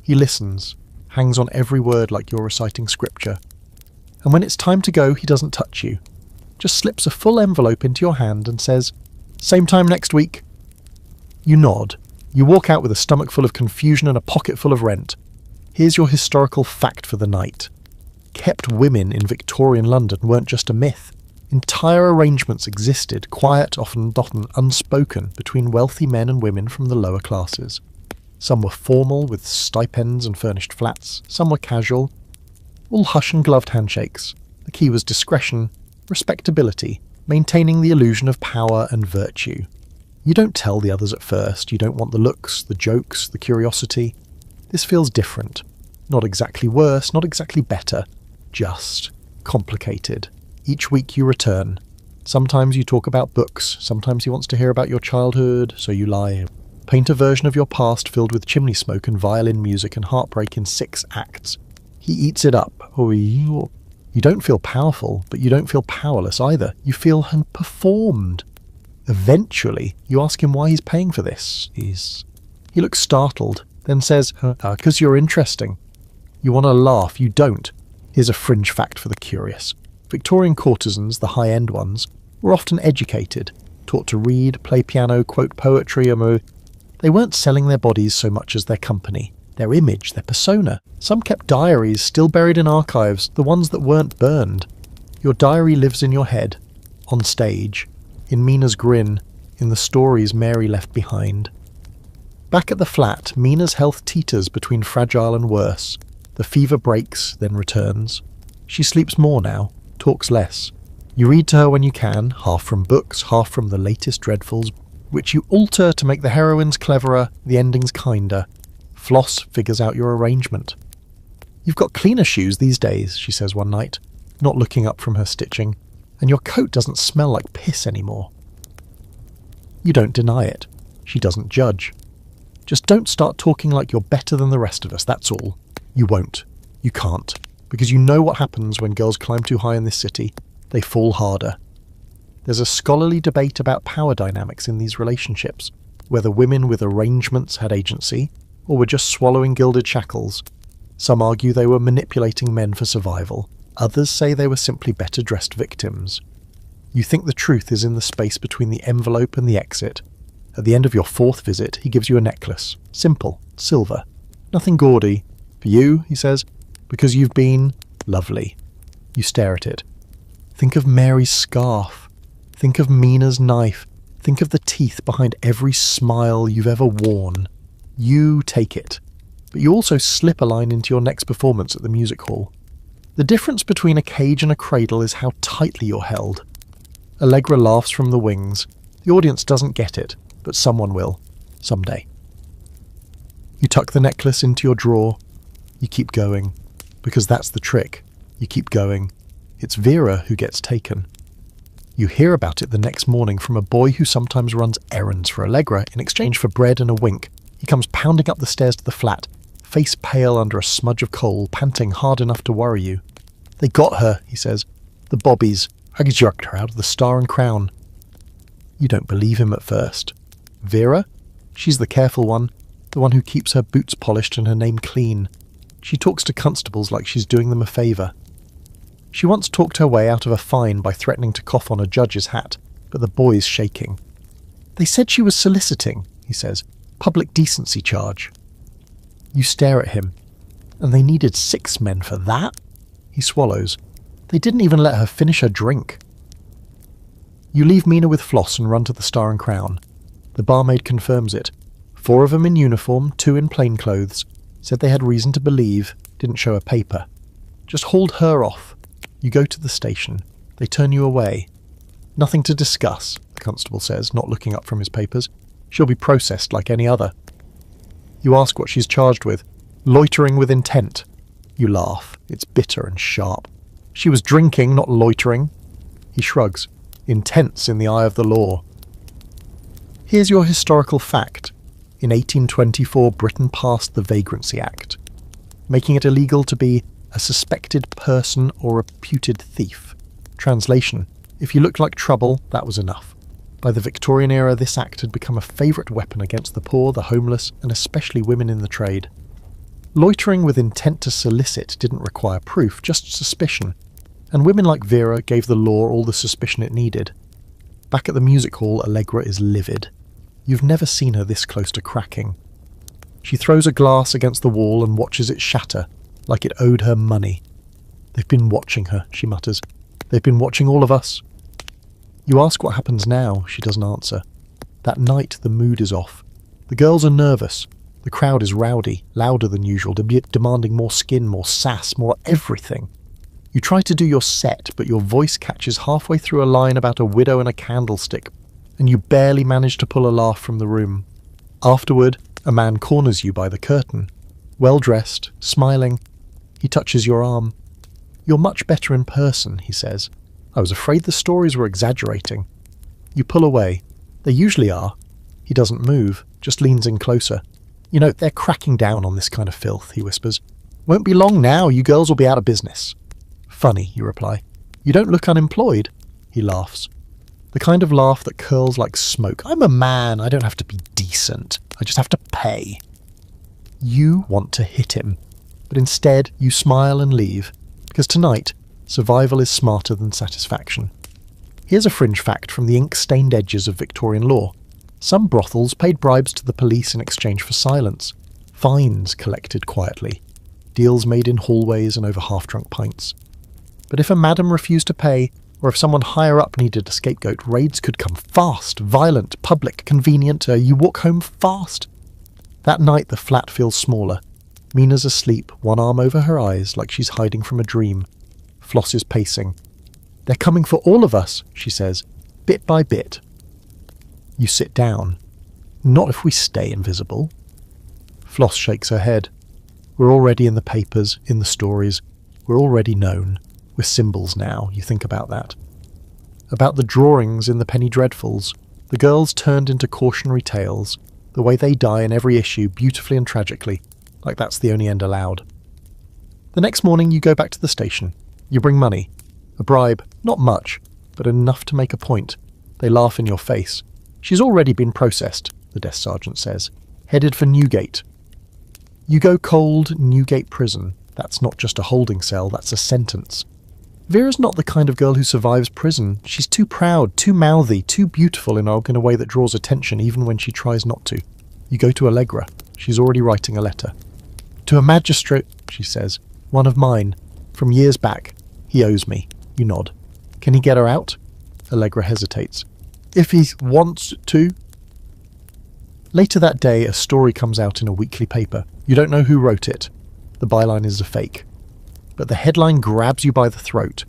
He listens, hangs on every word like you're reciting scripture. And when it's time to go, he doesn't touch you. Just slips a full envelope into your hand and says, "Same time next week." You nod. You walk out with a stomach full of confusion and a pocket full of rent. Here's your historical fact for the night. Kept women in Victorian London weren't just a myth. Entire arrangements existed, quiet, often unspoken, between wealthy men and women from the lower classes. Some were formal, with stipends and furnished flats. Some were casual. All hush and gloved handshakes. The key was discretion, respectability, maintaining the illusion of power and virtue. You don't tell the others at first. You don't want the looks, the jokes, the curiosity. This feels different. Not exactly worse, not exactly better. Just complicated. Each week you return. Sometimes you talk about books. Sometimes he wants to hear about your childhood, so you lie. Paint a version of your past filled with chimney smoke and violin music and heartbreak in 6 acts. He eats it up. You don't feel powerful, but you don't feel powerless either. You feel performed. Eventually, you ask him why he's paying for this. He looks startled, then says, "'Cause you're interesting." You want to laugh, you don't. Here's a fringe fact for the curious. Victorian courtesans, the high-end ones, were often educated, taught to read, play piano, quote poetry, They weren't selling their bodies so much as their company, their image, their persona. Some kept diaries still buried in archives, the ones that weren't burned. Your diary lives in your head, on stage, in Mina's grin, in the stories Mary left behind. Back at the flat, Mina's health teeters between fragile and worse. The fever breaks, then returns. She sleeps more now, talks less. You read to her when you can, half from books, half from the latest dreadfuls, which you alter to make the heroines cleverer, the endings kinder. Floss figures out your arrangement. "You've got cleaner shoes these days," she says one night, not looking up from her stitching, "and your coat doesn't smell like piss anymore." You don't deny it. She doesn't judge. Just don't start talking like you're better than the rest of us, that's all. You won't. You can't. Because you know what happens when girls climb too high in this city. They fall harder. There's a scholarly debate about power dynamics in these relationships, whether women with arrangements had agency, or were just swallowing gilded shackles. Some argue they were manipulating men for survival. Others say they were simply better dressed victims. You think the truth is in the space between the envelope and the exit. At the end of your 4th visit, he gives you a necklace. Simple. Silver. Nothing gaudy. "For you," he says, "because you've been lovely." You stare at it. Think of Mary's scarf. Think of Mina's knife. Think of the teeth behind every smile you've ever worn. You take it. But you also slip a line into your next performance at the music hall. The difference between a cage and a cradle is how tightly you're held. Allegra laughs from the wings. The audience doesn't get it, but someone will. Someday. You tuck the necklace into your drawer. You keep going. Because that's the trick. You keep going. It's Vera who gets taken. You hear about it the next morning from a boy who sometimes runs errands for Allegra in exchange for bread and a wink. He comes pounding up the stairs to the flat, face pale under a smudge of coal, panting hard enough to worry you. "They got her," he says. "The bobbies. I jerked her out of the Star and Crown." You don't believe him at first. Vera? She's the careful one, the one who keeps her boots polished and her name clean. She talks to constables like she's doing them a favour. She once talked her way out of a fine by threatening to cough on a judge's hat, but the boy's shaking. "They said she was soliciting," he says. "Public decency charge." You stare at him. "And they needed 6 men for that?" He swallows. "They didn't even let her finish her drink." You leave Mina with Floss and run to the Star and Crown. The barmaid confirms it. 4 of them in uniform, 2 in plain clothes. Said they had reason to believe, didn't show a paper. Just hauled her off. You go to the station. They turn you away. "Nothing to discuss," the constable says, not looking up from his papers. "She'll be processed like any other." You ask what she's charged with. "Loitering with intent." You laugh. It's bitter and sharp. "She was drinking, not loitering." He shrugs. "Intent's in the eye of the law." Here's your historical fact. In 1824, Britain passed the Vagrancy Act, making it illegal to be a suspected person or reputed thief. Translation: if you looked like trouble, that was enough. By the Victorian era, this act had become a favourite weapon against the poor, the homeless, and especially women in the trade. Loitering with intent to solicit didn't require proof, just suspicion, and women like Vera gave the law all the suspicion it needed. Back at the music hall, Allegra is livid. You've never seen her this close to cracking. She throws a glass against the wall and watches it shatter, like it owed her money. "They've been watching her," she mutters. "They've been watching all of us." You ask what happens now. She doesn't answer. That night the mood is off. The girls are nervous. The crowd is rowdy, louder than usual, demanding more skin, more sass, more everything. You try to do your set, but your voice catches halfway through a line about a widow and a candlestick, and you barely manage to pull a laugh from the room. Afterward, a man corners you by the curtain. Well-dressed, smiling. He touches your arm. "You're much better in person," he says. "I was afraid the stories were exaggerating." You pull away. They usually are. He doesn't move, just leans in closer. "You know, they're cracking down on this kind of filth," he whispers. "Won't be long now, you girls will be out of business." "Funny," you reply. "You don't look unemployed." He laughs. The kind of laugh that curls like smoke. "I'm a man, I don't have to be decent. I just have to pay." You want to hit him, but instead you smile and leave, because tonight, survival is smarter than satisfaction. Here's a fringe fact from the ink-stained edges of Victorian law. Some brothels paid bribes to the police in exchange for silence. Fines collected quietly. Deals made in hallways and over half-drunk pints. But if a madam refused to pay, or if someone higher up needed a scapegoat, raids could come fast, violent, public, convenient. You walk home fast. That night the flat feels smaller. Mina's asleep, one arm over her eyes like she's hiding from a dream. Floss is pacing. "They're coming for all of us," she says, bit by bit. You sit down. "Not if we stay invisible." Floss shakes her head. "We're already in the papers, in the stories. We're already known. We're symbols now," you think about that. About the drawings in the Penny Dreadfuls, the girls turned into cautionary tales, the way they die in every issue, beautifully and tragically, like that's the only end allowed. The next morning you go back to the station. You bring money. A bribe, not much, but enough to make a point. They laugh in your face. "She's already been processed," the desk sergeant says. "Headed for Newgate." You go cold Newgate prison. That's not just a holding cell, that's a sentence. Vera's not the kind of girl who survives prison. She's too proud, too mouthy, too beautiful in a way that draws attention even when she tries not to. You go to Allegra. She's already writing a letter. "To a magistrate," she says. "One of mine. From years back. He owes me." You nod. "Can he get her out?" Allegra hesitates. "If he wants to." Later that day, a story comes out in a weekly paper. You don't know who wrote it. The byline is a fake. But the headline grabs you by the throat.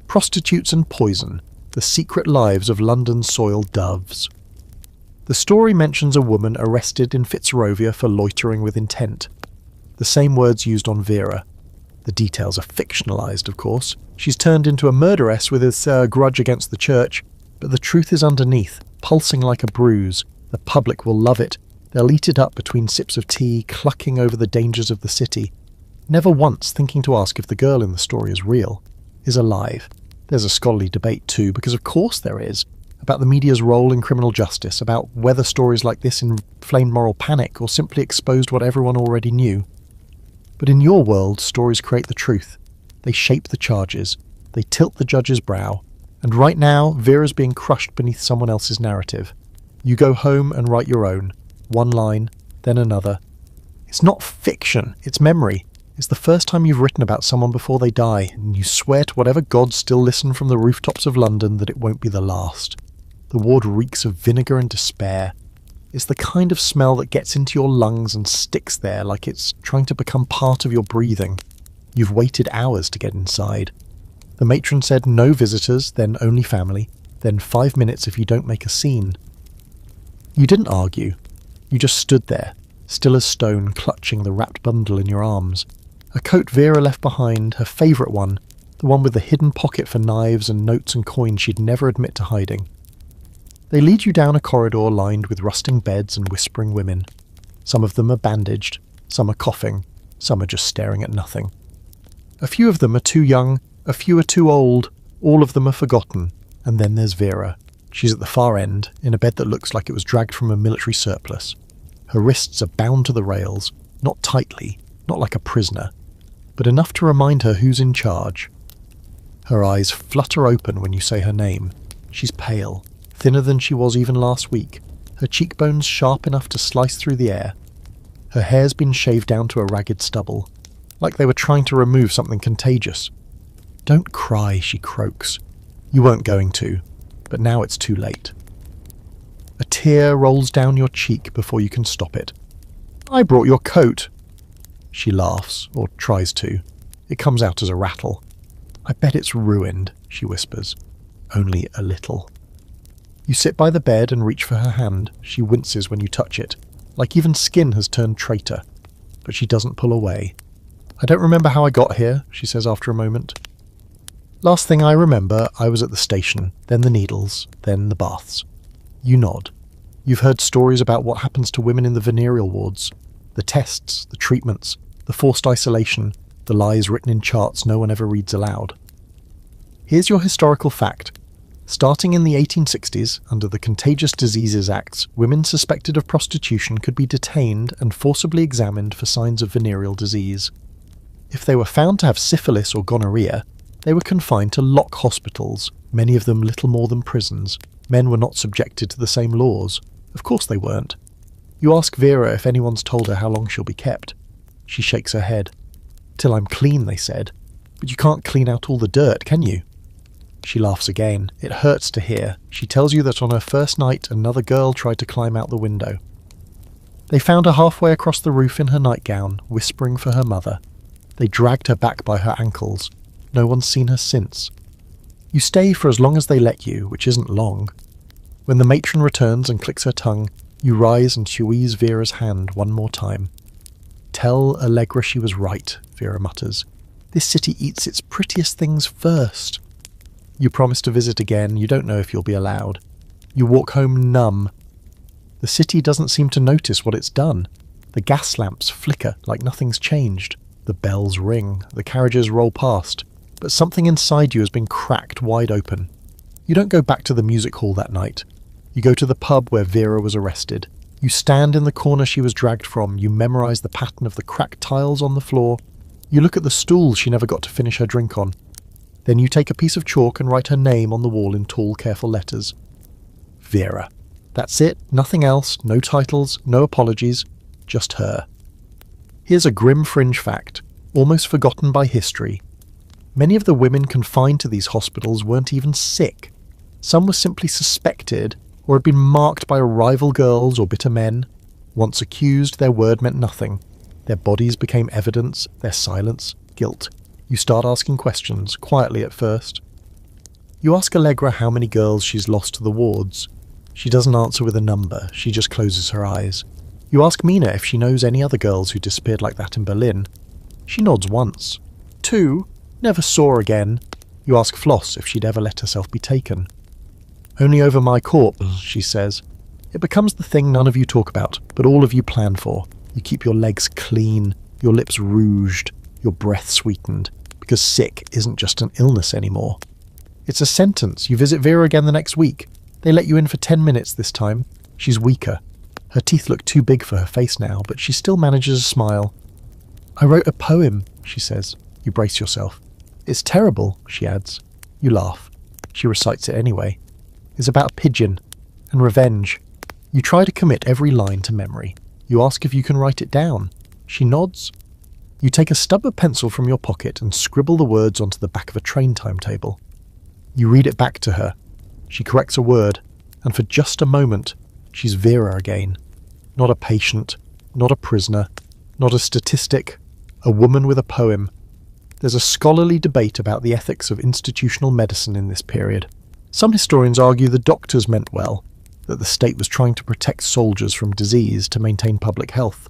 "Prostitutes and Poison. The Secret Lives of London's Soiled Doves." The story mentions a woman arrested in Fitzrovia for loitering with intent. The same words used on Vera. The details are fictionalised, of course. She's turned into a murderess with a grudge against the church, but the truth is underneath, pulsing like a bruise. The public will love it. They'll eat it up between sips of tea, clucking over the dangers of the city. Never once thinking to ask if the girl in the story is real, is alive. There's a scholarly debate too, because of course there is, about the media's role in criminal justice, about whether stories like this inflamed moral panic or simply exposed what everyone already knew. But in your world, stories create the truth. They shape the charges. They tilt the judge's brow. And right now, Vera's being crushed beneath someone else's narrative. You go home and write your own. One line, then another. It's not fiction, it's memory. It's the first time you've written about someone before they die, and you swear to whatever gods still listen from the rooftops of London that it won't be the last. The ward reeks of vinegar and despair. It's the kind of smell that gets into your lungs and sticks there like it's trying to become part of your breathing. You've waited hours to get inside. The matron said no visitors, then only family, then 5 minutes if you don't make a scene. You didn't argue. You just stood there, still as stone, clutching the wrapped bundle in your arms. A coat Vera left behind, her favourite one, the one with the hidden pocket for knives and notes and coins she'd never admit to hiding. They lead you down a corridor lined with rusting beds and whispering women. Some of them are bandaged, some are coughing, some are just staring at nothing. A few of them are too young, a few are too old, all of them are forgotten, and then there's Vera. She's at the far end, in a bed that looks like it was dragged from a military surplus. Her wrists are bound to the rails, not tightly, not like a prisoner, but enough to remind her who's in charge. Her eyes flutter open when you say her name. She's pale, thinner than she was even last week, her cheekbones sharp enough to slice through the air. Her hair's been shaved down to a ragged stubble, like they were trying to remove something contagious. "Don't cry," she croaks. You weren't going to, but now it's too late. A tear rolls down your cheek before you can stop it. "I brought your coat." She laughs, or tries to. It comes out as a rattle. "I bet it's ruined," she whispers. "Only a little." You sit by the bed and reach for her hand. She winces when you touch it, like even skin has turned traitor. But she doesn't pull away. "I don't remember how I got here," she says after a moment. "Last thing I remember, I was at the station, then the needles, then the baths." You nod. You've heard stories about what happens to women in the venereal wards. The tests, the treatments, the forced isolation, the lies written in charts no one ever reads aloud. Here's your historical fact. Starting in the 1860s, under the Contagious Diseases Acts, women suspected of prostitution could be detained and forcibly examined for signs of venereal disease. If they were found to have syphilis or gonorrhea, they were confined to lock hospitals, many of them little more than prisons. Men were not subjected to the same laws. Of course they weren't. You ask Vera if anyone's told her how long she'll be kept. She shakes her head. "Till I'm clean," they said. "But you can't clean out all the dirt, can you?" She laughs again. It hurts to hear. She tells you that on her first night another girl tried to climb out the window. They found her halfway across the roof in her nightgown, whispering for her mother. They dragged her back by her ankles. No one's seen her since. You stay for as long as they let you, which isn't long. When the matron returns and clicks her tongue, you rise and squeeze Vera's hand one more time. "Tell Allegra she was right," Vera mutters. "This city eats its prettiest things first." You promise to visit again. You don't know if you'll be allowed. You walk home numb. The city doesn't seem to notice what it's done. The gas lamps flicker like nothing's changed. The bells ring. The carriages roll past. But something inside you has been cracked wide open. You don't go back to the music hall that night. You go to the pub where Vera was arrested. You stand in the corner she was dragged from. You memorize the pattern of the cracked tiles on the floor. You look at the stool she never got to finish her drink on. Then you take a piece of chalk and write her name on the wall in tall, careful letters. Vera. That's it. Nothing else. No titles. No apologies. Just her. Here's a grim fringe fact, almost forgotten by history. Many of the women confined to these hospitals weren't even sick. Some were simply suspected, or had been marked by rival girls or bitter men. Once accused, their word meant nothing. Their bodies became evidence, their silence, guilt. You start asking questions, quietly at first. You ask Allegra how many girls she's lost to the wards. She doesn't answer with a number, she just closes her eyes. You ask Mina if she knows any other girls who disappeared like that in Berlin. She nods once. 2. Never saw again. You ask Floss if she'd ever let herself be taken. Only over my corpse, she says. It becomes the thing none of you talk about, but all of you plan for. You keep your legs clean, your lips rouged, your breath sweetened, because sick isn't just an illness anymore. It's a sentence. You visit Vera again the next week. They let you in for 10 minutes this time. She's weaker. Her teeth look too big for her face now, but she still manages a smile. I wrote a poem, she says. You brace yourself. It's terrible, she adds. You laugh. She recites it anyway. It's about a pigeon and revenge. You try to commit every line to memory. You ask if you can write it down. She nods. You take a stub of pencil from your pocket and scribble the words onto the back of a train timetable. You read it back to her. She corrects a word, and for just a moment, she's Vera again. Not a patient, not a prisoner, not a statistic, a woman with a poem. There's a scholarly debate about the ethics of institutional medicine in this period. Some historians argue the doctors meant well, that the state was trying to protect soldiers from disease to maintain public health.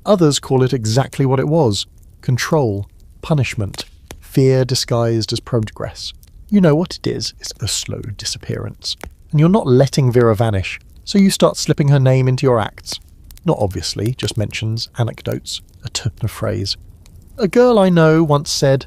Others call it exactly what it was: control, punishment, fear disguised as progress. You know what it is. It's a slow disappearance. and you're not letting Vera vanish, so you start slipping her name into your acts. Not obviously, just mentions anecdotes, a turn of phrase. A girl I know once said,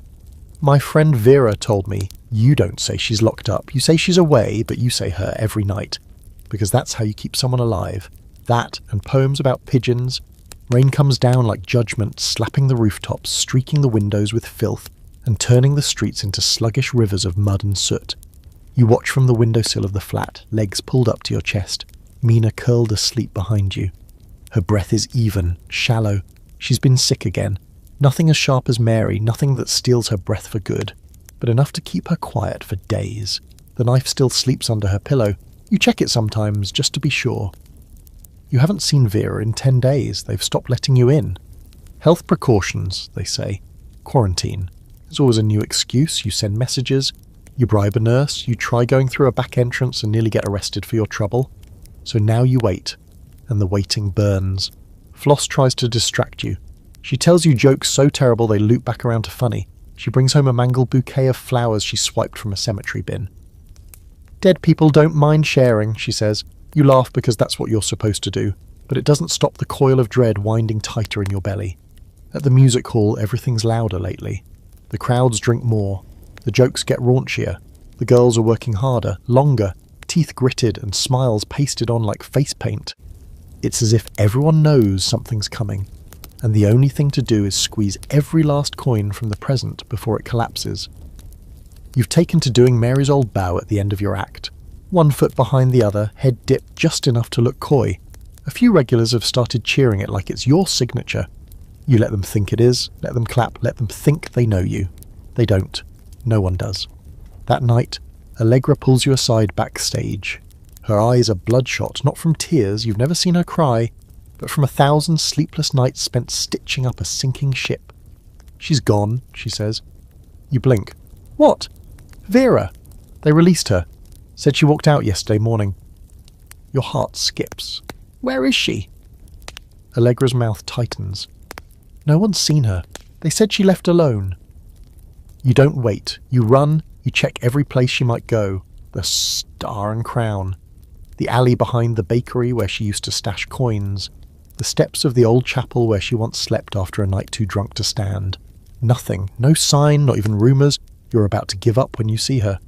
"My friend Vera told me, you don't say she's locked up, you say she's away, but you say her every night, because that's how you keep someone alive." That and poems about pigeons. Rain comes down like judgment, slapping the rooftops, streaking the windows with filth, and turning the streets into sluggish rivers of mud and soot. You watch from the windowsill of the flat, legs pulled up to your chest, Mina curled asleep behind you. Her breath is even, shallow. She's been sick again. Nothing as sharp as Mary, nothing that steals her breath for good, but enough to keep her quiet for days. The knife still sleeps under her pillow. You check it sometimes, just to be sure. You haven't seen Vera in 10 days. They've stopped letting you in. Health precautions, they say. Quarantine. There's always a new excuse. You send messages. You bribe a nurse. You try going through a back entrance and nearly get arrested for your trouble. So now you wait, and the waiting burns. Floss tries to distract you. She tells you jokes so terrible they loop back around to funny. She brings home a mangled bouquet of flowers she swiped from a cemetery bin. Dead people don't mind sharing, she says. You laugh because that's what you're supposed to do, but it doesn't stop the coil of dread winding tighter in your belly. At the music hall, everything's louder lately. The crowds drink more. The jokes get raunchier. The girls are working harder, longer, teeth gritted and smiles pasted on like face paint. It's as if everyone knows something's coming, and the only thing to do is squeeze every last coin from the present before it collapses. You've taken to doing Mary's old bow at the end of your act. 1 foot behind the other, head dipped just enough to look coy. A few regulars have started cheering it like it's your signature. You let them think it is, let them clap, let them think they know you. They don't. No one does. That night, Allegra pulls you aside backstage. Her eyes are bloodshot, not from tears, you've never seen her cry, but from 1,000 sleepless nights spent stitching up a sinking ship. She's gone, she says. You blink. What? Vera. They released her. Said she walked out yesterday morning. Your heart skips. Where is she? Allegra's mouth tightens. No one's seen her. They said she left alone. You don't wait. You run. You check every place she might go. The Star and Crown. The alley behind the bakery where she used to stash coins. The steps of the old chapel where she once slept after a night too drunk to stand. Nothing. No sign, not even rumours. You're about to give up when you see her.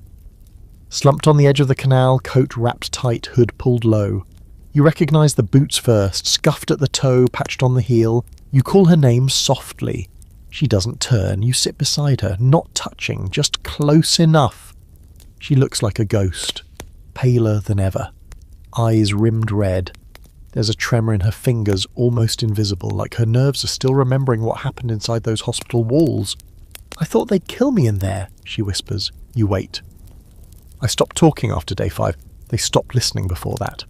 Slumped on the edge of the canal, coat wrapped tight, hood pulled low. You recognise the boots first, scuffed at the toe, patched on the heel. You call her name softly. She doesn't turn. You sit beside her, not touching, just close enough. She looks like a ghost, paler than ever. Eyes rimmed red. There's a tremor in her fingers, almost invisible, like her nerves are still remembering what happened inside those hospital walls. I thought they'd kill me in there, she whispers. You wait. I stopped talking after day 5. They stopped listening before that.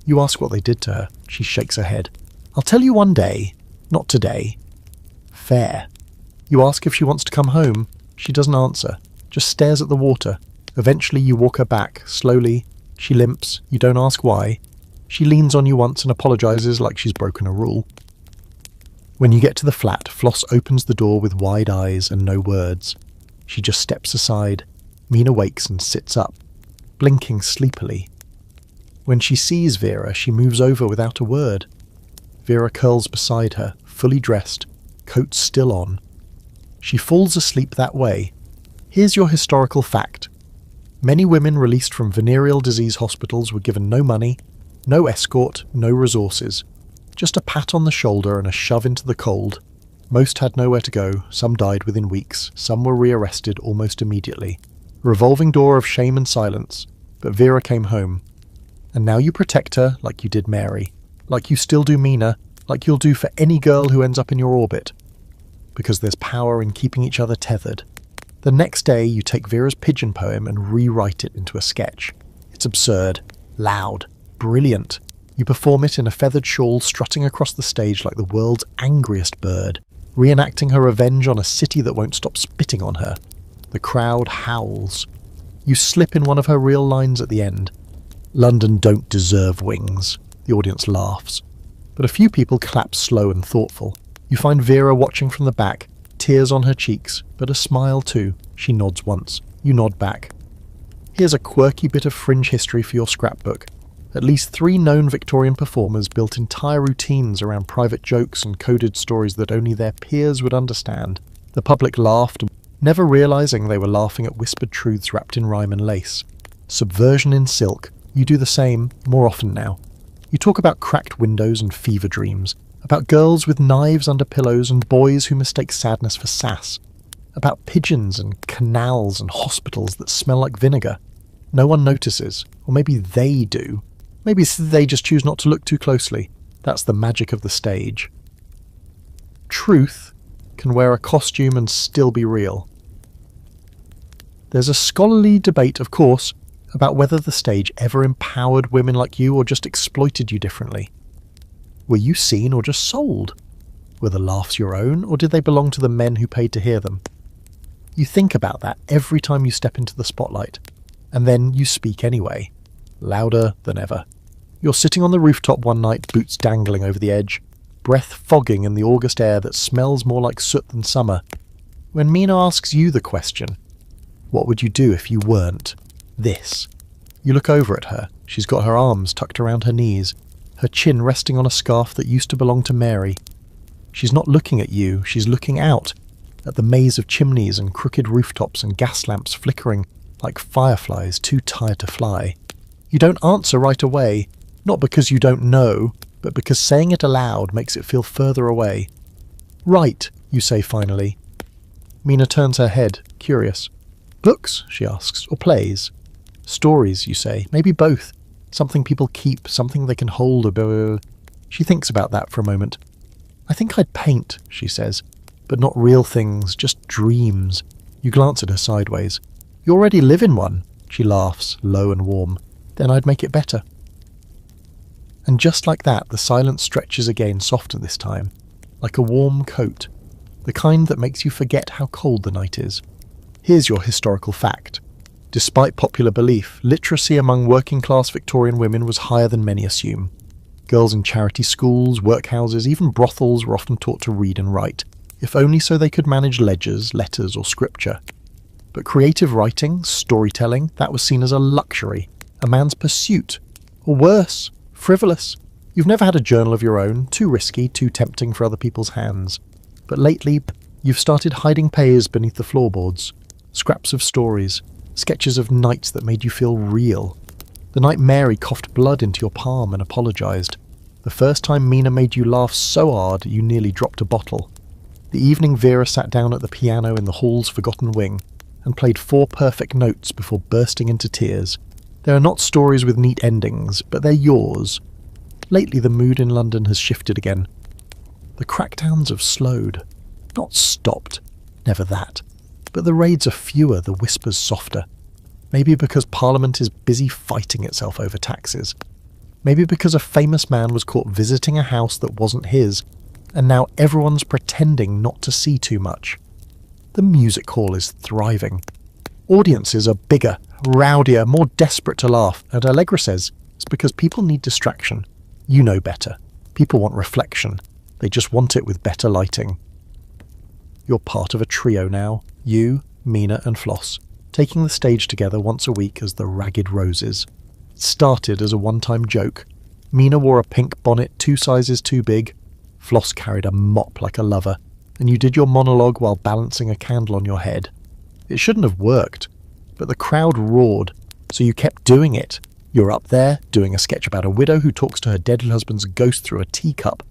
You ask what they did to her. She shakes her head. I'll tell you one day. Not today. Fair. You ask if she wants to come home. She doesn't answer. Just stares at the water. Eventually you walk her back, slowly. She limps. You don't ask why. She leans on you once and apologises like she's broken a rule. When you get to the flat, Floss opens the door with wide eyes and no words. She just steps aside. Mina wakes and sits up, blinking sleepily. When she sees Vera, she moves over without a word. Vera curls beside her, fully dressed, coat still on. She falls asleep that way. Here's your historical fact. Many women released from venereal disease hospitals were given no money, no escort, no resources. Just a pat on the shoulder and a shove into the cold. Most had nowhere to go, some died within weeks, some were rearrested almost immediately. Revolving door of shame and silence, but Vera came home. And now you protect her like you did Mary, like you still do Mina, like you'll do for any girl who ends up in your orbit. Because there's power in keeping each other tethered. The next day you take Vera's pigeon poem and rewrite it into a sketch. It's absurd, loud, brilliant. You perform it in a feathered shawl strutting across the stage like the world's angriest bird, reenacting her revenge on a city that won't stop spitting on her. The crowd howls. You slip in one of her real lines at the end. London don't deserve wings. The audience laughs. But a few people clap slow and thoughtful. You find Vera watching from the back, tears on her cheeks, but a smile too. She nods once. You nod back. Here's a quirky bit of fringe history for your scrapbook. At least 3 known Victorian performers built entire routines around private jokes and coded stories that only their peers would understand. The public laughed, never realising they were laughing at whispered truths wrapped in rhyme and lace. Subversion in silk. You do the same, more often now. You talk about cracked windows and fever dreams, about girls with knives under pillows and boys who mistake sadness for sass, about pigeons and canals and hospitals that smell like vinegar. No one notices, or maybe they do. Maybe they just choose not to look too closely. That's the magic of the stage. Truth can wear a costume and still be real. There's a scholarly debate, of course, about whether the stage ever empowered women like you or just exploited you differently. Were you seen or just sold? Were the laughs your own, or did they belong to the men who paid to hear them? You think about that every time you step into the spotlight, and then you speak anyway, louder than ever. You're sitting on the rooftop one night, boots dangling over the edge, breath fogging in the August air that smells more like soot than summer, when Mina asks you the question, what would you do if you weren't this? You look over at her. She's got her arms tucked around her knees, her chin resting on a scarf that used to belong to Mary. She's not looking at you, she's looking out, at the maze of chimneys and crooked rooftops and gas lamps flickering like fireflies too tired to fly. You don't answer right away, not because you don't know, but because saying it aloud makes it feel further away. Right, you say finally. Mina turns her head, curious. Books, she asks, or plays? Stories, you say, maybe both. Something people keep, something they can hold. She thinks about that for a moment. I think I'd paint, she says, but not real things, just dreams. You glance at her sideways. You already live in one, she laughs, low and warm. Then I'd make it better. And just like that, the silence stretches again, softer this time, like a warm coat, the kind that makes you forget how cold the night is. Here's your historical fact. Despite popular belief, literacy among working-class Victorian women was higher than many assume. Girls in charity schools, workhouses, even brothels were often taught to read and write, if only so they could manage ledgers, letters, or scripture. But creative writing, storytelling, that was seen as a luxury, a man's pursuit, or worse, frivolous. You've never had a journal of your own, too risky, too tempting for other people's hands. But lately, you've started hiding pays beneath the floorboards, scraps of stories, sketches of nights that made you feel real. The night Mary coughed blood into your palm and apologised. The first time Mina made you laugh so hard you nearly dropped a bottle. The evening Vera sat down at the piano in the hall's forgotten wing and played 4 perfect notes before bursting into tears. There are not stories with neat endings, but they're yours. Lately the mood in London has shifted again. The crackdowns have slowed. Not stopped. Never that. But the raids are fewer, the whispers softer. Maybe because Parliament is busy fighting itself over taxes. Maybe because a famous man was caught visiting a house that wasn't his, and now everyone's pretending not to see too much. The music hall is thriving. Audiences are bigger, rowdier, more desperate to laugh, and Allegra says it's because people need distraction. You know better. People want reflection. They just want it with better lighting. You're part of a trio now. You, Mina and Floss, taking the stage together once a week as the Ragged Roses. It started as a one-time joke. Mina wore a pink bonnet 2 sizes too big. Floss carried a mop like a lover, and you did your monologue while balancing a candle on your head. It shouldn't have worked, but the crowd roared, so you kept doing it. You're up there, doing a sketch about a widow who talks to her dead husband's ghost through a teacup,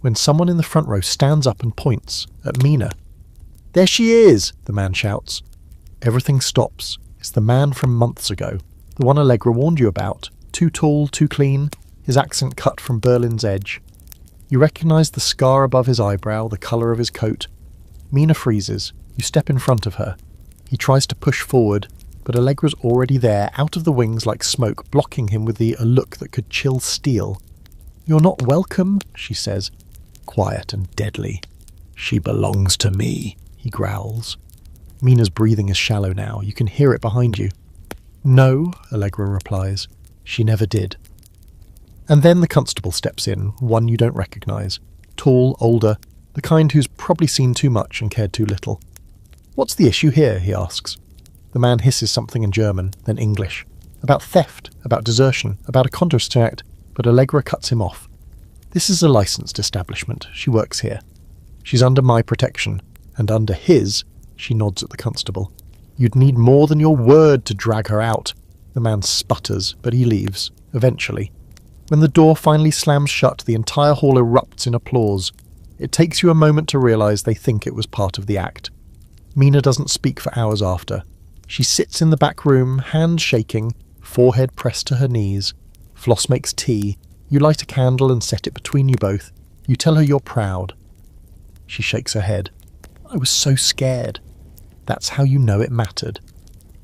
when someone in the front row stands up and points at Mina. "There she is!" the man shouts. Everything stops. It's the man from months ago, the one Allegra warned you about. Too tall, too clean, his accent cut from Berlin's edge. You recognise the scar above his eyebrow, the colour of his coat. Mina freezes. You step in front of her. He tries to push forward, but Allegra's already there, out of the wings like smoke, blocking him with a look that could chill steel. "You're not welcome," she says, quiet and deadly. "She belongs to me," he growls. Mina's breathing is shallow now. You can hear it behind you. "No," Allegra replies. "She never did." And then the constable steps in, one you don't recognise. Tall, older, the kind who's probably seen too much and cared too little. "What's the issue here?" he asks. The man hisses something in German, then English. About theft, about desertion, about a Contagious act, but Allegra cuts him off. This is a licensed establishment. She works here. She's under my protection, and under his, she nods at the constable. You'd need more than your word to drag her out. The man sputters, but he leaves, eventually. When the door finally slams shut, the entire hall erupts in applause. It takes you a moment to realise they think it was part of the act. Mina doesn't speak for hours after. She sits in the back room, hands shaking, forehead pressed to her knees. Floss makes tea. You light a candle and set it between you both. You tell her you're proud. She shakes her head. I was so scared. That's how you know it mattered.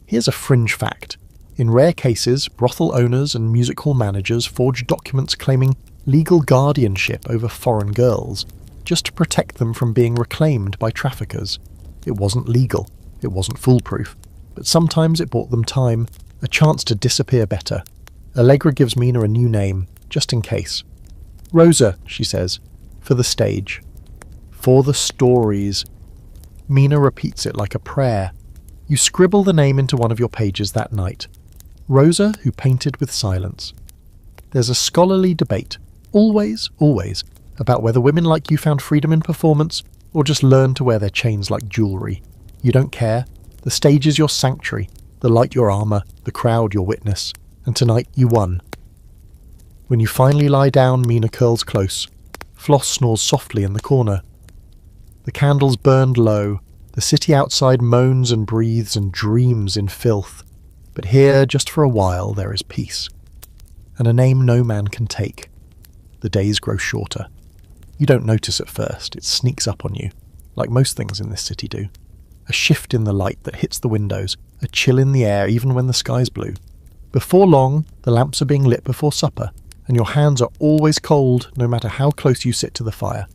Here's a fringe fact. In rare cases, brothel owners and music hall managers forge documents claiming legal guardianship over foreign girls, just to protect them from being reclaimed by traffickers. It wasn't legal. It wasn't foolproof. But sometimes it bought them time, a chance to disappear better. Allegra gives Mina a new name, just in case. Rosa, she says, for the stage. For the stories. Mina repeats it like a prayer. You scribble the name into one of your pages that night. Rosa, who painted with silence. There's a scholarly debate, always, about whether women like you found freedom in performance or just learned to wear their chains like jewellery. You don't care. The stage is your sanctuary, the light your armour, the crowd your witness. And tonight you won. When you finally lie down, Mina curls close. Floss snores softly in the corner. The candles burned low. The city outside moans and breathes and dreams in filth. But here, just for a while, there is peace. And a name no man can take. The days grow shorter. You don't notice at first. It sneaks up on you, like most things in this city do. A shift in the light that hits the windows, a chill in the air even when the sky's blue. Before long, the lamps are being lit before supper, and your hands are always cold no matter how close you sit to the fire.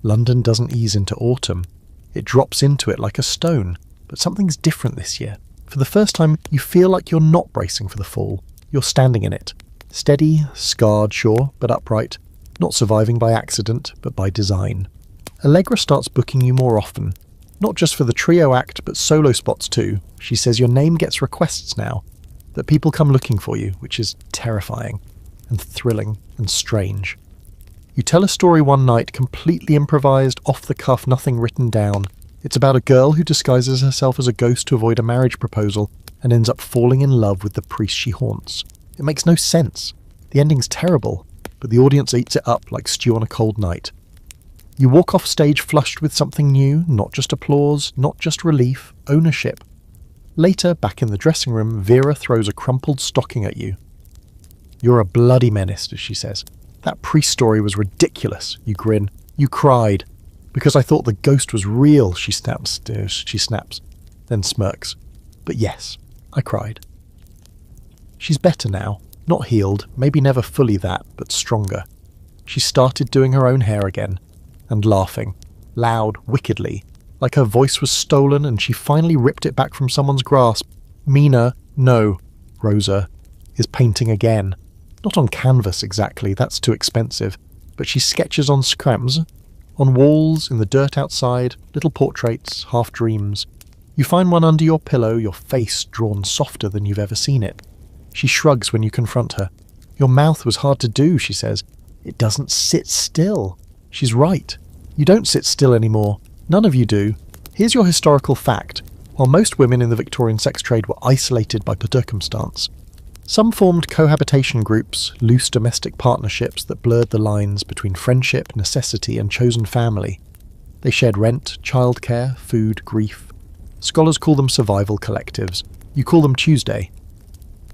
London doesn't ease into autumn. It drops into it like a stone, but something's different this year. For the first time, you feel like you're not bracing for the fall. You're standing in it. Steady, scarred, sure, but upright. Not surviving by accident, but by design. Allegra starts booking you more often. Not just for the trio act, but solo spots too. She says your name gets requests now. That people come looking for you, which is terrifying, and thrilling, and strange. You tell a story one night, completely improvised, off the cuff, nothing written down. It's about a girl who disguises herself as a ghost to avoid a marriage proposal and ends up falling in love with the priest she haunts. It makes no sense. The ending's terrible, but the audience eats it up like stew on a cold night. You walk off stage flushed with something new, not just applause, not just relief, ownership. Later, back in the dressing room, Vera throws a crumpled stocking at you. You're a bloody menace, she says. That priest story was ridiculous, you grin. You cried. Because I thought the ghost was real, she snaps, then smirks. But yes, I cried. She's better now. Not healed, maybe never fully that, but stronger. She started doing her own hair again, and laughing, loud, wickedly, like her voice was stolen and she finally ripped it back from someone's grasp. Rosa, is painting again. Not on canvas exactly, that's too expensive, but she sketches on scrams, on walls, in the dirt outside, little portraits, half dreams. You find one under your pillow, your face drawn softer than you've ever seen it. She shrugs when you confront her. Your mouth was hard to do, she says. It doesn't sit still. She's right. You don't sit still anymore. None of you do. Here's your historical fact. While most women in the Victorian sex trade were isolated by circumstance, some formed cohabitation groups, loose domestic partnerships that blurred the lines between friendship, necessity, and chosen family. They shared rent, childcare, food, grief. Scholars call them survival collectives. You call them Tuesday.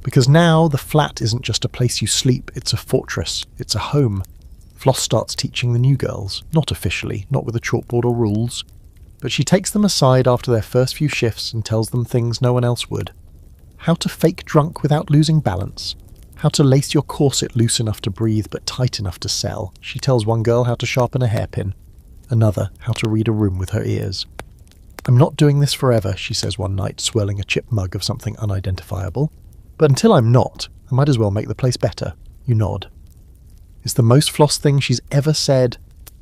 Because now the flat isn't just a place you sleep, it's a fortress, it's a home. Floss starts teaching the new girls, not officially, not with a chalkboard or rules. But she takes them aside after their first few shifts and tells them things no one else would. How to fake drunk without losing balance. How to lace your corset loose enough to breathe but tight enough to sell. She tells one girl how to sharpen a hairpin. Another how to read a room with her ears. I'm not doing this forever, she says one night, swirling a chip mug of something unidentifiable. But until I'm not, I might as well make the place better. You nod. It's the most Floss thing she's ever said.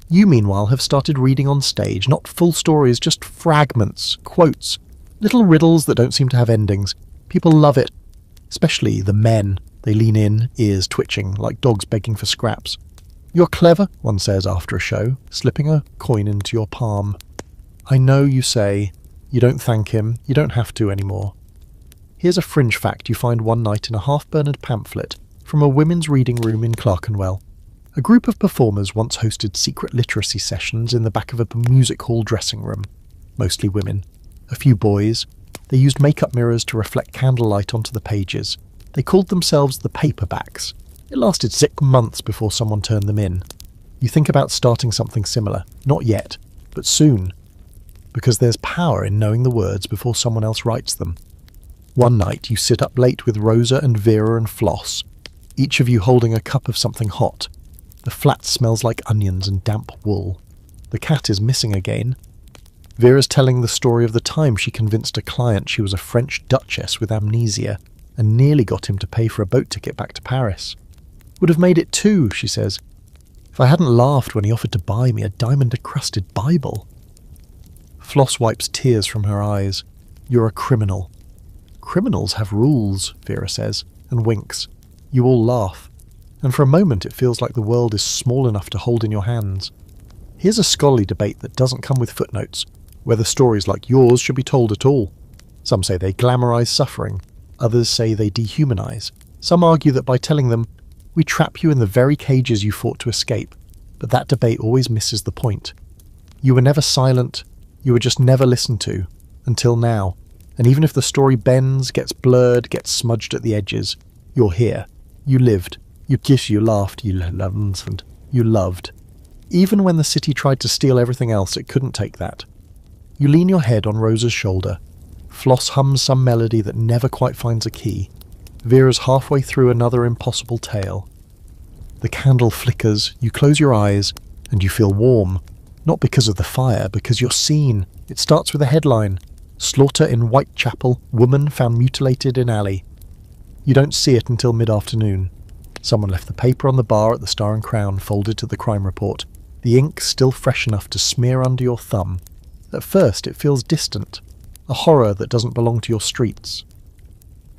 You, meanwhile, have started reading on stage, not full stories, just fragments, quotes. Little riddles that don't seem to have endings. People love it. Especially the men. They lean in, ears twitching, like dogs begging for scraps. "You're clever," one says after a show, slipping a coin into your palm. "I know," you say. You don't thank him. You don't have to anymore. Here's a fringe fact you find one night in a half-burned pamphlet from a women's reading room in Clerkenwell. A group of performers once hosted secret literacy sessions in the back of a music hall dressing room. Mostly women. A few boys. They used makeup mirrors to reflect candlelight onto the pages. They called themselves the paperbacks. It lasted 6 months before someone turned them in. You think about starting something similar. Not yet, but soon. Because there's power in knowing the words before someone else writes them. One night you sit up late with Rosa and Vera and Floss, each of you holding a cup of something hot. The flat smells like onions and damp wool. The cat is missing again. Vera's telling the story of the time she convinced a client she was a French duchess with amnesia and nearly got him to pay for a boat ticket back to Paris. "Would have made it 2, she says, "if I hadn't laughed when he offered to buy me a diamond-encrusted Bible." Floss wipes tears from her eyes. "You're a criminal." "Criminals have rules," Vera says, and winks. You all laugh, and for a moment it feels like the world is small enough to hold in your hands. Here's a scholarly debate that doesn't come with footnotes, whether stories like yours should be told at all. Some say they glamorise suffering, others say they dehumanise. Some argue that by telling them, we trap you in the very cages you fought to escape, but that debate always misses the point. You were never silent, you were just never listened to, until now, and even if the story bends, gets blurred, gets smudged at the edges, you're here. You lived. You kissed, you laughed, you loved, you loved. Even when the city tried to steal everything else, it couldn't take that. You lean your head on Rosa's shoulder. Floss hums some melody that never quite finds a key. Vera's halfway through another impossible tale. The candle flickers, you close your eyes, and you feel warm. Not because of the fire, because you're seen. It starts with a headline. Slaughter in Whitechapel, woman found mutilated in alley. You don't see it until mid-afternoon. Someone left the paper on the bar at the Star and Crown folded to the crime report, the ink still fresh enough to smear under your thumb. At first it feels distant, a horror that doesn't belong to your streets.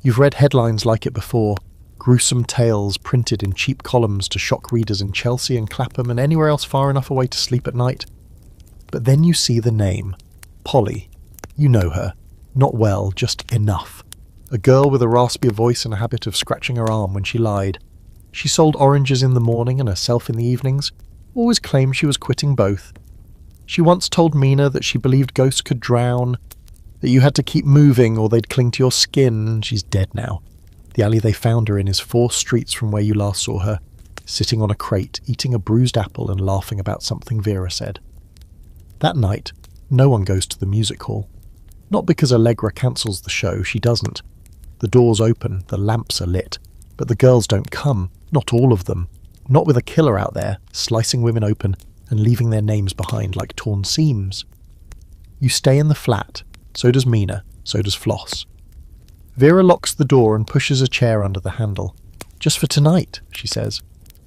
You've read headlines like it before, gruesome tales printed in cheap columns to shock readers in Chelsea and Clapham and anywhere else far enough away to sleep at night. But then you see the name, Polly. You know her. Not well, just enough. A girl with a raspy voice and a habit of scratching her arm when she lied. She sold oranges in the morning and herself in the evenings, always claimed she was quitting both. She once told Mina that she believed ghosts could drown, that you had to keep moving or they'd cling to your skin, and she's dead now. The alley they found her in is 4 streets from where you last saw her, sitting on a crate, eating a bruised apple and laughing about something Vera said. That night, no one goes to the music hall. Not because Allegra cancels the show, she doesn't. The doors open, the lamps are lit, but the girls don't come, not all of them. Not with a killer out there, slicing women open and leaving their names behind like torn seams. You stay in the flat, so does Mina, so does Floss. Vera locks the door and pushes a chair under the handle. "Just for tonight," she says.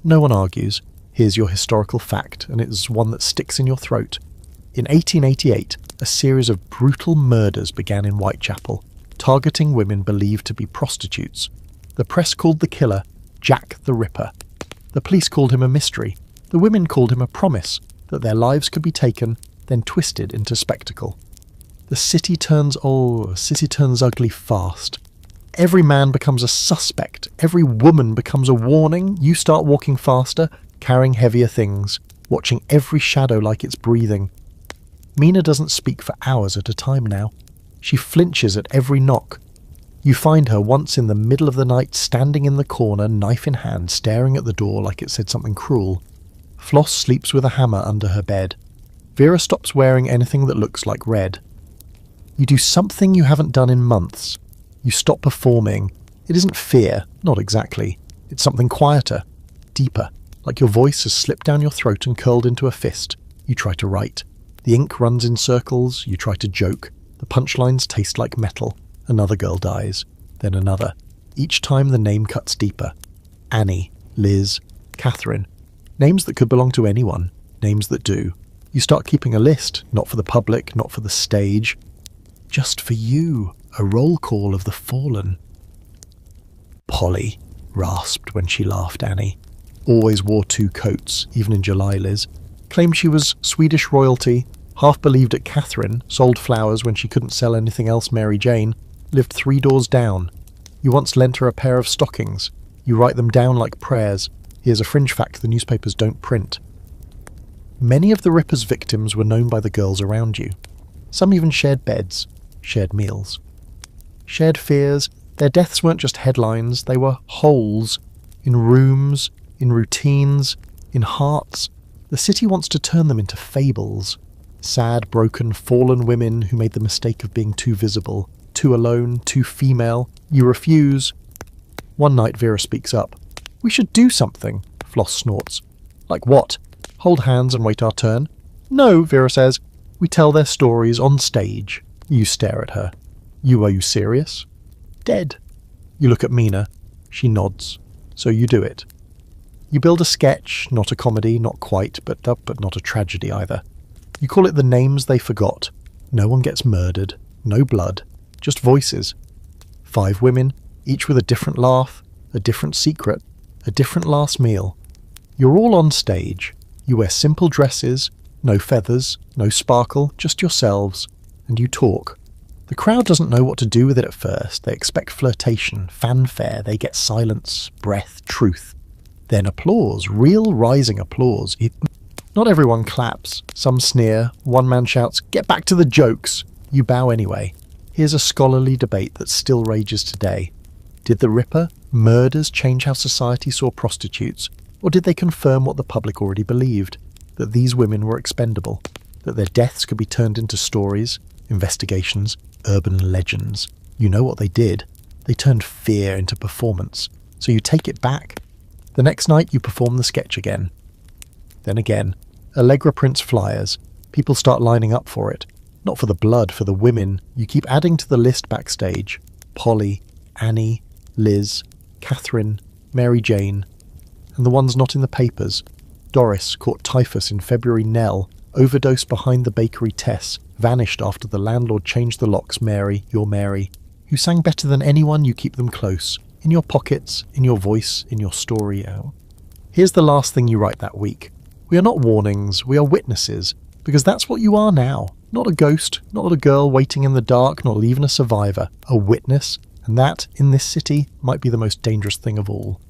No one argues. Here's your historical fact, and it's one that sticks in your throat. In 1888, a series of brutal murders began in Whitechapel, targeting women believed to be prostitutes. The press called the killer Jack the Ripper. The police called him a mystery. The women called him a promise that their lives could be taken, then twisted into spectacle. The city turns ugly fast. Every man becomes a suspect. Every woman becomes a warning. You start walking faster, carrying heavier things, watching every shadow like it's breathing. Mina doesn't speak for hours at a time now. She flinches at every knock. You find her once in the middle of the night standing in the corner, knife in hand, staring at the door like it said something cruel. Floss sleeps with a hammer under her bed. Vera stops wearing anything that looks like red. You do something you haven't done in months. You stop performing. It isn't fear, not exactly. It's something quieter, deeper, like your voice has slipped down your throat and curled into a fist. You try to write. The ink runs in circles. You try to joke. The punchlines taste like metal. Another girl dies, then another. Each time the name cuts deeper. Annie, Liz, Catherine. Names that could belong to anyone. Names that do. You start keeping a list, not for the public, not for the stage. Just for you, a roll call of the fallen. Polly, rasped when she laughed Annie. Always wore 2 coats, even in July, Liz. Claimed she was Swedish royalty, half believed at Catherine, sold flowers when she couldn't sell anything else Mary Jane, lived 3 doors down. You once lent her a pair of stockings. You write them down like prayers. Here's a fringe fact the newspapers don't print. Many of the Ripper's victims were known by the girls around you. Some even shared beds, shared meals. Shared fears. Their deaths weren't just headlines, they were holes. In rooms, in routines, in hearts. The city wants to turn them into fables. Sad, broken, fallen women who made the mistake of being too visible, too alone, too female. You refuse. One night Vera speaks up. "We should do something," Floss snorts. "Like what? Hold hands and wait our turn?" "No," Vera says. "We tell their stories on stage." You stare at her. Are you serious?" "Dead." You look at Mina. She nods. So you do it. You build a sketch, not a comedy, not quite, but not a tragedy either. You call it The Names They Forgot. No one gets murdered. No blood. Just voices. 5 women, each with a different laugh, a different secret, a different last meal. You're all on stage. You wear simple dresses, no feathers, no sparkle, just yourselves, and you talk. The crowd doesn't know what to do with it at first. They expect flirtation, fanfare, they get silence, breath, truth. Then applause, real rising applause. Not everyone claps. Some sneer. One man shouts, "Get back to the jokes!" You bow anyway. Here's a scholarly debate that still rages today. Did the Ripper murders change how society saw prostitutes, or did they confirm what the public already believed? That these women were expendable, that their deaths could be turned into stories, investigations, urban legends. You know what they did. They turned fear into performance. So you take it back. The next night you perform the sketch again. Then again. Allegra prints flyers. People start lining up for it. Not for the blood, for the women. You keep adding to the list backstage. Polly, Annie, Liz, Catherine, Mary Jane. And the ones not in the papers. Doris caught typhus in February. Nell, overdosed behind the bakery. Tess, vanished after the landlord changed the locks. Mary, your Mary. Who sang better than anyone, you keep them close. In your pockets, in your voice, in your story. Here's the last thing you write that week. We are not warnings, we are witnesses, because that's what you are now. Not a ghost, not a girl waiting in the dark, not even a survivor. A witness, and that, in this city, might be the most dangerous thing of all.